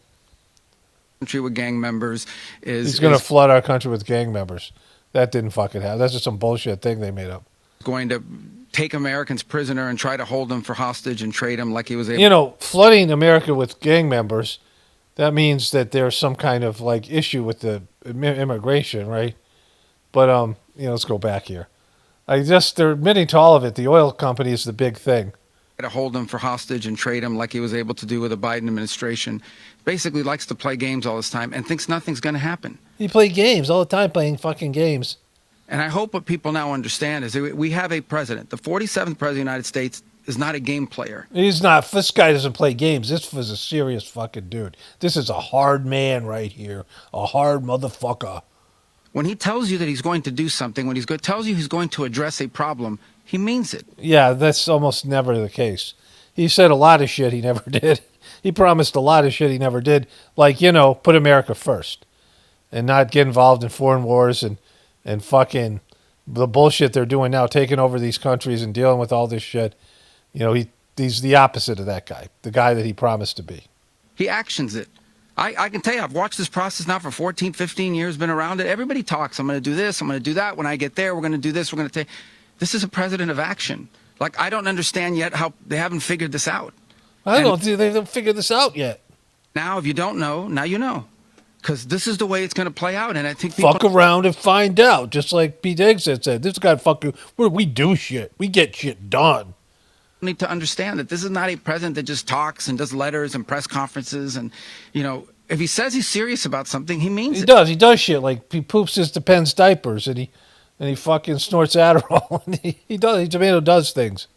Country with gang members He's going to flood our country with gang members. That didn't fucking happen. That's just some bullshit thing they made up. Going to take Americans prisoner and try to hold them for hostage and trade them like he was able. Flooding America with gang members, that means that there's some kind of like issue with the immigration, right? But let's go back here. They're admitting to all of it. The oil company is the big thing. To hold them for hostage and trade them like he was able to do with the Biden administration. Basically likes to play games all this time and thinks nothing's going to happen. He played games all the time, playing fucking games. And I hope what people now understand is that we have a president. The 47th president of the United States is not a game player. He's not. This guy doesn't play games. This was a serious fucking dude. This is a hard man right here. A hard motherfucker. When he tells you that he's going to do something, when tells you he's going to address a problem, he means it. Yeah, that's almost never the case. He said a lot of shit he never did. He promised a lot of shit he never did. Like, put America first. And not get involved in foreign wars and fucking the bullshit they're doing now, taking over these countries and dealing with all this shit. He's the opposite of that guy, the guy that he promised to be. He actions it. I can tell you, I've watched this process now for 14, 15 years, been around it. Everybody talks. I'm going to do this. I'm going to do that. When I get there, we're going to do this. We're going to take. This is a president of action. Like, I don't understand yet how they haven't figured this out. They haven't figured this out yet. Now, if you don't know, now you know. Because this is the way it's going to play out. And I think people... Fuck around and find out. Just like Pete Diggs had said. This guy fucking... We do shit. We get shit done. Need to understand that this is not a president that just talks and does letters and press conferences and, if he says he's serious about something, he means it. He does shit. Like, he poops his Depends diapers and he fucking snorts Adderall. And he does things.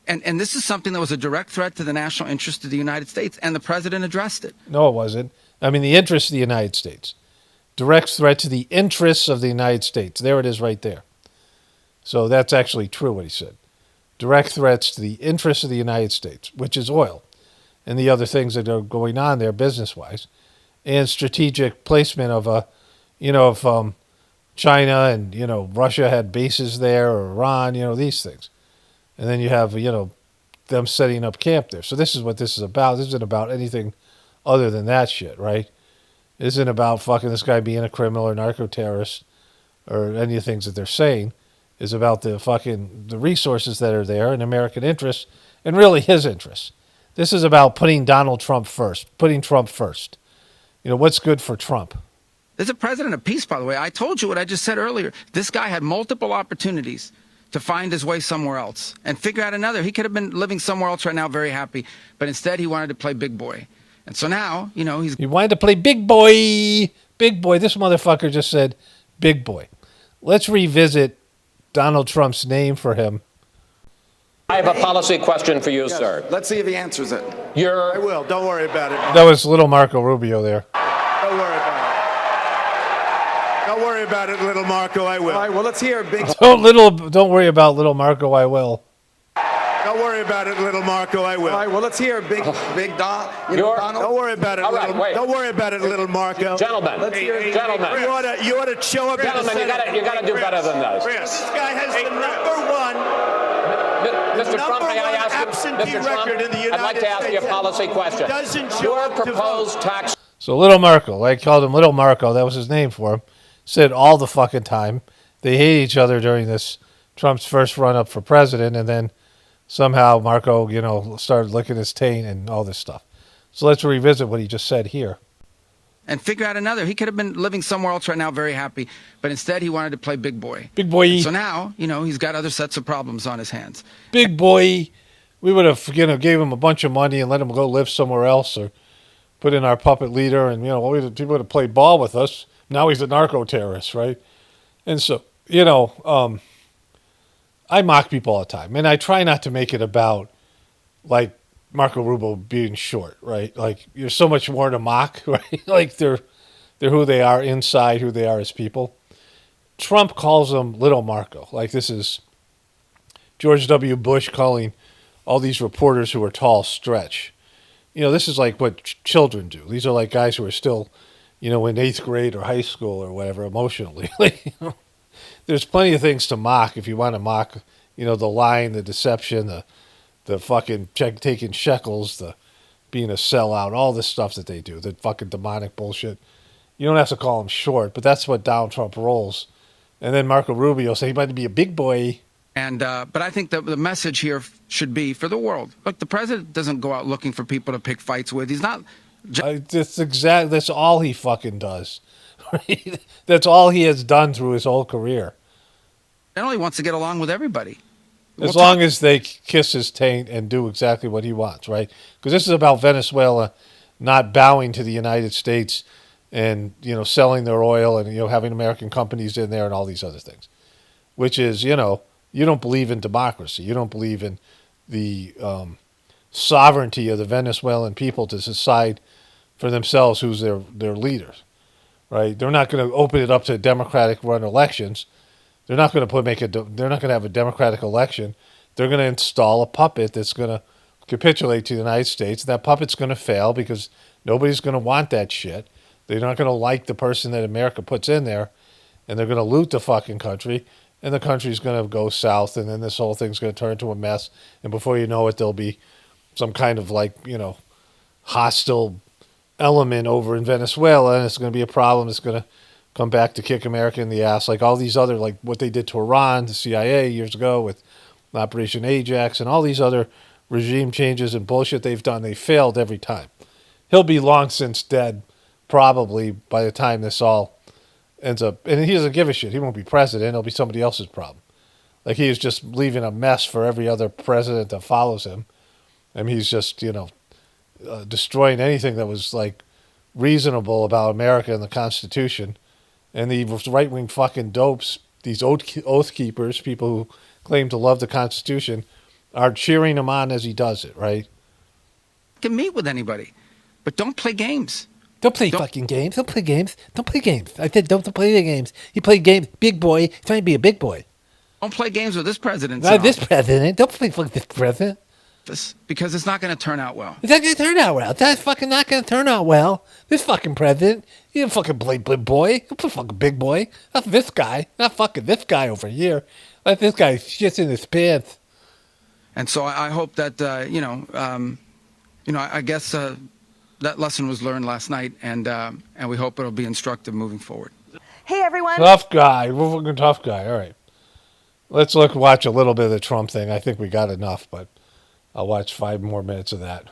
And this is something that was a direct threat to the national interest of the United States, and the president addressed it. No, it wasn't. I mean, the interests of the United States. Direct threat to the interests of the United States. There it is right there. So that's actually true what he said. Direct threats to the interests of the United States, which is oil, and the other things that are going on there business-wise, and strategic placement of China and, Russia had bases there, or Iran, these things. And then you have, them setting up camp there. So this is what this is about. This isn't about anything other than that shit, right? It isn't about fucking this guy being a criminal or narco-terrorist or any of the things that they're saying. Is about the resources that are there and American interests and really his interests. This is about putting Donald Trump first, putting Trump first. What's good for Trump? There's a president of peace, by the way. I told you what I just said earlier. This guy had multiple opportunities to find his way somewhere else and figure out another. He could have been living somewhere else right now, very happy, but instead he wanted to play big boy. And so now, He wanted to play big boy. Big boy. This motherfucker just said big boy. Let's revisit Donald Trump's name for him. I have a policy question for you, sir. Let's see if he answers it. I will. Don't worry about it. That was little Marco Rubio there. Don't worry about it. Don't worry about it, little Marco. I will. All right, well, let's hear big... Don't worry about little Marco. I will. Don't worry about it, little Marco. I will. All right, well, let's hear big Don. Donald. Don't worry about it, Don't worry about it, little Marco. Gentlemen, gentlemen. You ought to show up. Gentlemen, you got to do better than this. This guy has the number one. Mr. Trump, may I ask you, Mr. Trump, I'd like to ask you a policy question. Your proposed tax. So little Marco, I called him little Marco. That was his name for him. Said all the fucking time. They hate each other during this Trump's first run up for president, and then somehow Marco, started licking his taint and all this stuff. So let's revisit what he just said here. And figure out another. He could have been living somewhere else right now, very happy, but instead he wanted to play big boy. Big boy. So now, he's got other sets of problems on his hands. Big boy. We would have, gave him a bunch of money and let him go live somewhere else, or put in our puppet leader, and he would have played ball with us. Now he's a narco terrorist, right? And so, I mock people all the time, and I try not to make it about like Marco Rubio being short, right? Like you're so much more to mock, right? Like they're who they are inside, who they are as people. Trump calls them Little Marco. Like this is George W. Bush calling all these reporters who are tall stretch. This is like what children do. These are like guys who are still, in 8th grade or high school or whatever emotionally. There's plenty of things to mock if you want to mock, the lying, the deception, the fucking taking shekels, the being a sellout, all this stuff that they do, the fucking demonic bullshit. You don't have to call him short, but that's what Donald Trump rolls. And then Marco Rubio say he might be a big boy. And but I think that the message here should be for the world. Look, the president doesn't go out looking for people to pick fights with. He's not. That's all he fucking does. Right? That's all he has done through his whole career. And he wants to get along with everybody. As long as they kiss his taint and do exactly what he wants, right? Because this is about Venezuela not bowing to the United States and, selling their oil and, having American companies in there and all these other things. Which is, you don't believe in democracy. You don't believe in the sovereignty of the Venezuelan people to decide for themselves who's their leaders, right? They're not going to open it up to democratic run elections. They're not going to they're not going to have a democratic election. They're going to install a puppet that's going to capitulate to the United States. That puppet's going to fail because nobody's going to want that shit. They're not going to like the person that America puts in there, and they're going to loot the fucking country, and the country's going to go south, and then this whole thing's going to turn into a mess, and before you know it, there'll be some kind of hostile element over in Venezuela, and it's going to be a problem. It's going to come back to kick America in the ass, like all these other, like what they did to Iran, the CIA years ago with Operation Ajax, and all these other regime changes and bullshit they've done. They failed every time. He'll be long since dead, probably, by the time this all ends up. And he doesn't give a shit. He won't be president. It'll be somebody else's problem. Like he is just leaving a mess for every other president that follows him. I mean, he's just, destroying anything that was like reasonable about America and the Constitution. And the right-wing fucking dopes, these oath keepers, people who claim to love the Constitution, are cheering him on as he does it, right? You can meet with anybody, but don't play games. Don't play fucking games. Don't play games. Don't play games. I said don't play the games. He played games. Big boy. He's trying to be a big boy. Don't play games with this president. Not this president. Don't play fucking this president. Because it's not going to turn out well. It's not going to turn out well. That's fucking not going to turn out well. This fucking president, you don't fucking play big boy. You play fucking big boy. Not this guy. Not fucking this guy over here. Let this guy shit in his pants. And so I hope that, I guess that lesson was learned last night, and we hope it'll be instructive moving forward. Hey, everyone. Tough guy. We're fucking tough guy. All right. Let's watch a little bit of the Trump thing. I think we got enough, but I'll watch 5 more minutes of that.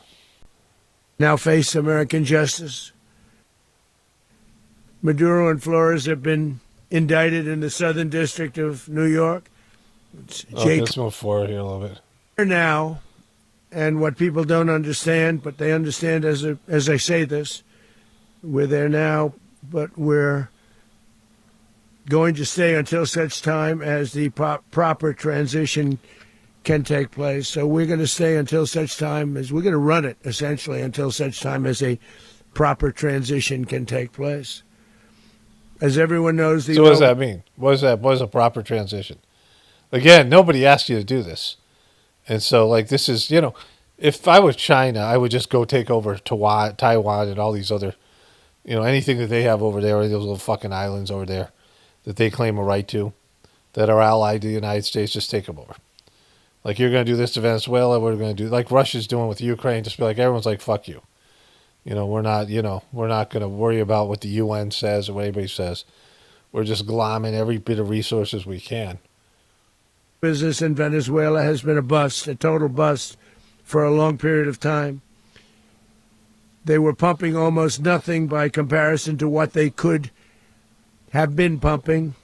Now face American justice. Maduro and Flores have been indicted in the Southern District of New York. Let's move forward here a little bit. Now, and what people don't understand, but they understand as I say this, we're there now, but we're going to stay until such time as the proper transition can take place. So we're going to stay until such time as we're going to run it, essentially, until such time as a proper transition can take place. As everyone knows, so what does that mean? What is a proper transition? Again, nobody asked you to do this. And so, this is, if I was China, I would just go take over Taiwan and all these other, anything that they have over there, those little fucking islands over there that they claim a right to, that are allied to the United States, just take them over. Like, you're going to do this to Venezuela, we're going to do, like Russia's doing with Ukraine, just be like, everyone's like, fuck you. We're not going to worry about what the UN says or what anybody says. We're just glomming every bit of resources we can. Business in Venezuela has been a bust, a total bust, for a long period of time. They were pumping almost nothing by comparison to what they could have been pumping.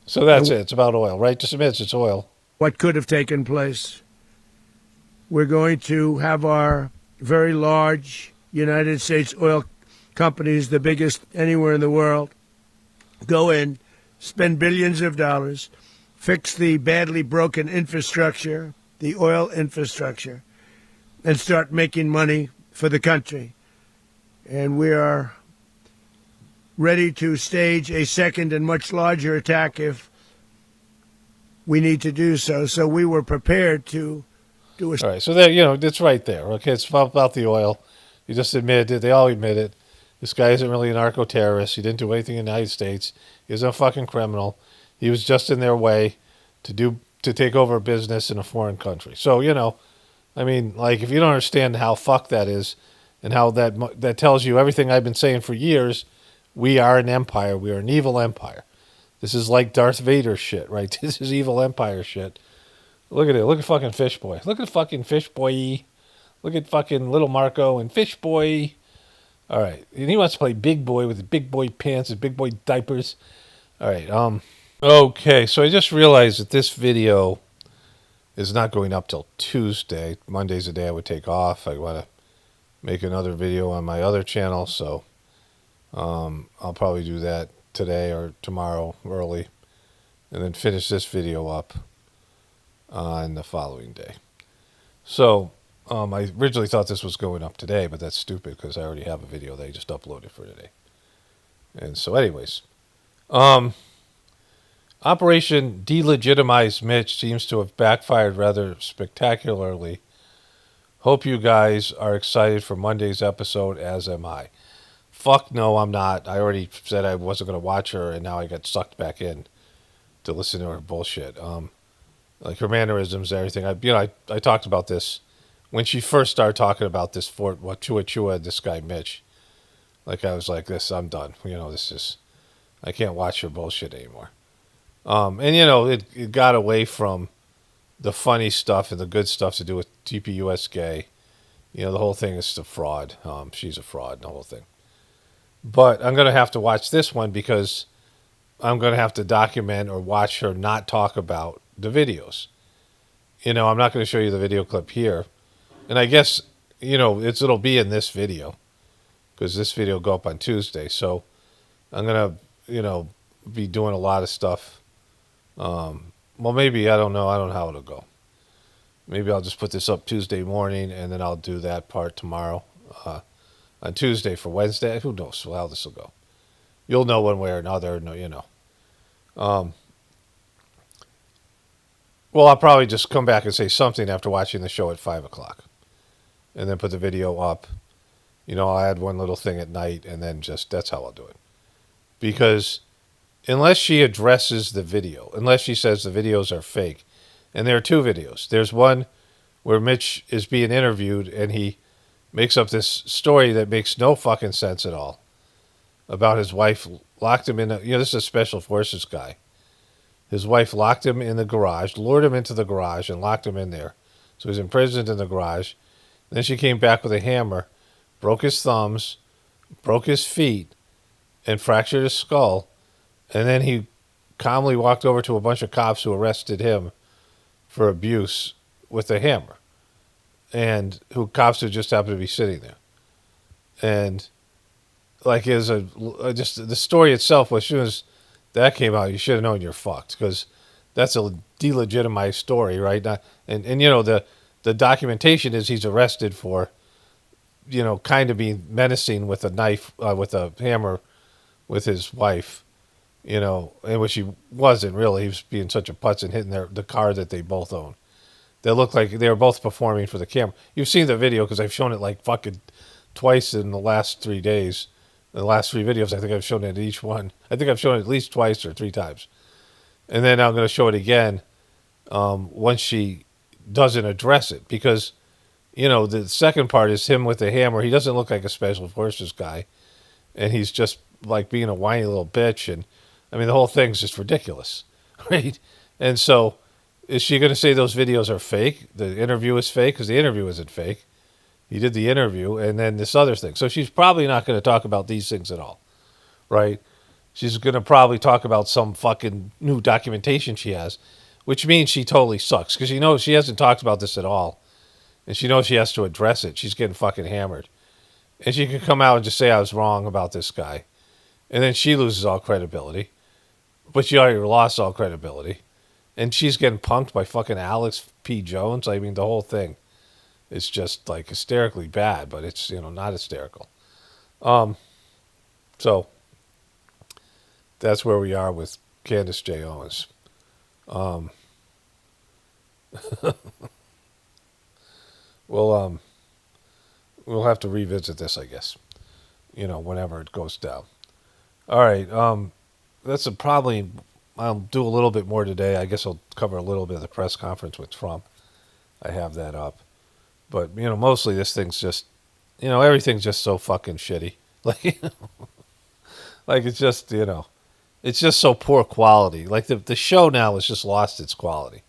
So that's it. It's about oil, right? Just admit it's oil. What could have taken place. We're going to have our very large United States oil companies, the biggest anywhere in the world, go in, spend billions of dollars, fix the badly broken infrastructure, the oil infrastructure, and start making money for the country. And we are ready to stage a second and much larger attack if we need to do so. So we were prepared to do a... All right, so there, it's right there. Okay, it's about the oil. You just admitted it. They all admit it. This guy isn't really a narco-terrorist. He didn't do anything in the United States. He was a fucking criminal. He was just in their way to take over a business in a foreign country. So, if you don't understand how fucked that is and how that tells you everything I've been saying for years, we are an empire. We are an evil empire. This is like Darth Vader shit, right? This is evil empire shit. Look at it. Look at fucking Fish Boy. Look at fucking Fish Boy. Look at fucking little Marko and Fish Boy. All right. And he wants to play big boy with the big boy pants and big boy diapers. All right. Okay. So I just realized that this video is not going up till Tuesday. Monday's the day I would take off. I want to make another video on my other channel. So I'll probably do that today or tomorrow early. And then finish this video up on the following day. So I originally thought this was going up today, but that's stupid because I already have a video that I just uploaded for today. And so anyways, Operation Delegitimize Mitch seems to have backfired rather spectacularly. Hope you guys are excited for Monday's episode, as am I. Fuck no, I'm not. I already said I wasn't going to watch her, and now I got sucked back in to listen to her bullshit. Like her mannerisms and everything. I talked about this when she first started talking about this Chua, this guy Mitch. Like I was like, I'm done. I can't watch her bullshit anymore. It got away from the funny stuff and the good stuff to do with TPUSK. The whole thing is a fraud. She's a fraud, the whole thing. But I'm going to have to watch this one because I'm going to have to document or watch her not talk about the videos. I'm not going to show you the video clip here. And I guess, it'll be in this video because this video will go up on Tuesday. So I'm going to, be doing a lot of stuff. Well, maybe, I don't know. I don't know how it'll go. Maybe I'll just put this up Tuesday morning and then I'll do that part tomorrow on Tuesday for Wednesday. Who knows how this will go. You'll know one way or another. No, well, I'll probably just come back and say something after watching the show at 5 o'clock. And then put the video up. I'll add one little thing at night and then that's how I'll do it. Because unless she addresses the video, unless she says the videos are fake, and there are two videos. There's one where Mitch is being interviewed and he makes up this story that makes no fucking sense at all about his wife locked him in this is a special forces guy. His wife locked him in the garage, lured him into the garage and locked him in there. So he's imprisoned in the garage. Then she came back with a hammer, broke his thumbs, broke his feet, and fractured his skull. And then he calmly walked over to a bunch of cops who arrested him for abuse with a hammer. And cops who just happened to be sitting there. And just the story itself, as soon as that came out, you should have known you're fucked because that's a delegitimized story, right? And the documentation is he's arrested for, kind of being menacing with a knife, with a hammer, with his wife, in which he wasn't really. He was being such a putz and hitting the car that they both own. They looked like they were both performing for the camera. You've seen the video because I've shown it like fucking twice in the last 3 days. The last 3 videos, I think I've shown it in each one. I think I've shown it at least twice or 3 times. And then I'm going to show it again once she doesn't address it. Because, the second part is him with the hammer. He doesn't look like a special forces guy. And he's just like being a whiny little bitch. And, the whole thing's just ridiculous. Right? And so, is she going to say those videos are fake? The interview is fake? Because the interview isn't fake. He did the interview and then this other thing. So she's probably not going to talk about these things at all, right? She's going to probably talk about some fucking new documentation she has, which means she totally sucks because she hasn't talked about this at all. And she knows she has to address it. She's getting fucking hammered. And she can come out and just say I was wrong about this guy. And then she loses all credibility. but she already lost all credibility. And she's getting punked by fucking Alex P. Jones. I mean, the whole thing is just like hysterically bad, but it's, not hysterical. So that's where we are with Candace J. Owens. We'll have to revisit this, I guess, whenever it goes down. All right. That's probably, I'll do a little bit more today. I guess I'll cover a little bit of the press conference with Trump. I have that up. But, mostly this thing's just, everything's just so fucking shitty. Like it's just, it's just so poor quality. Like the show now has just lost its quality.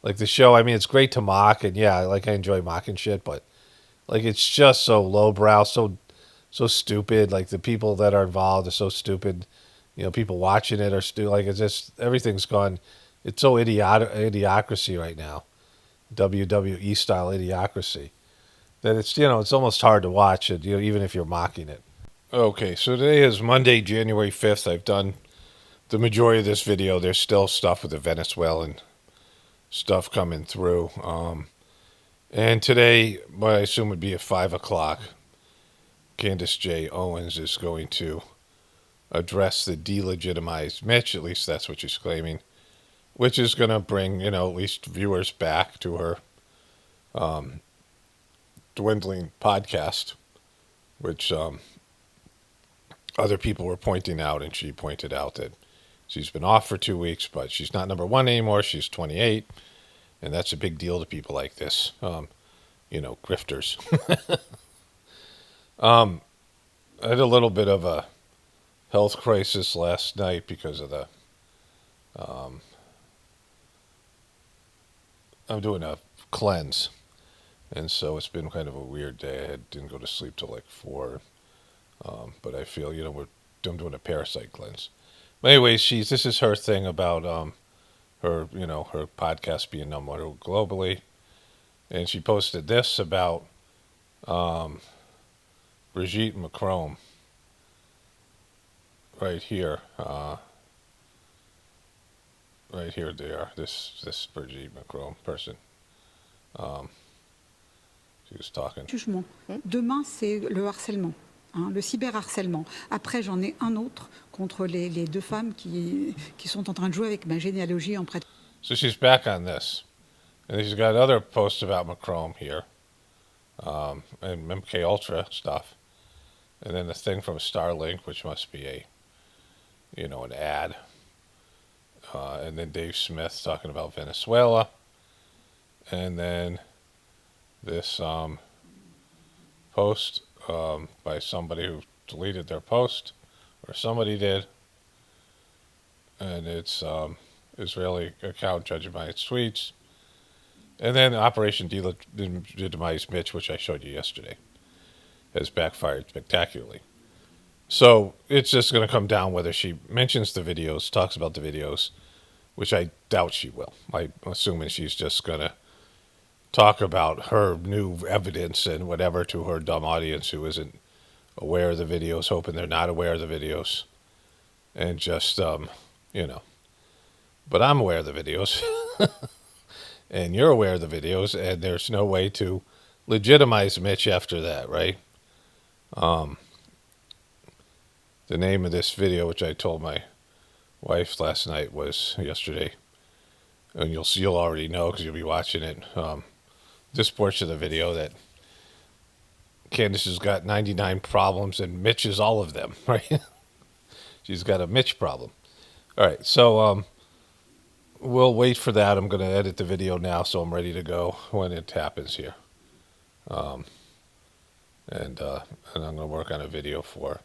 Like the show, I mean, it's great to mock, and yeah, I enjoy mocking shit, but like it's just so lowbrow, so stupid. Like the people that are involved are so stupid. People watching it are stupid. Like it's just, everything's gone. It's so idiocracy right now, WWE style idiocracy, that it's it's almost hard to watch it. Even if you're mocking it. Okay, so today is Monday, January 5th. I've done the majority of this video. There's still stuff with the Venezuelan stuff coming through. And today, what I assume would be at 5 o'clock, Candace J. Owens is going to address the delegitimized Mitch. At least that's what she's claiming, which is going to bring, at least viewers back to her dwindling podcast, which other people were pointing out, and she pointed out that she's been off for 2 weeks, but she's not number one anymore. She's 28, and that's a big deal to people like this, grifters. I had a little bit of a health crisis last night because of the, I'm doing a cleanse, and so it's been kind of a weird day. I didn't go to sleep till like 4. But I feel, I'm doing a parasite cleanse. But anyways, this is her thing about her, her podcast being number one globally. And she posted this about Brigitte Macron right here. Right here they are, this Brigitte Macron person. She was talking. Jugement. Demain, c'est le harcèlement. Le cyberharcèlement. Après, j'en ai un autre contre les deux femmes qui sont en train de jouer avec ma généalogie en prête. So she's back on this. And she's got other posts about Macron here. And MK Ultra stuff. And then the thing from Starlink, which must be an ad. And then Dave Smith talking about Venezuela. And then this post by somebody who deleted their post, or somebody did, and it's Israeli account judging by its tweets, and then Operation Delegitimize Mitch, which I showed you yesterday, has backfired spectacularly. So it's just going to come down whether she mentions the videos, talks about the videos, which I doubt she will. I'm assuming she's just going to talk about her new evidence and whatever to her dumb audience who isn't aware of the videos, hoping they're not aware of the videos, and just, But I'm aware of the videos, and you're aware of the videos, and there's no way to legitimize Mitch after that, right? The name of this video, which I told my wife last night, was yesterday, and you'll already know because you'll be watching it. This portion of the video that Candace has got 99 problems and Mitch is all of them, right? She's got a Mitch problem. All right, so we'll wait for that. I'm going to edit the video now, so I'm ready to go when it happens here. And I'm going to work on a video for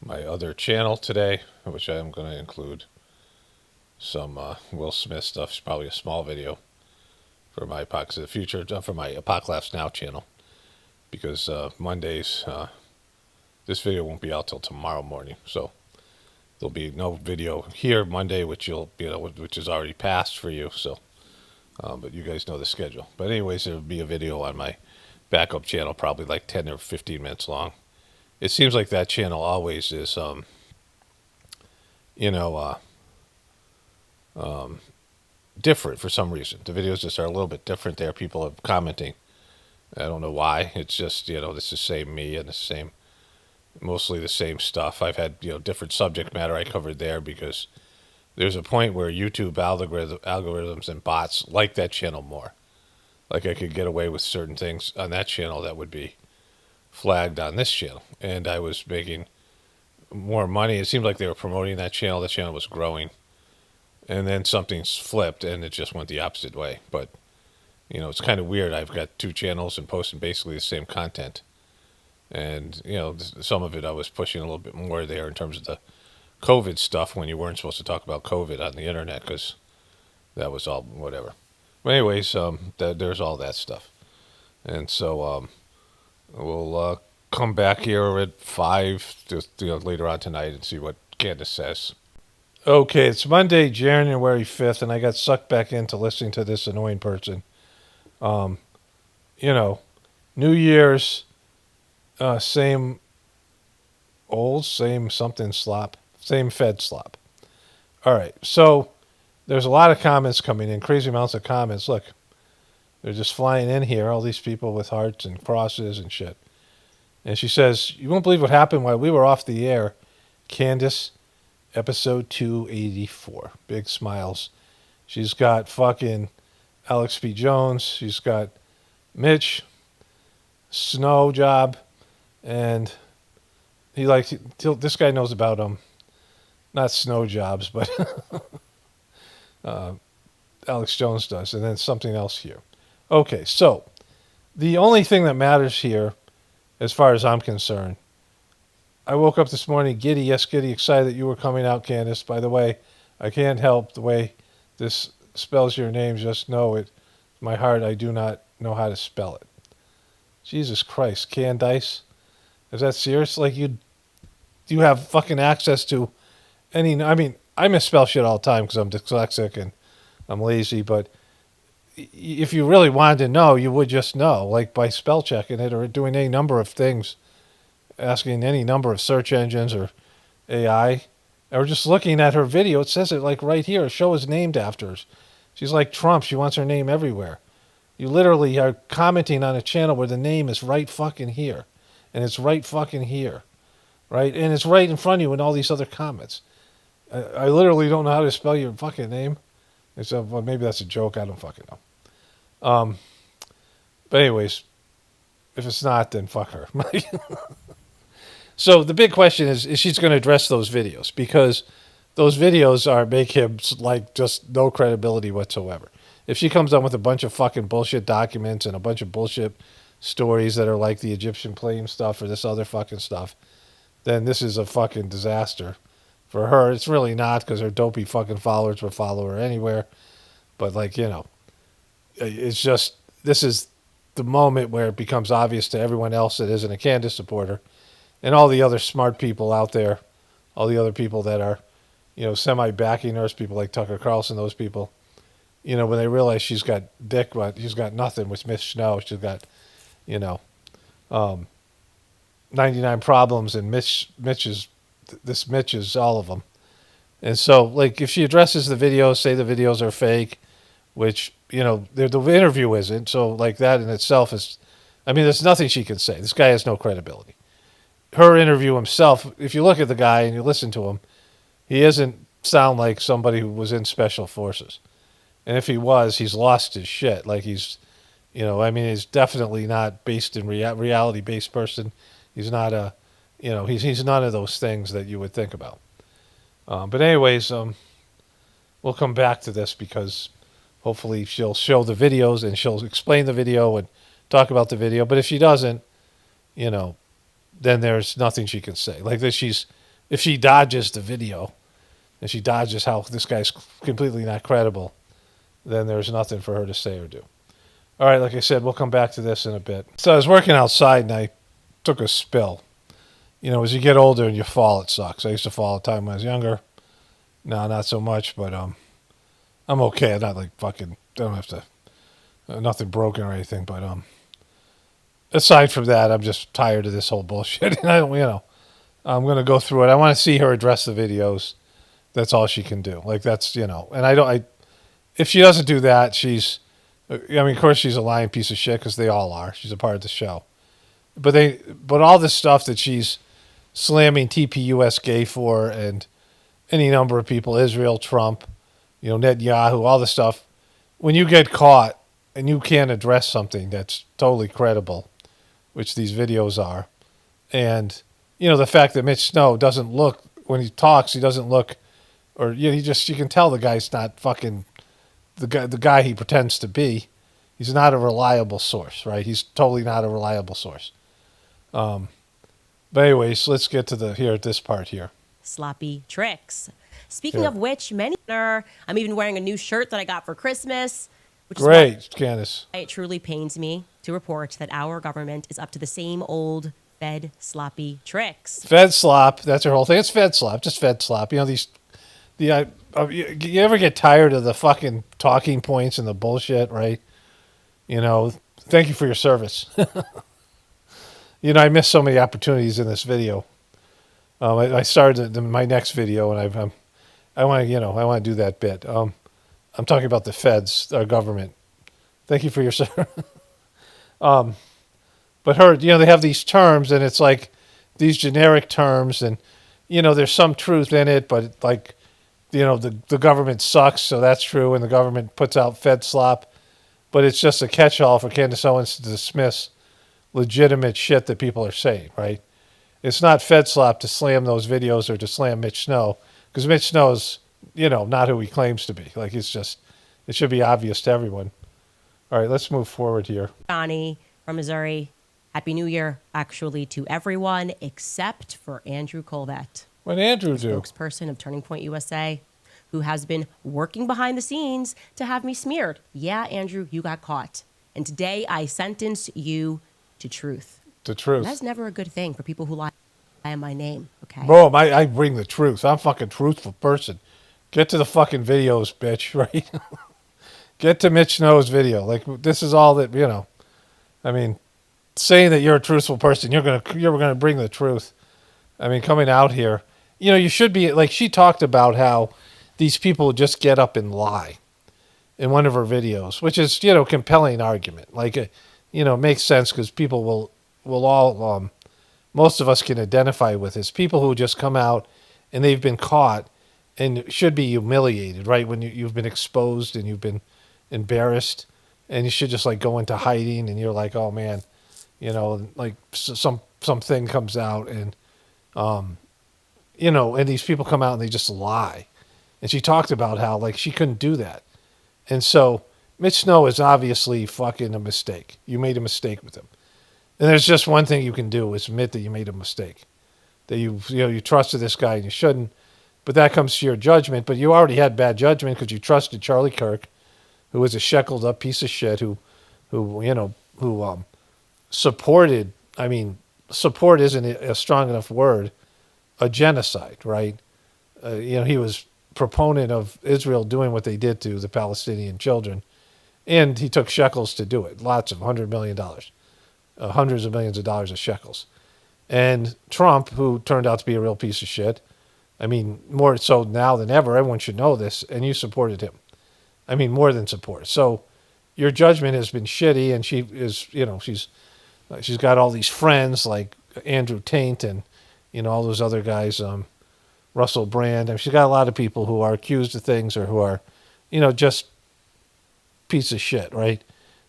my other channel today, which I'm going to include some Will Smith stuff. It's probably a small video for my Apocalypse of the Future, for my Apocalypse Now channel, because Mondays, this video won't be out till tomorrow morning, so there'll be no video here Monday, which which is already passed for you. So, but you guys know the schedule. But anyways, there'll be a video on my backup channel, probably like 10 or 15 minutes long. It seems like that channel always is, different for some reason. The videos just are a little bit different there. People are commenting. I don't know why. It's just, this is the same me and mostly the same stuff. I've had, different subject matter I covered there because there's a point where YouTube algorithms and bots like that channel more. Like I could get away with certain things on that channel that would be flagged on this channel. And I was making more money. It seemed like they were promoting that channel. The channel was growing. And then something's flipped and it just went the opposite way. But, it's kind of weird. I've got two channels and posting basically the same content. And, some of it I was pushing a little bit more there in terms of the COVID stuff when you weren't supposed to talk about COVID on the internet because that was all whatever. But anyways, there's all that stuff. And so we'll come back here at 5 just, later on tonight and see what Candace says. Okay, it's Monday, January 5th, and I got sucked back into listening to this annoying person. New Year's, same old, same something slop, same Fed slop. All right, so there's a lot of comments coming in, crazy amounts of comments. Look, they're just flying in here, all these people with hearts and crosses and shit. And she says, you won't believe what happened while we were off the air. Candace, episode 284. Big smiles. She's got fucking Alex P. Jones. She's got Mitch, Snow Job, and this guy knows about not snow jobs, but Alex Jones does, and then something else here. Okay, so the only thing that matters here, as far as I'm concerned, I woke up this morning giddy, excited that you were coming out, Candace. By the way, I can't help the way this spells your name. Just know it. My heart, I do not know how to spell it. Jesus Christ, Candace. Is that serious? Like you have fucking access to any, I misspell shit all the time because I'm dyslexic and I'm lazy, but if you really wanted to know, you would just know, like by spell checking it or doing any number of things, asking any number of search engines or AI, or just looking at her video. It says it like right here. A show is named after her. She's like Trump. She wants her name everywhere. You literally are commenting on a channel where the name is right fucking here. And it's right fucking here. Right? And it's right in front of you in all these other comments. I literally don't know how to spell your fucking name. Except, well, maybe that's a joke. I don't fucking know. But anyways, if it's not, then fuck her. So the big question is she's going to address those videos? Because those videos make him like just no credibility whatsoever. If she comes up with a bunch of fucking bullshit documents and a bunch of bullshit stories that are like the Egyptian plane stuff or this other fucking stuff, then this is a fucking disaster for her. It's really not, because her dopey fucking followers will follow her anywhere. But it's just, this is the moment where it becomes obvious to everyone else that isn't a Candace supporter and all the other smart people out there, all the other people that are, semi-backing her, people like Tucker Carlson, those people, when they realize she's got dick, but she's got nothing with Mitch Snow. She's got, 99 problems, and Mitch is all of them. And so, like, if she addresses the videos, say the videos are fake, which, the interview isn't, so, like, that in itself is, there's nothing she can say. This guy has no credibility. Her interview himself, if you look at the guy and you listen to him, he doesn't sound like somebody who was in special forces. And if he was, he's lost his shit. Like he's, he's definitely not based in reality-based person. He's not he's none of those things that you would think about. But anyways, we'll come back to this because hopefully she'll show the videos and she'll explain the video and talk about the video. But if she doesn't, then there's nothing she can say. Like this, if she dodges the video and she dodges how this guy's completely not credible, then there's nothing for her to say or do. All right, like I said, we'll come back to this in a bit. So I was working outside and I took a spill. As you get older and you fall, it sucks. I used to fall all the time when I was younger. No, not so much, but I'm okay. I'm not like fucking, don't have to, nothing broken or anything, but aside from that, I'm just tired of this whole bullshit. And I'm going to go through it. I want to see her address the videos That's all she can do. Like, that's, and if she doesn't do that, of course she's a lying piece of shit because they all are. She's a part of the show. But all this stuff that she's slamming TPUS gay for, and any number of people, Israel, Trump, Netanyahu, all this stuff, when you get caught and you can't address something that's totally credible, which these videos are, and, the fact that Mitch Snow doesn't look, when he talks, he doesn't look, or, you can tell the guy's not fucking the guy he pretends to be. He's not a reliable source, right? He's totally not a reliable source. But anyways, let's get to this part here. Sloppy tricks. Speaking of which, I'm even wearing a new shirt that I got for Christmas. Which Great, Candace. It truly pains me to report that our government is up to the same old Fed sloppy tricks. Fed slop, that's her whole thing. It's Fed slop, just Fed slop. You ever get tired of the fucking talking points and the bullshit, right? Thank you for your service. I missed so many opportunities in this video. I started my next video, and I want to do that bit. I'm talking about the feds, our government. Thank you for your service. But they have these terms, and it's like these generic terms, and there's some truth in it, but the government sucks, so that's true, and the government puts out Fed slop, but it's just a catch-all for Candace Owens to dismiss legitimate shit that people are saying, right? It's not Fed slop to slam those videos or to slam Mitch Snow, because Mitch Snow's, not who he claims to be. Like, it should be obvious to everyone. All right, let's move forward here. Johnny from Missouri, Happy New Year, actually, to everyone except for Andrew Colvett. What Andrew do? Spokesperson of Turning Point USA, who has been working behind the scenes to have me smeared. Yeah, Andrew, you got caught. And today I sentence you to truth. The truth. And that's never a good thing for people who lie in my name, okay? Bro, I bring the truth. I'm a fucking truthful person. Get to the fucking videos, bitch, right? Get to Mitch Snow's video. Like, this is all that, saying that you're a truthful person, you're gonna bring the truth. Coming out here, you should be, like, she talked about how these people just get up and lie in one of her videos, which is, compelling argument. Like, makes sense because people will all, most of us can identify with this. People who just come out and they've been caught and should be humiliated, right? When you've been exposed and you've been embarrassed, and you should just like go into hiding, and you're like, oh man, like something comes out, and and these people come out and they just lie. And she talked about how like she couldn't do that. And so Mitch Snow is obviously fucking a mistake. You made a mistake with him. And there's just one thing you can do is admit that you made a mistake. That you trusted this guy and you shouldn't. But that comes to your judgment. But you already had bad judgment because you trusted Charlie Kirk, who was a shackled up piece of shit who supported, support isn't a strong enough word, a genocide, right? He was proponent of Israel doing what they did to the Palestinian children, and he took shekels to do it, lots of $100 million, hundreds of millions of dollars of shekels. And Trump, who turned out to be a real piece of shit, more so now than ever, everyone should know this, and you supported him. More than support. So your judgment has been shitty, and she is, she's got all these friends like Andrew Taint and, all those other guys, Russell Brand. She's got a lot of people who are accused of things or who are, just piece of shit, right?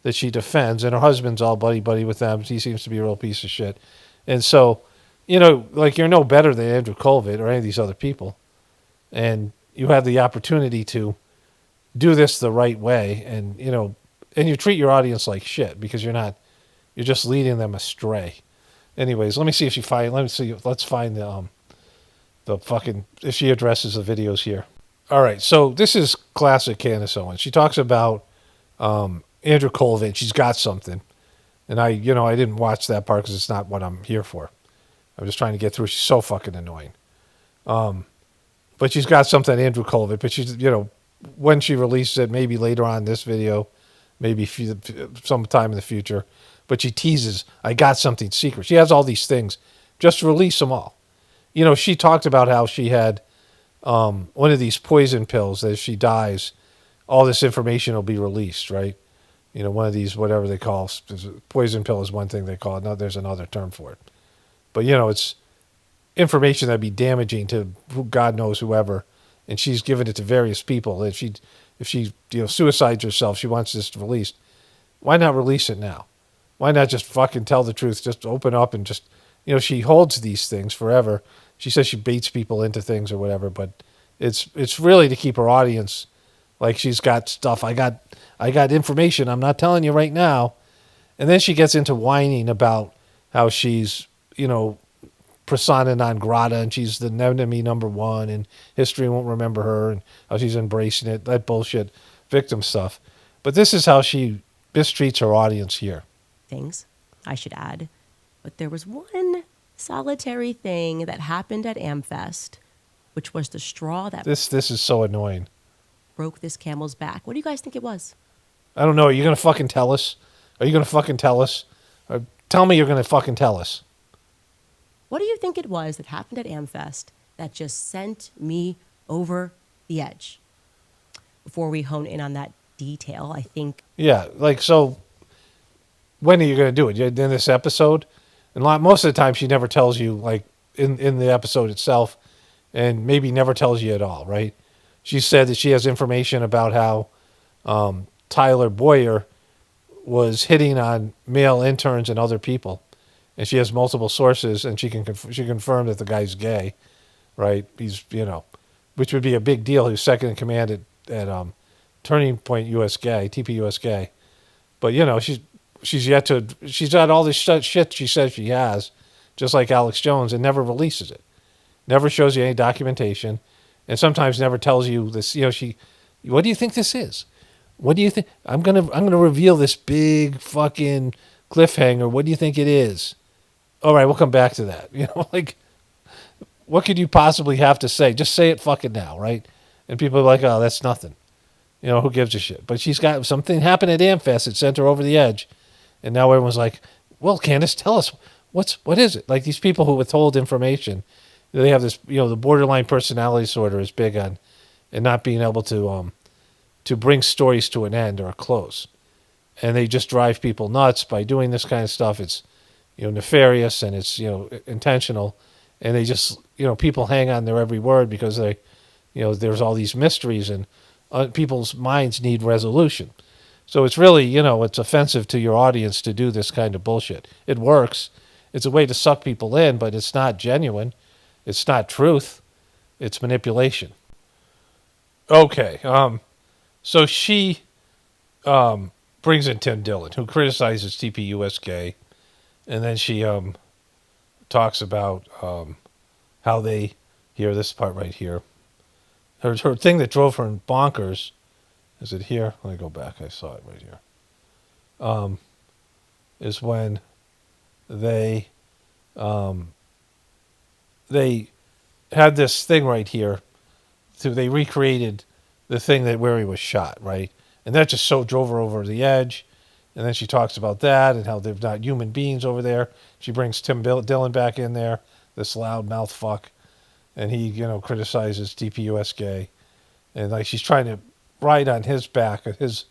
That she defends. And her husband's all buddy-buddy with them. He seems to be a real piece of shit. And so, like you're no better than Andrew Colvett or any of these other people. And you have the opportunity to do this the right way. And, and you treat your audience like shit because you're just leading them astray. Anyways, let's find the fucking, if she addresses the videos here. All right, so this is classic Candace Owens. She talks about Andrew Colvett. She's got something. And I didn't watch that part because it's not what I'm here for. I'm just trying to get through. She's so fucking annoying. But she's got something, Andrew Colvett. But she's, when she releases it, maybe later on in this video, maybe sometime in the future. But she teases, I got something secret. She has all these things. Just release them all. She talked about how she had one of these poison pills that if she dies, all this information will be released, right? You know, one of these, whatever they call, poison pill is one thing they call it. Now there's another term for it. But, you know, it's information that'd be damaging to God knows whoever. And she's given it to various people. If she suicides herself, she wants this released. Why not release it now? Why not just fucking tell the truth? Just open up and just, she holds these things forever. She says she baits people into things or whatever, but it's really to keep her audience like she's got stuff. I got information I'm not telling you right now. And then she gets into whining about how she's, persona non grata and she's the enemy number one and history won't remember her and how she's embracing it. That bullshit victim stuff. But this is how she mistreats her audience here. Things, I should add. But there was one solitary thing that happened at AmFest, which was the straw that This is so annoying. broke this camel's back. What do you guys think it was? I don't know. Are you going to fucking tell us? Are you going to fucking tell us? Or tell me you're going to fucking tell us. What do you think it was that happened at AmFest that just sent me over the edge? Before we hone in on that detail, I think... Yeah, so when are you going to do it? In this episode? And most of the time she never tells you, in the episode itself, and maybe never tells you at all, right? She said that she has information about how Tyler Boyer was hitting on male interns and other people. And she has multiple sources, and she confirmed that the guy's gay, right? He's, which would be a big deal. He was second in command at Turning Point US Gay, TP US Gay. But, she's got all this shit she says she has, just like Alex Jones, and never releases it. Never shows you any documentation, and sometimes never tells you this. What do you think this is? What do you think? I'm gonna reveal this big fucking cliffhanger. What do you think it is? All right, we'll come back to that. What could you possibly have to say? Just say it fucking now, right? And people are like, oh, that's nothing. Who gives a shit? But she's got something happened at AmFest. It sent her over the edge, and now everyone's like, well, Candace, tell us what is it? Like these people who withhold information. They have this, the borderline personality disorder is big on, and not being able to bring stories to an end or a close, and they just drive people nuts by doing this kind of stuff. It's, nefarious and it's, intentional, and they just, people hang on their every word because they, there's all these mysteries and people's minds need resolution. So it's really, it's offensive to your audience to do this kind of bullshit. It works. It's a way to suck people in, but it's not genuine. It's not truth. It's manipulation. Okay. So she brings in Tim Dillon, who criticizes TPUSK, and then she talks about how they, here, this part right here, her thing that drove her bonkers, is it here? Let me go back. I saw it right here. Is when they had this thing right here. So they recreated the thing where he was shot, right? And that just so drove her over the edge. And then she talks about that and how they're not human beings over there. She brings Tim Dillon back in there, this loudmouth fuck, and he, criticizes TPUSK, and she's trying to ride on his back, his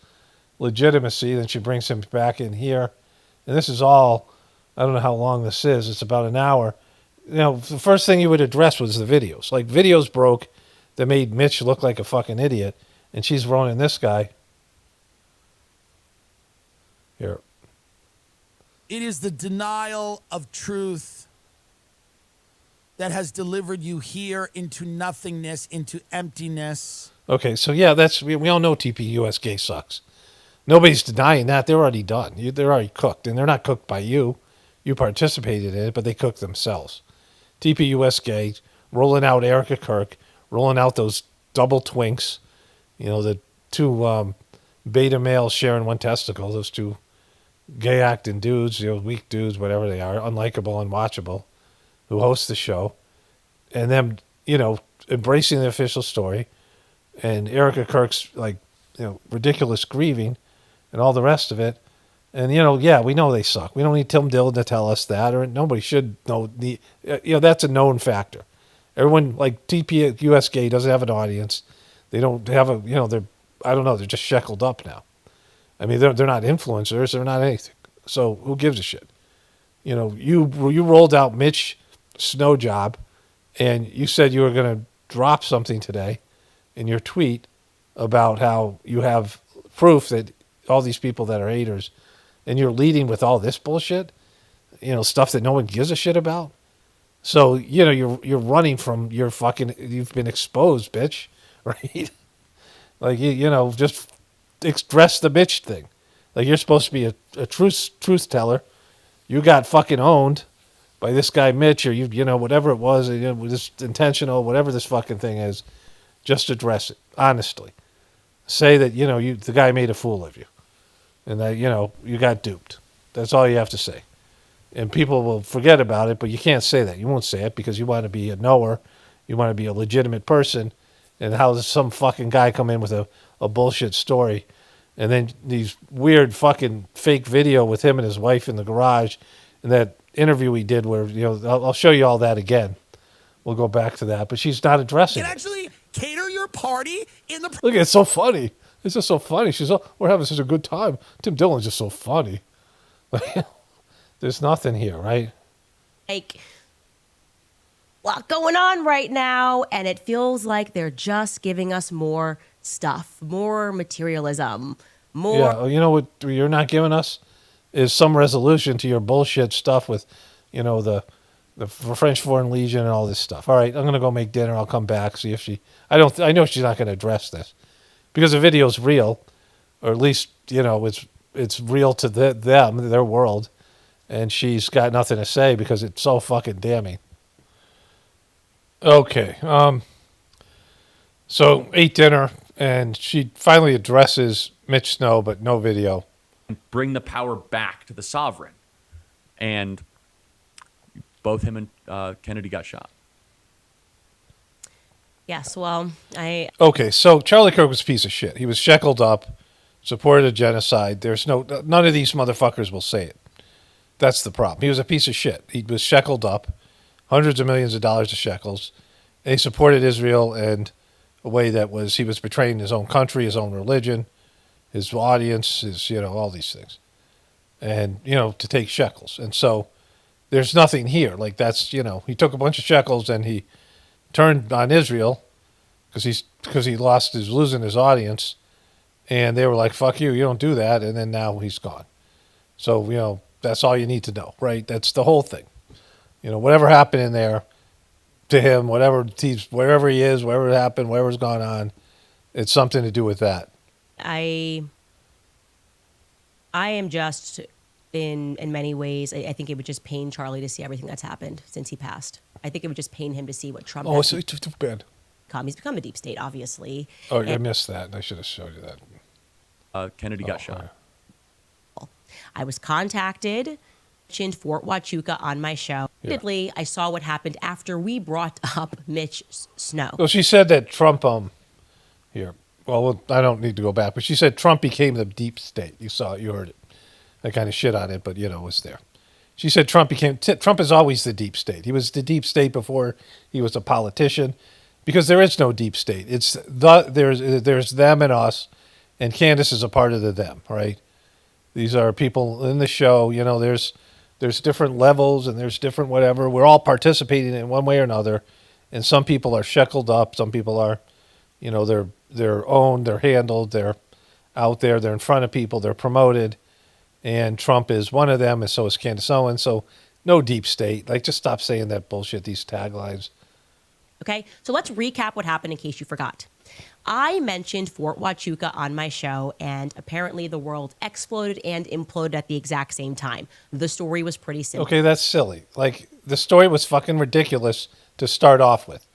legitimacy. Then she brings him back in here, and this is all. I don't know how long this is. It's about an hour. The first thing you would address was the videos. Videos broke that made Mitch look like a fucking idiot, and she's running this guy. Here. It is the denial of truth that has delivered you here into nothingness, into emptiness. Okay, so yeah, we all know TPUSK sucks. Nobody's denying that. They're already done. They're already cooked, and they're not cooked by you. You participated in it, but they cooked themselves. TPUSK rolling out Erica Kirk, rolling out those double twinks, the two beta males sharing one testicle, those two gay acting dudes, weak dudes, whatever they are, unlikable, unwatchable, who host the show, and them, embracing the official story, and Erica Kirk's ridiculous grieving, and all the rest of it. And we know they suck. We don't need Tim Dillon to tell us that, or nobody should know. That's a known factor. Everyone, like US Gay doesn't have an audience. They don't have a, I don't know, they're just shackled up now. I mean, they're not influencers. They're not anything. So who gives a shit? You rolled out Mitch Snow job, and you said you were going to drop something today in your tweet about how you have proof that all these people that are haters, and you're leading with all this bullshit, stuff that no one gives a shit about. So, you're running from your you've been exposed, bitch, right? Like, just express the bitch thing. Like, you're supposed to be a truth teller. You got fucking owned by this guy Mitch, or whatever it was, this intentional, whatever this fucking thing is. Just address it honestly. Say that the guy made a fool of you, and that you got duped. That's all you have to say. And people will forget about it, but you can't say that. You won't say it because you want to be a knower. You want to be a legitimate person. And how does some fucking guy come in with a bullshit story? And then these weird fucking fake video with him and his wife in the garage. And that interview we did where, I'll show you all that again. We'll go back to that. But she's not addressing it. Actually cater your party in the... Look, it's so funny. It's just so funny. She's, we're having such a good time. Tim Dillon's just so funny. There's nothing here, right? Like, a lot going on right now, and it feels like they're just giving us more stuff, more materialism, more... Yeah, you know what you're not giving us is some resolution to your bullshit stuff with, the French Foreign Legion and all this stuff. All right, I'm going to go make dinner. I'll come back, see if she... I know she's not going to address this because the video's real, or at least, it's real to them, their world. And she's got nothing to say because it's so fucking damning. Okay. So ate dinner, and she finally addresses Mitch Snow, but no video. Bring the power back to the sovereign. And both him and Kennedy got shot. Yes, well, Okay, so Charlie Kirk was a piece of shit. He was shackled up, supported a genocide. None of these motherfuckers will say it. That's the problem. He was a piece of shit. He was shackled up, hundreds of millions of dollars of shekels, and he supported Israel in a way that he was betraying his own country, his own religion, his audience, all these things. And, to take shekels. And so there's nothing here. Like that's, he took a bunch of shekels and he turned on Israel because he losing his audience. And they were like, fuck you don't do that. And then now he's gone. So, that's all you need to know, right? That's the whole thing. Whatever happened in there to him, wherever he is, whatever happened, whatever's gone on, it's something to do with that. I am just in many ways, I think it would just pain Charlie to see everything that's happened since he passed. I think it would just pain him to see what Trump has it's too bad. He's become a deep state, obviously. Oh, I missed that. I should have showed you that. Kennedy got shot. Right. I was contacted in Fort Huachuca on my show. Yeah. Admittedly, I saw what happened after we brought up Mitch Snow. Well, she said that Trump, here. Well, I don't need to go back, but she said Trump became the deep state. You saw it, you heard it. I kind of shit on it, but it was there. She said Trump is always the deep state. He was the deep state before he was a politician, because there is no deep state. It's there's them and us, and Candace is a part of the them, right? These are people in the show. There's different levels and there's different whatever. We're all participating in one way or another, and some people are shackled up. Some people are, they're owned, they're handled, they're out there, they're in front of people, they're promoted, and Trump is one of them, and so is Candace Owens. So no deep state. Like, just stop saying that bullshit. These taglines. Okay, so let's recap what happened in case you forgot. I mentioned Fort Huachuca on my show, and apparently the world exploded and imploded at the exact same time. The story was pretty simple. Okay, that's silly. Like, the story was fucking ridiculous to start off with.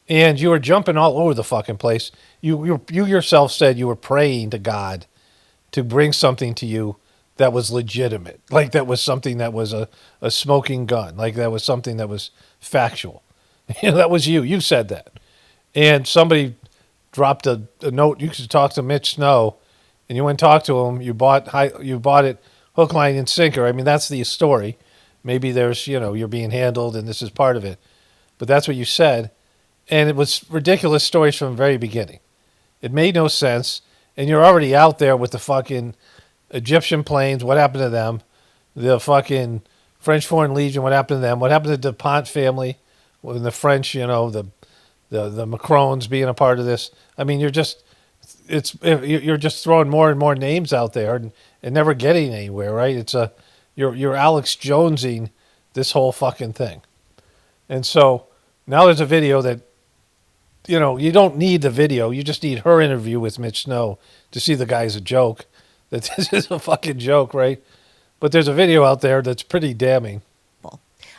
And you were jumping all over the fucking place. You yourself said you were praying to God to bring something to you that was legitimate. Like, that was something that was a smoking gun. Like, that was something that was factual. That was you. You said that. And somebody dropped a note. You could talk to Mitch Snow, and you went and talked to him. You bought it hook, line, and sinker. I mean, that's the story. Maybe there's, you're being handled, and this is part of it. But that's what you said. And it was ridiculous stories from the very beginning. It made no sense. And you're already out there with the fucking Egyptian planes. What happened to them? The fucking French Foreign Legion. What happened to them? What happened to the DuPont family? When the French, the Macrons being a part of this. I mean, you're just throwing more and more names out there and never getting anywhere, right? You're Alex Jonesing this whole fucking thing. And so now there's a video that, you don't need the video. You just need her interview with Mitch Snow to see the guy's a joke, that this is a fucking joke, right? But there's a video out there that's pretty damning.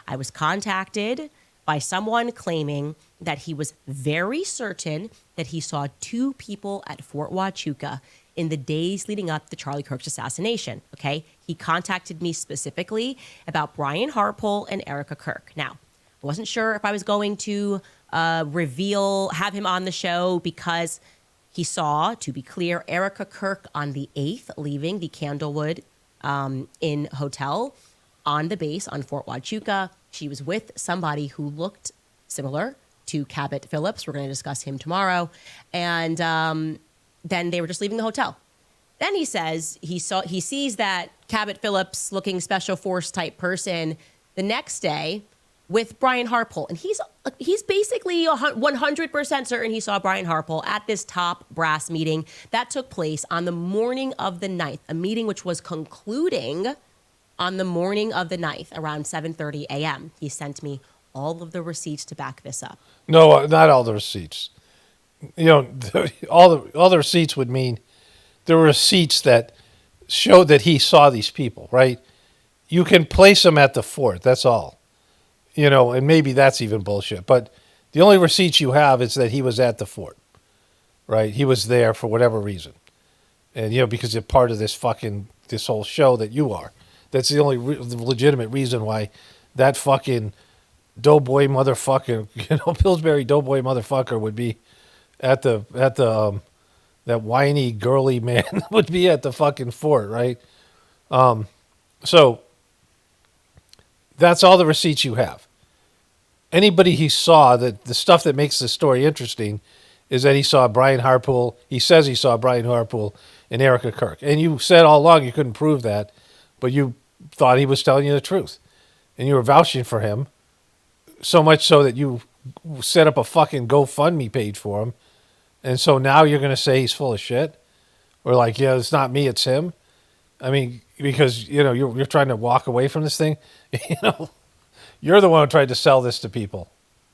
I was contacted by someone claiming that he was very certain that he saw 2 people at Fort Huachuca in the days leading up to Charlie Kirk's assassination, okay? He contacted me specifically about Brian Harpole and Erica Kirk. Now, I wasn't sure if I was going to have him on the show because he saw, to be clear, Erica Kirk on the 8th leaving the Candlewood Inn Hotel on the base on Fort Huachuca. She was with somebody who looked similar to Cabot Phillips. We're going to discuss him tomorrow. And then they were just leaving the hotel. Then he says he sees that Cabot Phillips looking special force type person the next day with Brian Harpole. And he's basically 100% certain he saw Brian Harpole at this top brass meeting that took place on the morning of the 9th, a meeting which was concluding on the morning of the 9th around 7:30 a.m. He sent me all of the receipts to back this up. No, not all the receipts. All the receipts would mean there were receipts that showed that he saw these people, right? You can place them at the fort, that's all. And maybe that's even bullshit. But the only receipts you have is that he was at the fort, right? He was there for whatever reason. And, because you're part of this whole show that you are. That's the only legitimate reason why that fucking doughboy motherfucker, Pillsbury doughboy motherfucker would be at that whiny girly man would be at the fucking fort, right? So that's all the receipts you have. Anybody he saw, the stuff that makes the story interesting is that he saw Brian Harpole. He says he saw Brian Harpole and Erica Kirk. And you said all along you couldn't prove that, but you thought he was telling you the truth. And you were vouching for him, so much so that you set up a fucking GoFundMe page for him. And so now you're going to say he's full of shit? Or like, yeah, it's not me, it's him? I mean, because, you're trying to walk away from this thing. You're the one who tried to sell this to people.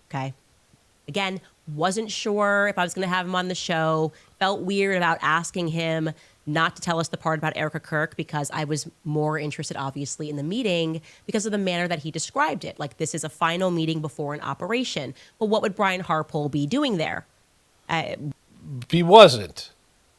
Okay. Again, wasn't sure if I was going to have him on the show. Felt weird about asking him not to tell us the part about Erica Kirk because I was more interested, obviously, in the meeting because of the manner that he described it. Like, this is a final meeting before an operation. But what would Brian Harpole be doing there? He wasn't.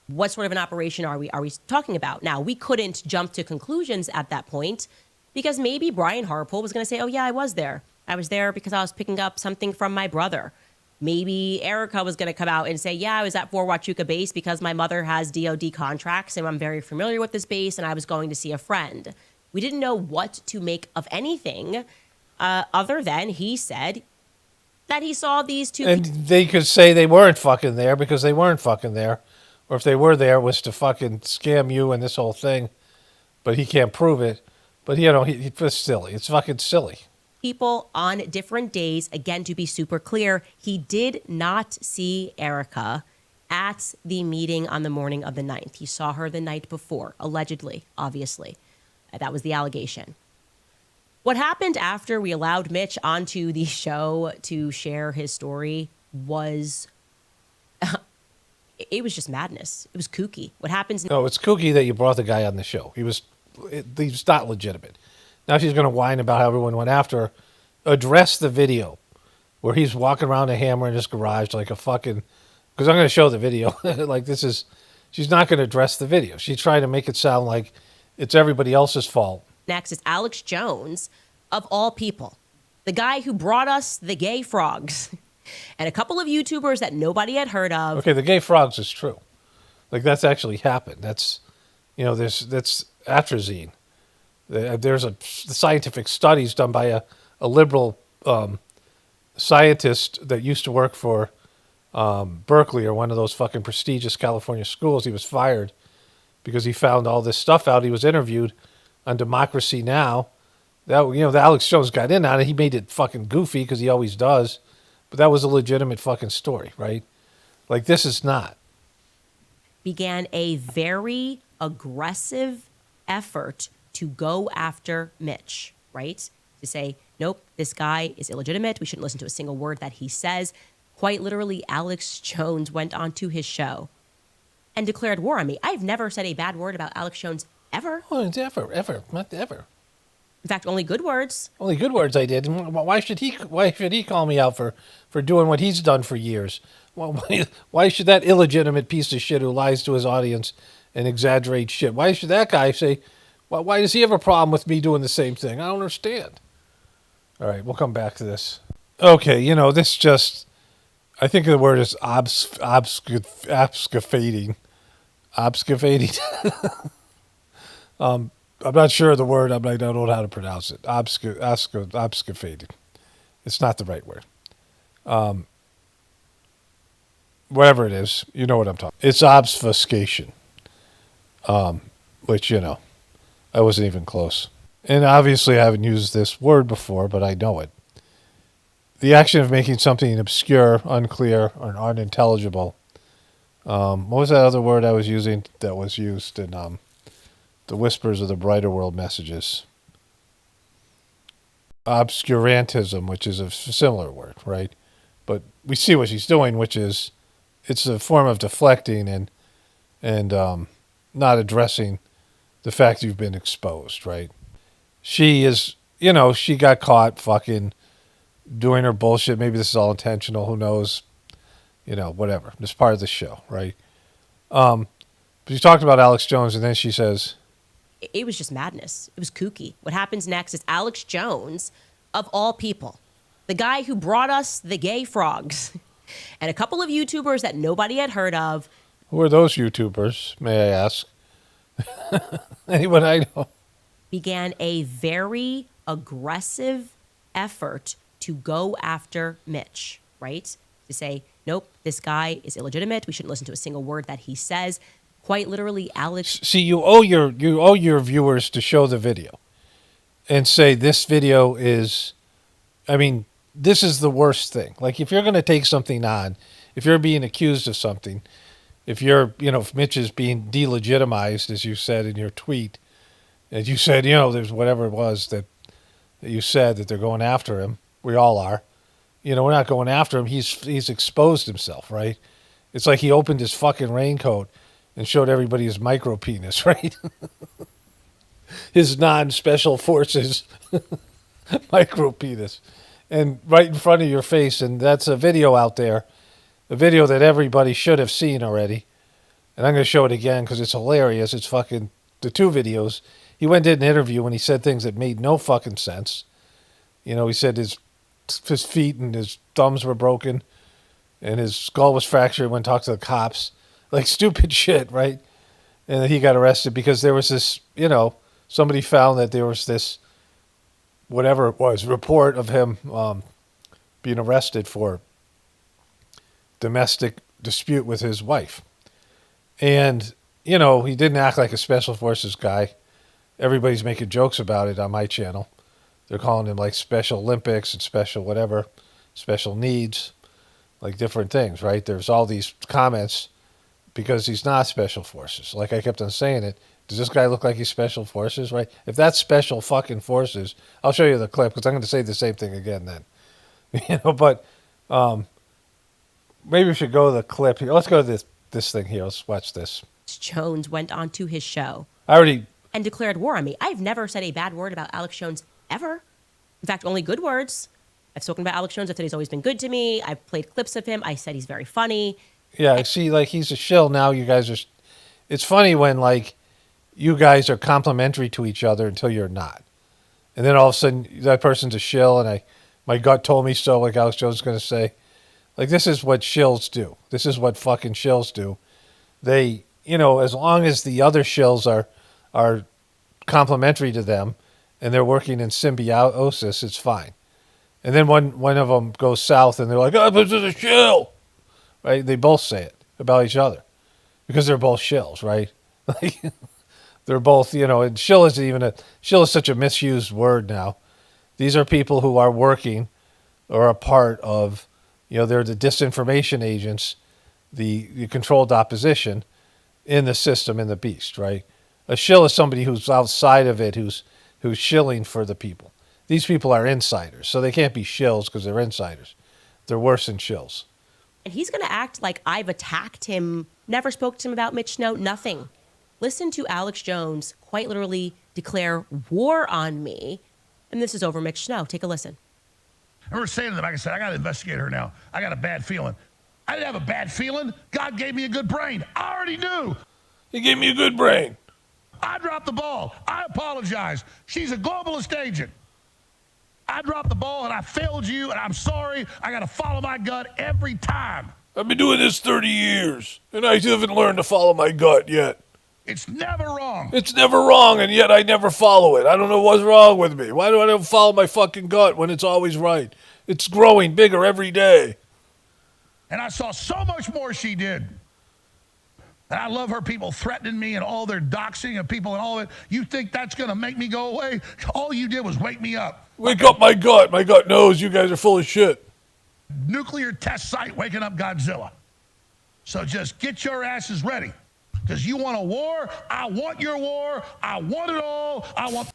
What sort of an operation are we talking about? Now, we couldn't jump to conclusions at that point because maybe Brian Harpole was going to say, oh, yeah, I was there. I was there because I was picking up something from my brother. Maybe Erica was going to come out and say, yeah, I was at Fort Huachuca base because my mother has DOD contracts and I'm very familiar with this base and I was going to see a friend. We didn't know what to make of anything other than he said that he saw these 2 And they could say they weren't fucking there because they weren't fucking there. Or if they were there, it was to fucking scam you and this whole thing. But he can't prove it. But, it's silly. It's fucking silly. People on different days. Again, to be super clear, he did not see Erica at the meeting on the morning of the 9th. He saw her the night before, allegedly, obviously. That was the allegation. What happened after we allowed Mitch onto the show to share his story was... it was just madness. It was kooky. What happens... No, it's kooky that you brought the guy on the show. He's not legitimate. Now she's going to whine about how everyone went after her. Address the video where he's walking around a hammer in his garage like a fucking... Because I'm going to show the video. She's not going to address the video. She's trying to make it sound like it's everybody else's fault. Next is Alex Jones, of all people. The guy who brought us the gay frogs. And a couple of YouTubers that nobody had heard of. Okay, the gay frogs is true. That's actually happened. That's atrazine. There's scientific studies done by a liberal scientist that used to work for Berkeley or one of those fucking prestigious California schools. He was fired because he found all this stuff out. He was interviewed on Democracy Now! That, the Alex Jones got in on it. He made it fucking goofy because he always does. But that was a legitimate fucking story, right? Like, this is not. Began a very aggressive effort to go after Mitch, right? To say, nope, this guy is illegitimate. We shouldn't listen to a single word that he says. Quite literally, Alex Jones went onto his show and declared war on me. I've never said a bad word about Alex Jones ever. Oh, ever, not ever. In fact, only good words. Only good words I did. Why should he call me out for doing what he's done for years? Why should that illegitimate piece of shit who lies to his audience and exaggerates shit? Why should that guy say, why does he have a problem with me doing the same thing? I don't understand. All right, we'll come back to this. Okay, this just, I think the word is obfuscating. Obfuscating. I'm not sure of the word. I don't know how to pronounce it. Obfuscating. It's not the right word. Whatever it is, you know what I'm talking. It's obfuscation. Which, I wasn't even close. And obviously I haven't used this word before, but I know it. The action of making something obscure, unclear, or unintelligible. What was that other word I was using that was used in the Whispers of the Brighter World messages? Obscurantism, which is a similar word, right? But we see what she's doing, which is it's a form of deflecting and not addressing the fact you've been exposed, right? She is, she got caught fucking doing her bullshit. Maybe this is all intentional. Who knows? Whatever. It's part of the show, right? But she talked about Alex Jones, and then she says, it was just madness. It was kooky. What happens next is Alex Jones, of all people, the guy who brought us the gay frogs, and a couple of YouTubers that nobody had heard of. Who are those YouTubers, may I ask? Anyone I know? Began a very aggressive effort to go after Mitch, right? To say, nope, this guy is illegitimate. We shouldn't listen to a single word that he says. Quite literally, Alex. See, you owe your viewers to show the video and say this video is, this is the worst thing. Like, if you're going to take something on, if you're being accused of something, if you're, if Mitch is being delegitimized, as you said in your tweet, as you said, there's whatever it was that you said that they're going after him. We all are. We're not going after him. He's exposed himself, right? It's like he opened his fucking raincoat and showed everybody his micro penis, right? His non-special forces micro penis. And right in front of your face, and that's a video out there, a video that everybody should have seen already. And I'm going to show it again because it's hilarious. It's fucking the two videos. He went and did an interview and he said things that made no fucking sense. He said his feet and his thumbs were broken and his skull was fractured when he talked to the cops. Like, stupid shit, right? And then he got arrested because there was this, somebody found that there was this, whatever it was, report of him being arrested for domestic dispute with his wife. And, he didn't act like a special forces guy. Everybody's making jokes about it on my channel. They're calling him like Special Olympics and special whatever, special needs, like different things, right? There's all these comments because he's not special forces. Like I kept on saying it, does this guy look like he's special forces, right? If that's special fucking forces, I'll show you the clip because I'm going to say the same thing again then. But maybe we should go to the clip here. Let's go to this thing here. Let's watch this. Jones went onto his show and declared war on me. I've never said a bad word about Alex Jones ever. In fact, only good words. I've spoken about Alex Jones. I said he's always been good to me. I've played clips of him. I said he's very funny. Yeah, see, like, he's a shill now. You guys are... It's funny when, like, you guys are complimentary to each other until you're not. And then all of a sudden, that person's a shill, and my gut told me so, like Alex Jones is going to say. Like, this is what shills do. This is what fucking shills do. They, as long as the other shills are complimentary to them, and they're working in symbiosis, it's fine. And then one of them goes south, and they're like, "Oh, this is a shill," right? They both say it about each other because they're both shills, right? Like they're both, And shill is such a misused word now. These are people who are working or a part of, they're the disinformation agents, the controlled opposition in the system, in the beast, right? A shill is somebody who's outside of it, who's shilling for the people. These people are insiders, so they can't be shills because they're insiders. They're worse than shills. And he's going to act like I've attacked him, never spoke to him about Mitch Snow, nothing. Listen to Alex Jones quite literally declare war on me. And this is over Mitch Snow. Take a listen. I remember saying to them, like I said, I got to investigate her now. I got a bad feeling. I didn't have a bad feeling. God gave me a good brain. I already knew. He gave me a good brain. I dropped the ball. I apologize. She's a globalist agent. I dropped the ball and I failed you, and I'm sorry. I got to follow my gut every time. I've been doing this 30 years, and I haven't learned to follow my gut yet. It's never wrong. It's never wrong, and yet I never follow it. I don't know what's wrong with me. Why do I don't follow my fucking gut when it's always right? It's growing bigger every day. And I saw so much more she did. And I love her people threatening me and all their doxing of people and all that. You think that's going to make me go away? All you did was wake me up. Wake up my gut. My gut knows you guys are full of shit. Nuclear test site waking up Godzilla. So just get your asses ready. Because you want a war? I want your war. I want it all. I want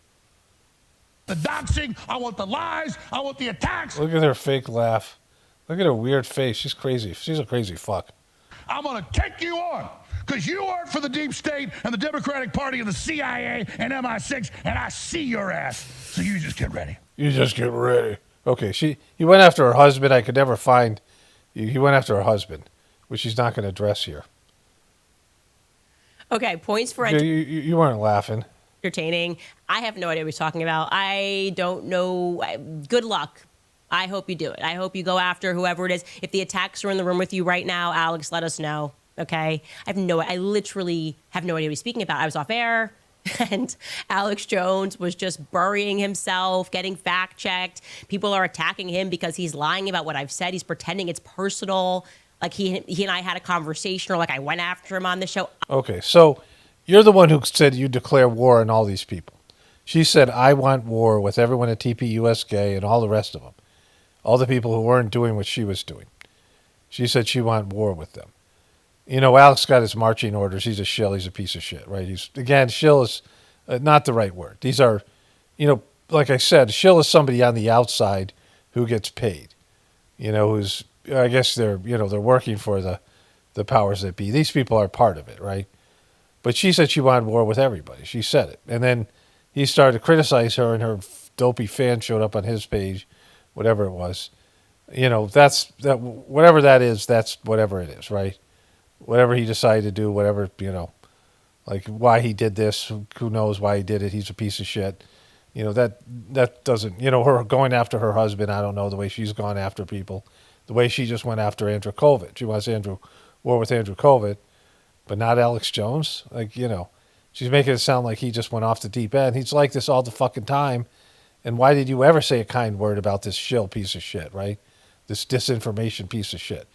the doxing. I want the lies. I want the attacks. Look at her fake laugh. Look at her weird face. She's crazy. She's a crazy fuck. I'm going to take you on. Because you work for the deep state and the Democratic Party and the CIA and MI6, and I see your ass. So you just get ready. You just get ready. Okay, he went after her husband. I could never find. He went after her husband, which he's not going to address here. Okay, points for you weren't laughing. Entertaining. I have no idea what he's talking about. I don't know. Good luck. I hope you do it. I hope you go after whoever it is. If the attacks are in the room with you right now, Alex, let us know. Okay? I literally have no idea what he's speaking about. I was off air, and Alex Jones was just burying himself, getting fact-checked. People are attacking him because he's lying about what I've said. He's pretending it's personal. Like he and I had a conversation, or like I went after him on the show. Okay, so you're the one who said you declare war on all these people. She said, I want war with everyone at TPUSK and all the rest of them. All the people who weren't doing what she was doing. She said she wanted war with them. Alex got his marching orders. He's a shill. He's a piece of shit, right? Shill is not the right word. These are, like I said, shill is somebody on the outside who gets paid. Who's, I guess they're working for the powers that be. These people are part of it, right? But she said she wanted war with everybody. She said it. And then he started to criticize her, and her dopey fan showed up on his page, whatever it was. Whatever that is, that's whatever it is, right? Whatever he decided to do, whatever, like why he did this, who knows why he did it. He's a piece of shit. That doesn't, her going after her husband, I don't know the way she's gone after people. The way she just went after Andrew Kovic. She wants war with Andrew Kovic, but not Alex Jones. Like, she's making it sound like he just went off the deep end. He's like this all the fucking time. And why did you ever say a kind word about this shill piece of shit, right? This disinformation piece of shit.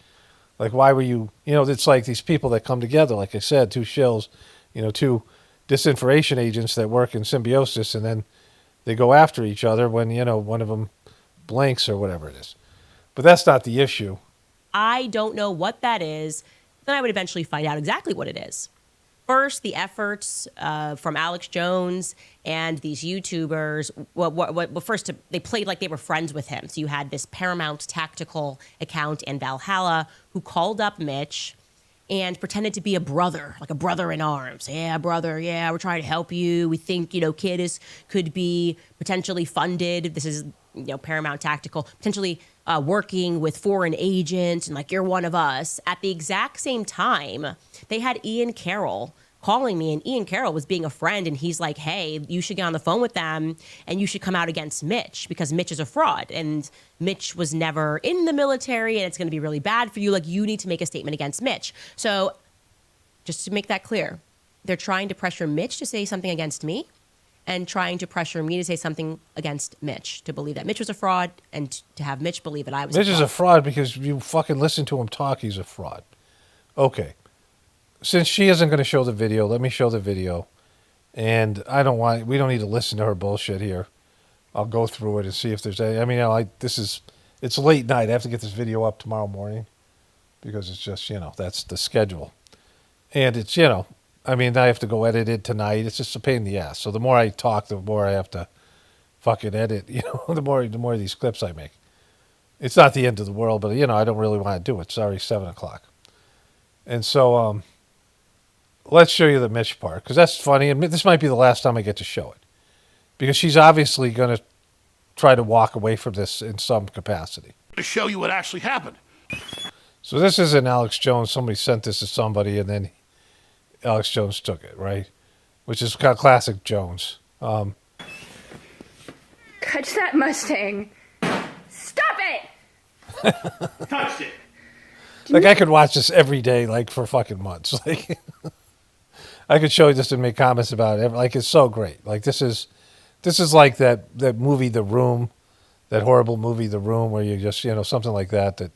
Like, why were you, it's like these people that come together, like I said, two shills, two disinformation agents that work in symbiosis, and then they go after each other when, one of them blanks or whatever it is. But that's not the issue. I don't know what that is. Then I would eventually find out exactly what it is. First, the efforts from Alex Jones and these YouTubers. Well, first, they played like they were friends with him. So you had this Paramount Tactical account and Valhalla who called up Mitch and pretended to be a brother, like a brother in arms. Yeah, brother, yeah, we're trying to help you. We think, kid could be potentially funded. This is, Paramount Tactical, potentially working with foreign agents, and like, you're one of us. At the exact same time, they had Ian Carroll calling me, and Ian Carroll was being a friend, and he's like, hey, you should get on the phone with them, and you should come out against Mitch, because Mitch is a fraud, and Mitch was never in the military, and it's going to be really bad for you. Like, you need to make a statement against Mitch. So just to make that clear, they're trying to pressure Mitch to say something against me, and trying to pressure me to say something against Mitch, to believe that Mitch was a fraud, and to have Mitch believe that I was Mitch a fraud. is a fraud because you fucking listen to him talk. He's a fraud. Okay. Since she isn't going to show the video, let me show the video. And we don't need to listen to her bullshit here. I'll go through it and see if there's any. I mean, it's late night. I have to get this video up tomorrow morning because it's just, that's the schedule. And it's, I have to go edit it tonight. It's just a pain in the ass. So the more I talk, the more I have to fucking edit, the more of these clips I make. It's not the end of the world, but, I don't really want to do it. It's already 7 o'clock. And so let's show you the Mitch part because that's funny. And this might be the last time I get to show it because she's obviously going to try to walk away from this in some capacity. To show you what actually happened. So this isn't Alex Jones. Somebody sent this to somebody, and then Alex Jones took it, right? Which is kind of classic Jones. Catch that Mustang. Stop it! Touched it. Like, I could watch this every day, like, for fucking months. Like, I could show you this and make comments about it. Like, it's so great. Like, this is like that movie, The Room, that horrible movie, The Room, where you just, something like that,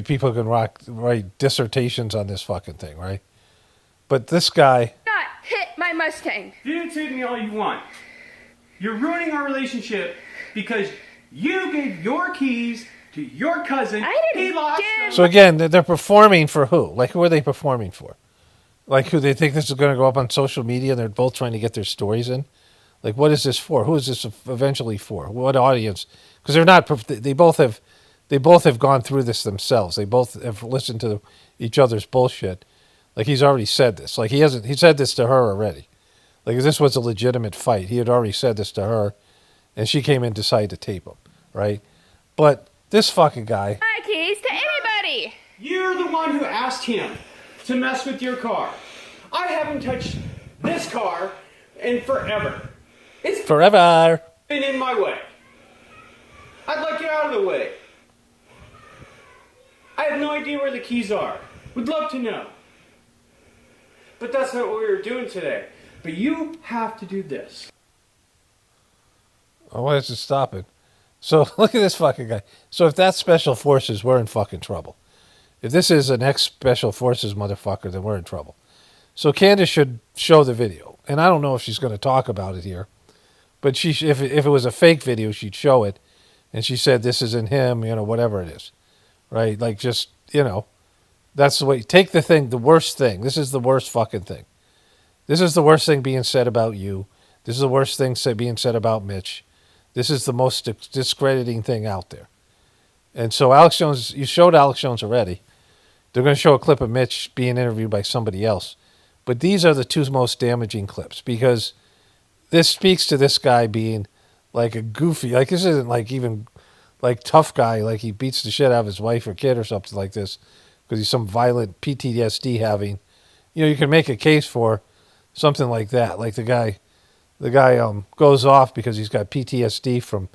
people can write dissertations on this fucking thing, right? But this guy... Not hit my Mustang. Irritate me all you want. You're ruining our relationship because you gave your keys to your cousin. I didn't give... So again, they're performing for who? Like, who are they performing for? Like, who they think this is going to go up on social media and they're both trying to get their stories in? Like, what is this for? Who is this eventually for? What audience? Because they're not... They both have gone through this themselves. They both have listened to each other's bullshit. Like, he's already said this. Like, he said this to her already. Like, if this was a legitimate fight, he had already said this to her, and she came in and decided to tape him, right? But this fucking guy... My keys to anybody! You're the one who asked him to mess with your car. I haven't touched this car in forever. It's forever been in my way. I'd like it out of the way. I have no idea where the keys are. Would love to know. But that's not what we were doing today. But you have to do this. I wanted to stop it. So look at this fucking guy. So if that's Special Forces, we're in fucking trouble. If this is an ex-Special Forces motherfucker, then we're in trouble. So Candace should show the video. And I don't know if she's going to talk about it here. But if it was a fake video, she'd show it. And she said, this isn't him, whatever it is. Right? Like, just, that's the way. Take the thing, the worst thing. This is the worst fucking thing. This is the worst thing being said about you. This is the worst thing being said about Mitch. This is the most discrediting thing out there. And so Alex Jones, you showed Alex Jones already. They're going to show a clip of Mitch being interviewed by somebody else. But these are the two most damaging clips because this speaks to this guy being like a goofy, like this isn't like even like tough guy, like he beats the shit out of his wife or kid or something like this because he's some violent PTSD having. You can make a case for something like that. Like the guy goes off because he's got PTSD from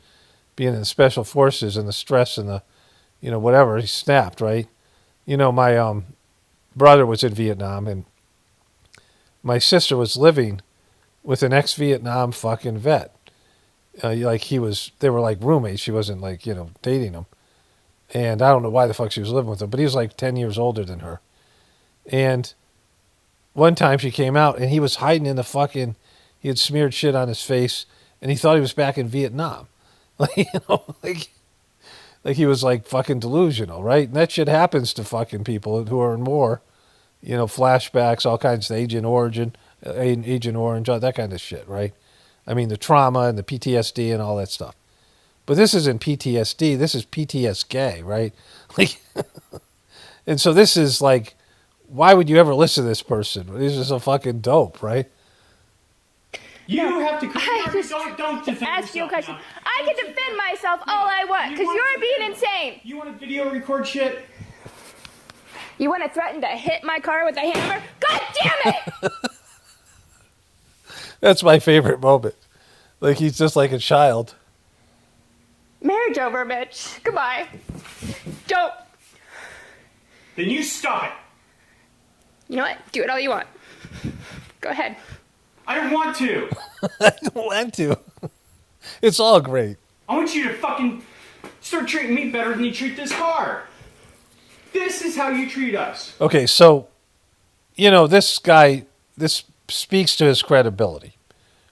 being in the Special Forces and the stress and the, whatever. He snapped, right? My brother was in Vietnam and my sister was living with an ex-Vietnam fucking vet. They were like roommates. She wasn't like, dating him. And I don't know why the fuck she was living with him, but he was like 10 years older than her. And one time she came out and he was hiding in he had smeared shit on his face and he thought he was back in Vietnam. Like he was like fucking delusional, right? And that shit happens to fucking people who are in war, flashbacks, all kinds of Agent Orange, all that kind of shit, right? I mean, the trauma and the PTSD and all that stuff. But this isn't PTSD. This is PTSD, right? Like, and so this is like, why would you ever listen to this person? This is a fucking dope, right? You have to don't defend ask you a question. Now. I can defend myself all I want because you're being insane. You want to video record shit? You want to threaten to hit my car with a hammer? God damn it! That's my favorite moment. Like, he's just like a child. Marriage over, Mitch. Goodbye. Don't. Then you stop it. You know what? Do it all you want. Go ahead. I don't want to. I don't want to. It's all great. I want you to fucking start treating me better than you treat this car. This is how you treat us. Okay, so, this guy, this speaks to his credibility,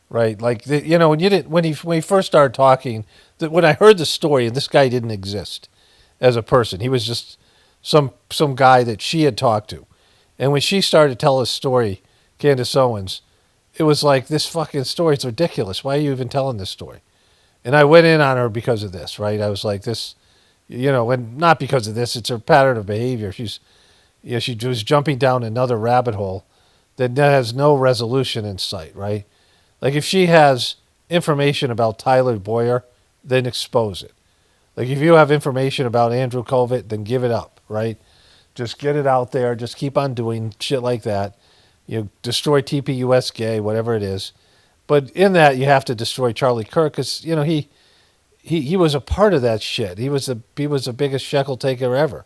right? Like, when he first started talking, when I heard the story, and this guy didn't exist as a person. He was just some guy that she had talked to. And when she started to tell his story, Candace Owens, it was like, this fucking story's ridiculous. Why are you even telling this story? And I went in on her because of this, right? I was like, this, and not because of this. It's her pattern of behavior. She was jumping down another rabbit hole that has no resolution in sight, right? Like, if she has information about Tyler Boyer, then expose it. Like, if you have information about Andrew Kovic, then give it up, right? Just get it out there. Just keep on doing shit like that. Destroy TPUS gay, whatever it is. But in that, you have to destroy Charlie Kirk because, he was a part of that shit. He was the biggest shekel taker ever.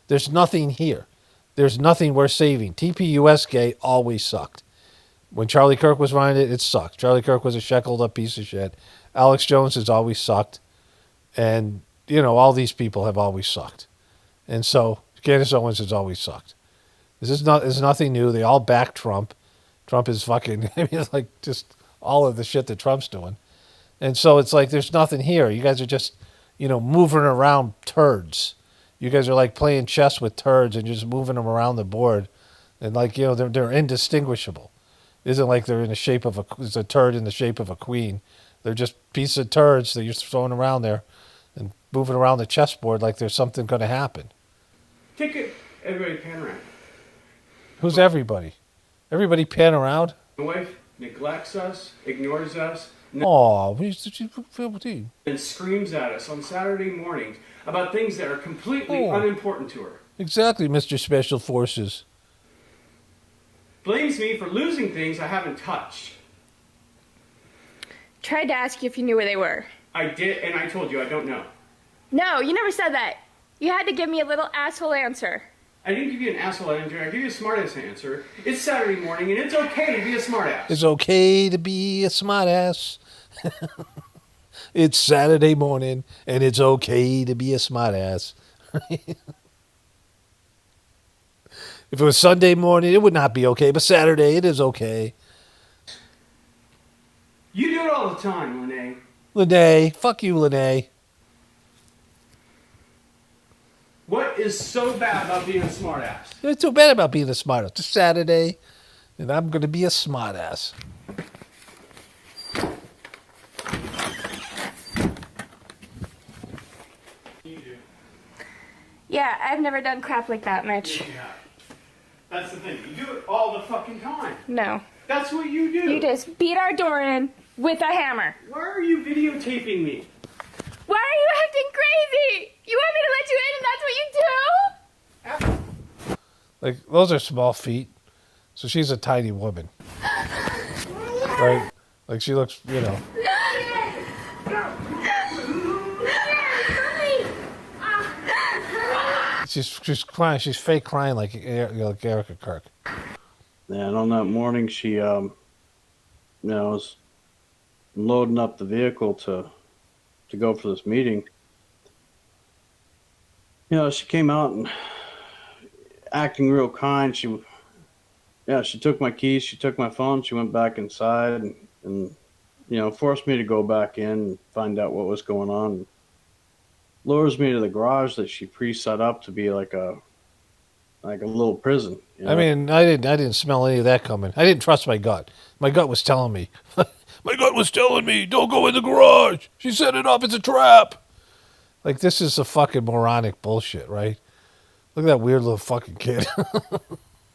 There's nothing here. There's nothing worth saving. TPUS gay always sucked. When Charlie Kirk was running it, it sucked. Charlie Kirk was a shackled up piece of shit. Alex Jones has always sucked. And, all these people have always sucked. And so Candace Owens has always sucked. There's nothing new. They all back Trump. Trump is fucking, it's like just all of the shit that Trump's doing. And so it's like, there's nothing here. You guys are just, moving around turds. You guys are like playing chess with turds and just moving them around the board. And like, they're indistinguishable. It isn't like they're in the shape of it's a turd in the shape of a queen. They're just pieces of turds that you're throwing around there and moving around the chessboard like there's something going to happen. Take it, everybody pan around. Who's everybody? Everybody pan around? My wife neglects us, ignores us, Oh, and screams at us on Saturday mornings about things that are completely unimportant to her. Exactly, Mr. Special Forces. Blames me for losing things I haven't touched. Tried to ask you if you knew where they were. I did, and I told you I don't know. No, you never said that. You had to give me a little asshole answer. I didn't give you an asshole answer. I gave you a smartass answer. It's Saturday morning, and it's okay to be a smartass. It's okay to be a smartass. It's Saturday morning, and it's okay to be a smartass. If it was Sunday morning, it would not be okay, but Saturday, it is okay. You do it all the time, Lene. Lene, fuck you, Lene. What is so bad about being a smartass? What's so bad about being a smartass? It's Saturday, and I'm going to be a smartass. You do. Yeah, I've never done crap like that, Mitch. Yeah. That's the thing. You do it all the fucking time. No. That's what you do. You just beat our door in with a hammer. Why are you videotaping me? Why are you acting crazy? You want me to let you in and that's what you do? Like, those are small feet. So she's a tiny woman. Right? Like, she looks, She's crying. She's fake crying like Erica Kirk. And on that morning, she, was loading up the vehicle to go for this meeting. She came out and acting real kind. She took my keys, she took my phone, she went back inside and forced me to go back in and find out what was going on. Lures me to the garage that she pre-set up to be like a little prison. I mean, I didn't smell any of that coming. I didn't trust my gut. My gut was telling me. My gut was telling me, don't go in the garage. She set it up. It's a trap. Like, this is a fucking moronic bullshit, right? Look at that weird little fucking kid.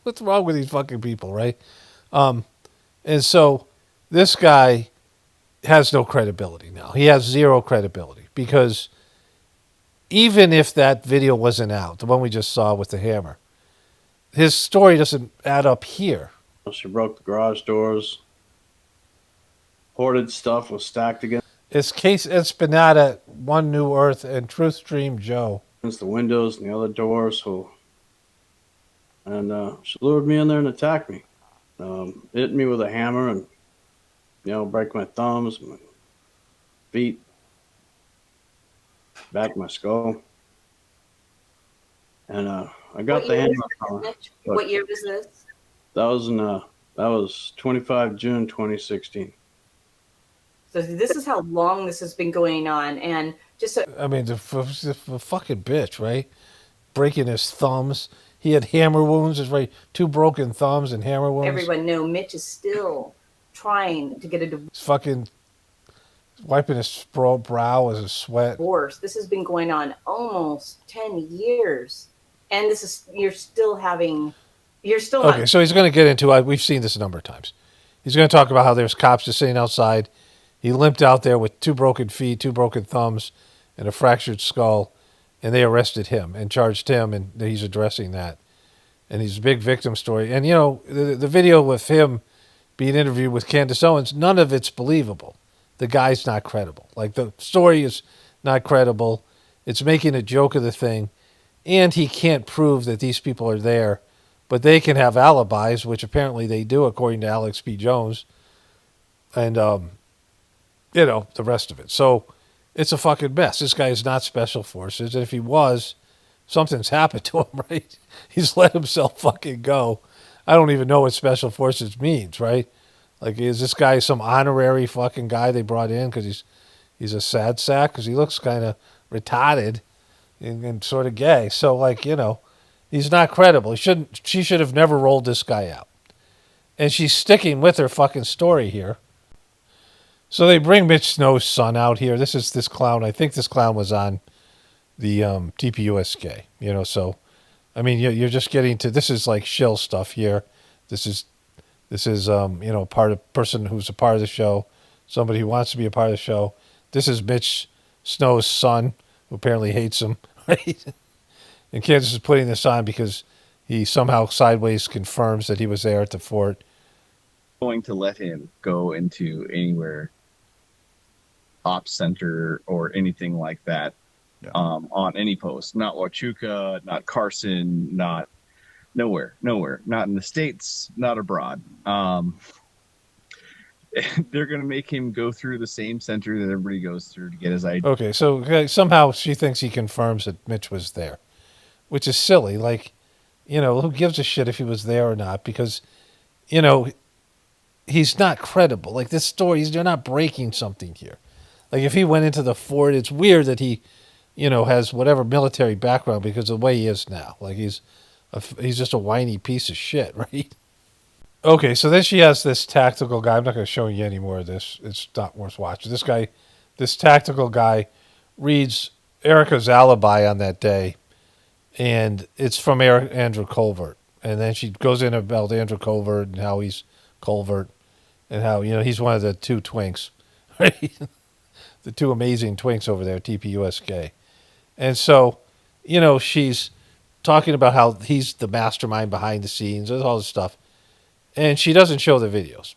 What's wrong with these fucking people, right? And so this guy has no credibility now. He has zero credibility because even if that video wasn't out, the one we just saw with the hammer, his story doesn't add up here. She broke the garage doors. Hoarded stuff was stacked against. It's Case Espinata, One New Earth, and Truth Stream Joe. Against the windows and the other doors. And she lured me in there and attacked me. Hit me with a hammer and break my thumbs, my feet, back of my skull. And I got the hand. What year was this? That was 25 June 2016. So this is how long this has been going on, and just so I mean, the fucking bitch, right? Breaking his thumbs. He had hammer wounds. It's right, 2 broken thumbs and hammer wounds. everyone know, Mitch is still trying to get a He's fucking wiping his brow as a sweat. divorce. This has been going on almost 10 years, and you're still Okay, not. so he's going to get into. We've seen this a number of times. He's going to talk about how there's cops just sitting outside. He limped out there with 2 broken feet, 2 broken thumbs, and a fractured skull, and they arrested him and charged him, and he's addressing that. And he's a big victim story. And, the video with him being interviewed with Candace Owens, none of it's believable. The guy's not credible. Like, the story is not credible. It's making a joke of the thing. And he can't prove that these people are there. But they can have alibis, which apparently they do, according to Alex P. Jones. And, the rest of it. So it's a fucking mess. This guy is not special forces. And if he was, something's happened to him, right? He's let himself fucking go. I don't even know what special forces means, right? Like, is this guy some honorary fucking guy they brought in because he's a sad sack? Because he looks kind of retarded and sort of gay. So, he's not credible. She should have never rolled this guy out. And she's sticking with her fucking story here. So they bring Mitch Snow's son out here. This is this clown. I think this clown was on the TPUSK. So, I mean, you're just getting to, this is like shill stuff here. This is person who's a part of the show, somebody who wants to be a part of the show. This is Mitch Snow's son, who apparently hates him, right? And Candace is putting this on because he somehow sideways confirms that he was there at the fort. Going to let him go into anywhere, ops center or anything like that, on any post. Not Huachuca, not Carson, not nowhere, not in the States, not abroad. They're going to make him go through the same center that everybody goes through to get his ID. Okay, so somehow she thinks he confirms that Mitch was there, which is silly. Like, who gives a shit if he was there or not? Because, he's not credible. Like, this story, they're not breaking something here. Like, if he went into the fort, it's weird that he, has whatever military background because of the way he is now. Like, he's just a whiny piece of shit, right? Okay, so then she has this tactical guy. I'm not going to show you any more of this. It's not worth watching. This tactical guy reads Erica's alibi on that day, and it's from Andrew Colvert. And then she goes in about Andrew Colvert and how he's Colvert and how, he's one of the 2 twinks, right? The 2 amazing twinks over there, TPUSK. And so, she's talking about how he's the mastermind behind the scenes, all this stuff. And she doesn't show the videos.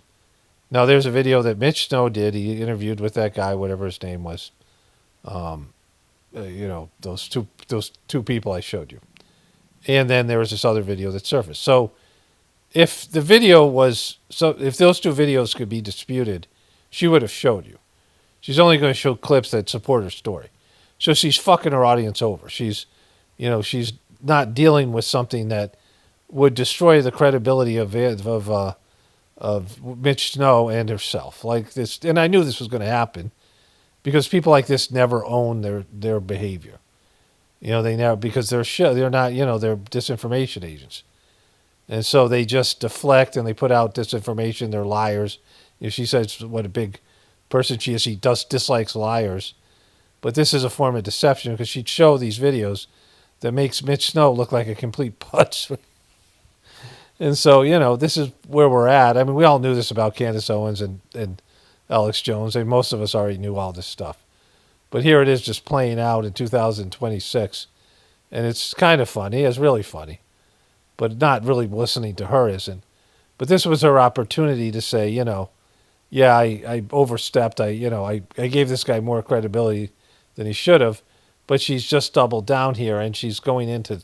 Now, there's a video that Mitch Snow did. He interviewed with that guy, whatever his name was. Those two people I showed you. And then there was this other video that surfaced. So if those 2 videos could be disputed, she would have showed you. She's only going to show clips that support her story. So she's fucking her audience over. She's not dealing with something that would destroy the credibility of Mitch Snow and herself. Like this, and I knew this was going to happen because people like this never own their behavior. They never, because they're not, they're disinformation agents. And so they just deflect and they put out disinformation. They're liars. She says what a big person she is. She dislikes liars. But this is a form of deception because she'd show these videos that makes Mitch Snow look like a complete putz. And so, this is where we're at. I mean, we all knew this about Candace Owens and Alex Jones. And most of us already knew all this stuff. But here it is just playing out in 2026. And it's kind of funny. It's really funny. But not really listening to her isn't. But this was her opportunity to say, yeah, I overstepped. I gave this guy more credibility than he should have. But she's just doubled down here, and she's going into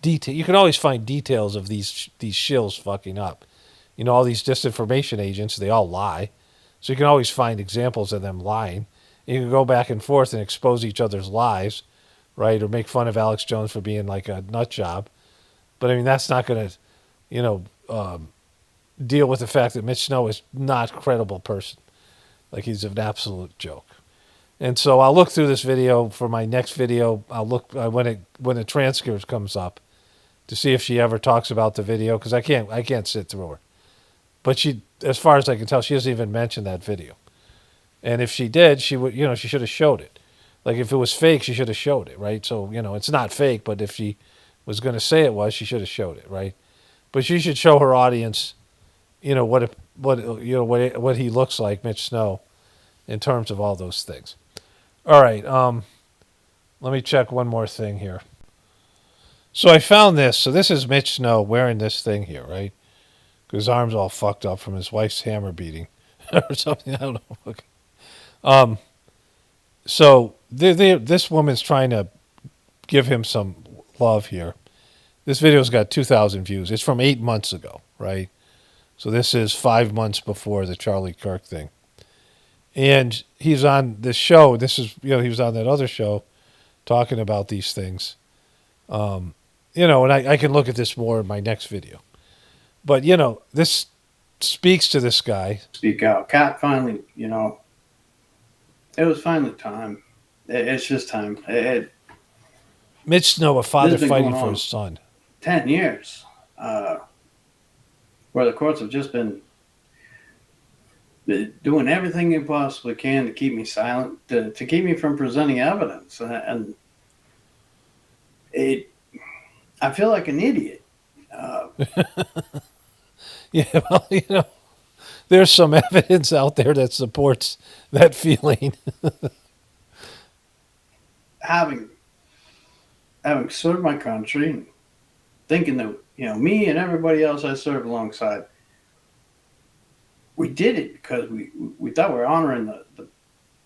detail. You can always find details of these shills fucking up. All these disinformation agents, they all lie. So you can always find examples of them lying. You can go back and forth and expose each other's lies, right? Or make fun of Alex Jones for being like a nut job. But I mean, that's not going to, you know, deal with the fact that Mitch Snow is not a credible person. Like, he's an absolute joke. And so I'll look through this video for my next video. I'll look when the transcript comes up to see if she ever talks about the video, because I can't sit through her. But she, as far as I can tell, she doesn't even mention that video. And if she did, she would, you know, she should have showed it. Like, if it was fake, she should have showed it, right? So, you know, it's not fake, but if she was going to say it was, she should have showed it, right? But she should show her audience, you know, what he looks like, Mitch Snow, in terms of all those things. All right, let me check one more thing here. So I found this. So this is Mitch Snow wearing this thing here, right? His arm's all fucked up from his wife's hammer beating or something. I don't know. Okay. So this woman's trying to give him some love here. This video's got 2,000 views. It's from 8 months ago, right? So this is 5 months before the Charlie Kirk thing. And he's on this show. This is, you know, he was on that other show talking about these things. You know, and I can look at this more in my next video. But, you know, this speaks to this guy. Speak out. Cat finally, you know, it was finally time. It's just time. Mitch Snow, a father fighting for on his son. 10 years, where the courts have just been doing everything they possibly can to keep me silent, to keep me from presenting evidence. And I feel like an idiot. Yeah, well, you know, there's some evidence out there that supports that feeling. having served my country and thinking that, you know, me and everybody else I served alongside, we did it because we thought we were honoring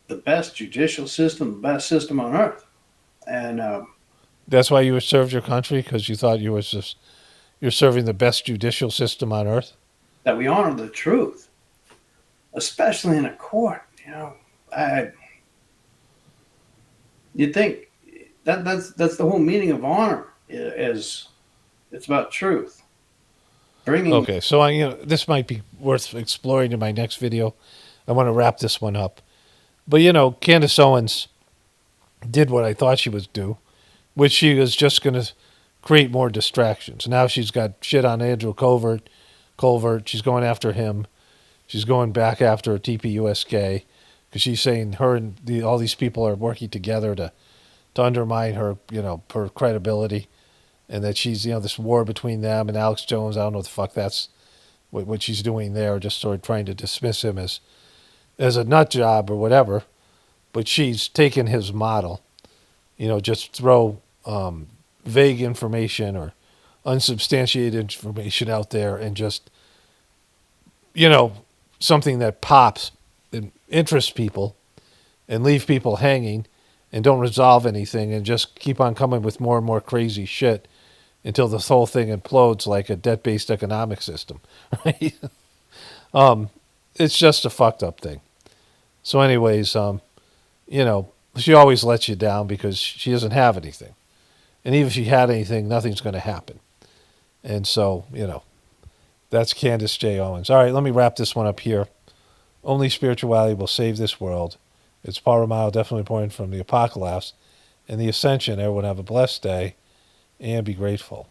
the best judicial system, the best system on earth. And that's why you served your country, because you thought you're serving the best judicial system on earth? That we honor the truth, especially in a court. You know, you'd think that's the whole meaning of honor, is it's about truth. Okay, so you know, this might be worth exploring in my next video. I want to wrap this one up. But, you know, Candace Owens did what I thought she would do, which she was just going to create more distractions. Now she's got shit on Andrew Colvert. She's going after him. She's going back after TPUSK because she's saying her and all these people are working together to undermine her, you know, her credibility. And that she's, you know, this war between them and Alex Jones. I don't know what the fuck that's what she's doing there, just sort of trying to dismiss him as a nut job or whatever. But she's taken his model, you know, just throw vague information or unsubstantiated information out there and just, you know, something that pops and interests people and leave people hanging and don't resolve anything and just keep on coming with more and more crazy shit until this whole thing implodes like a debt-based economic system. Right? It's just a fucked up thing. So anyways, you know, she always lets you down because she doesn't have anything. And even if she had anything, nothing's going to happen. And so, you know, that's Candace J. Owens. All right, let me wrap this one up here. Only spirituality will save this world. It's Paul Romano, definitely pointing from the Apocalypse and the Ascension. Everyone have a blessed day and be grateful.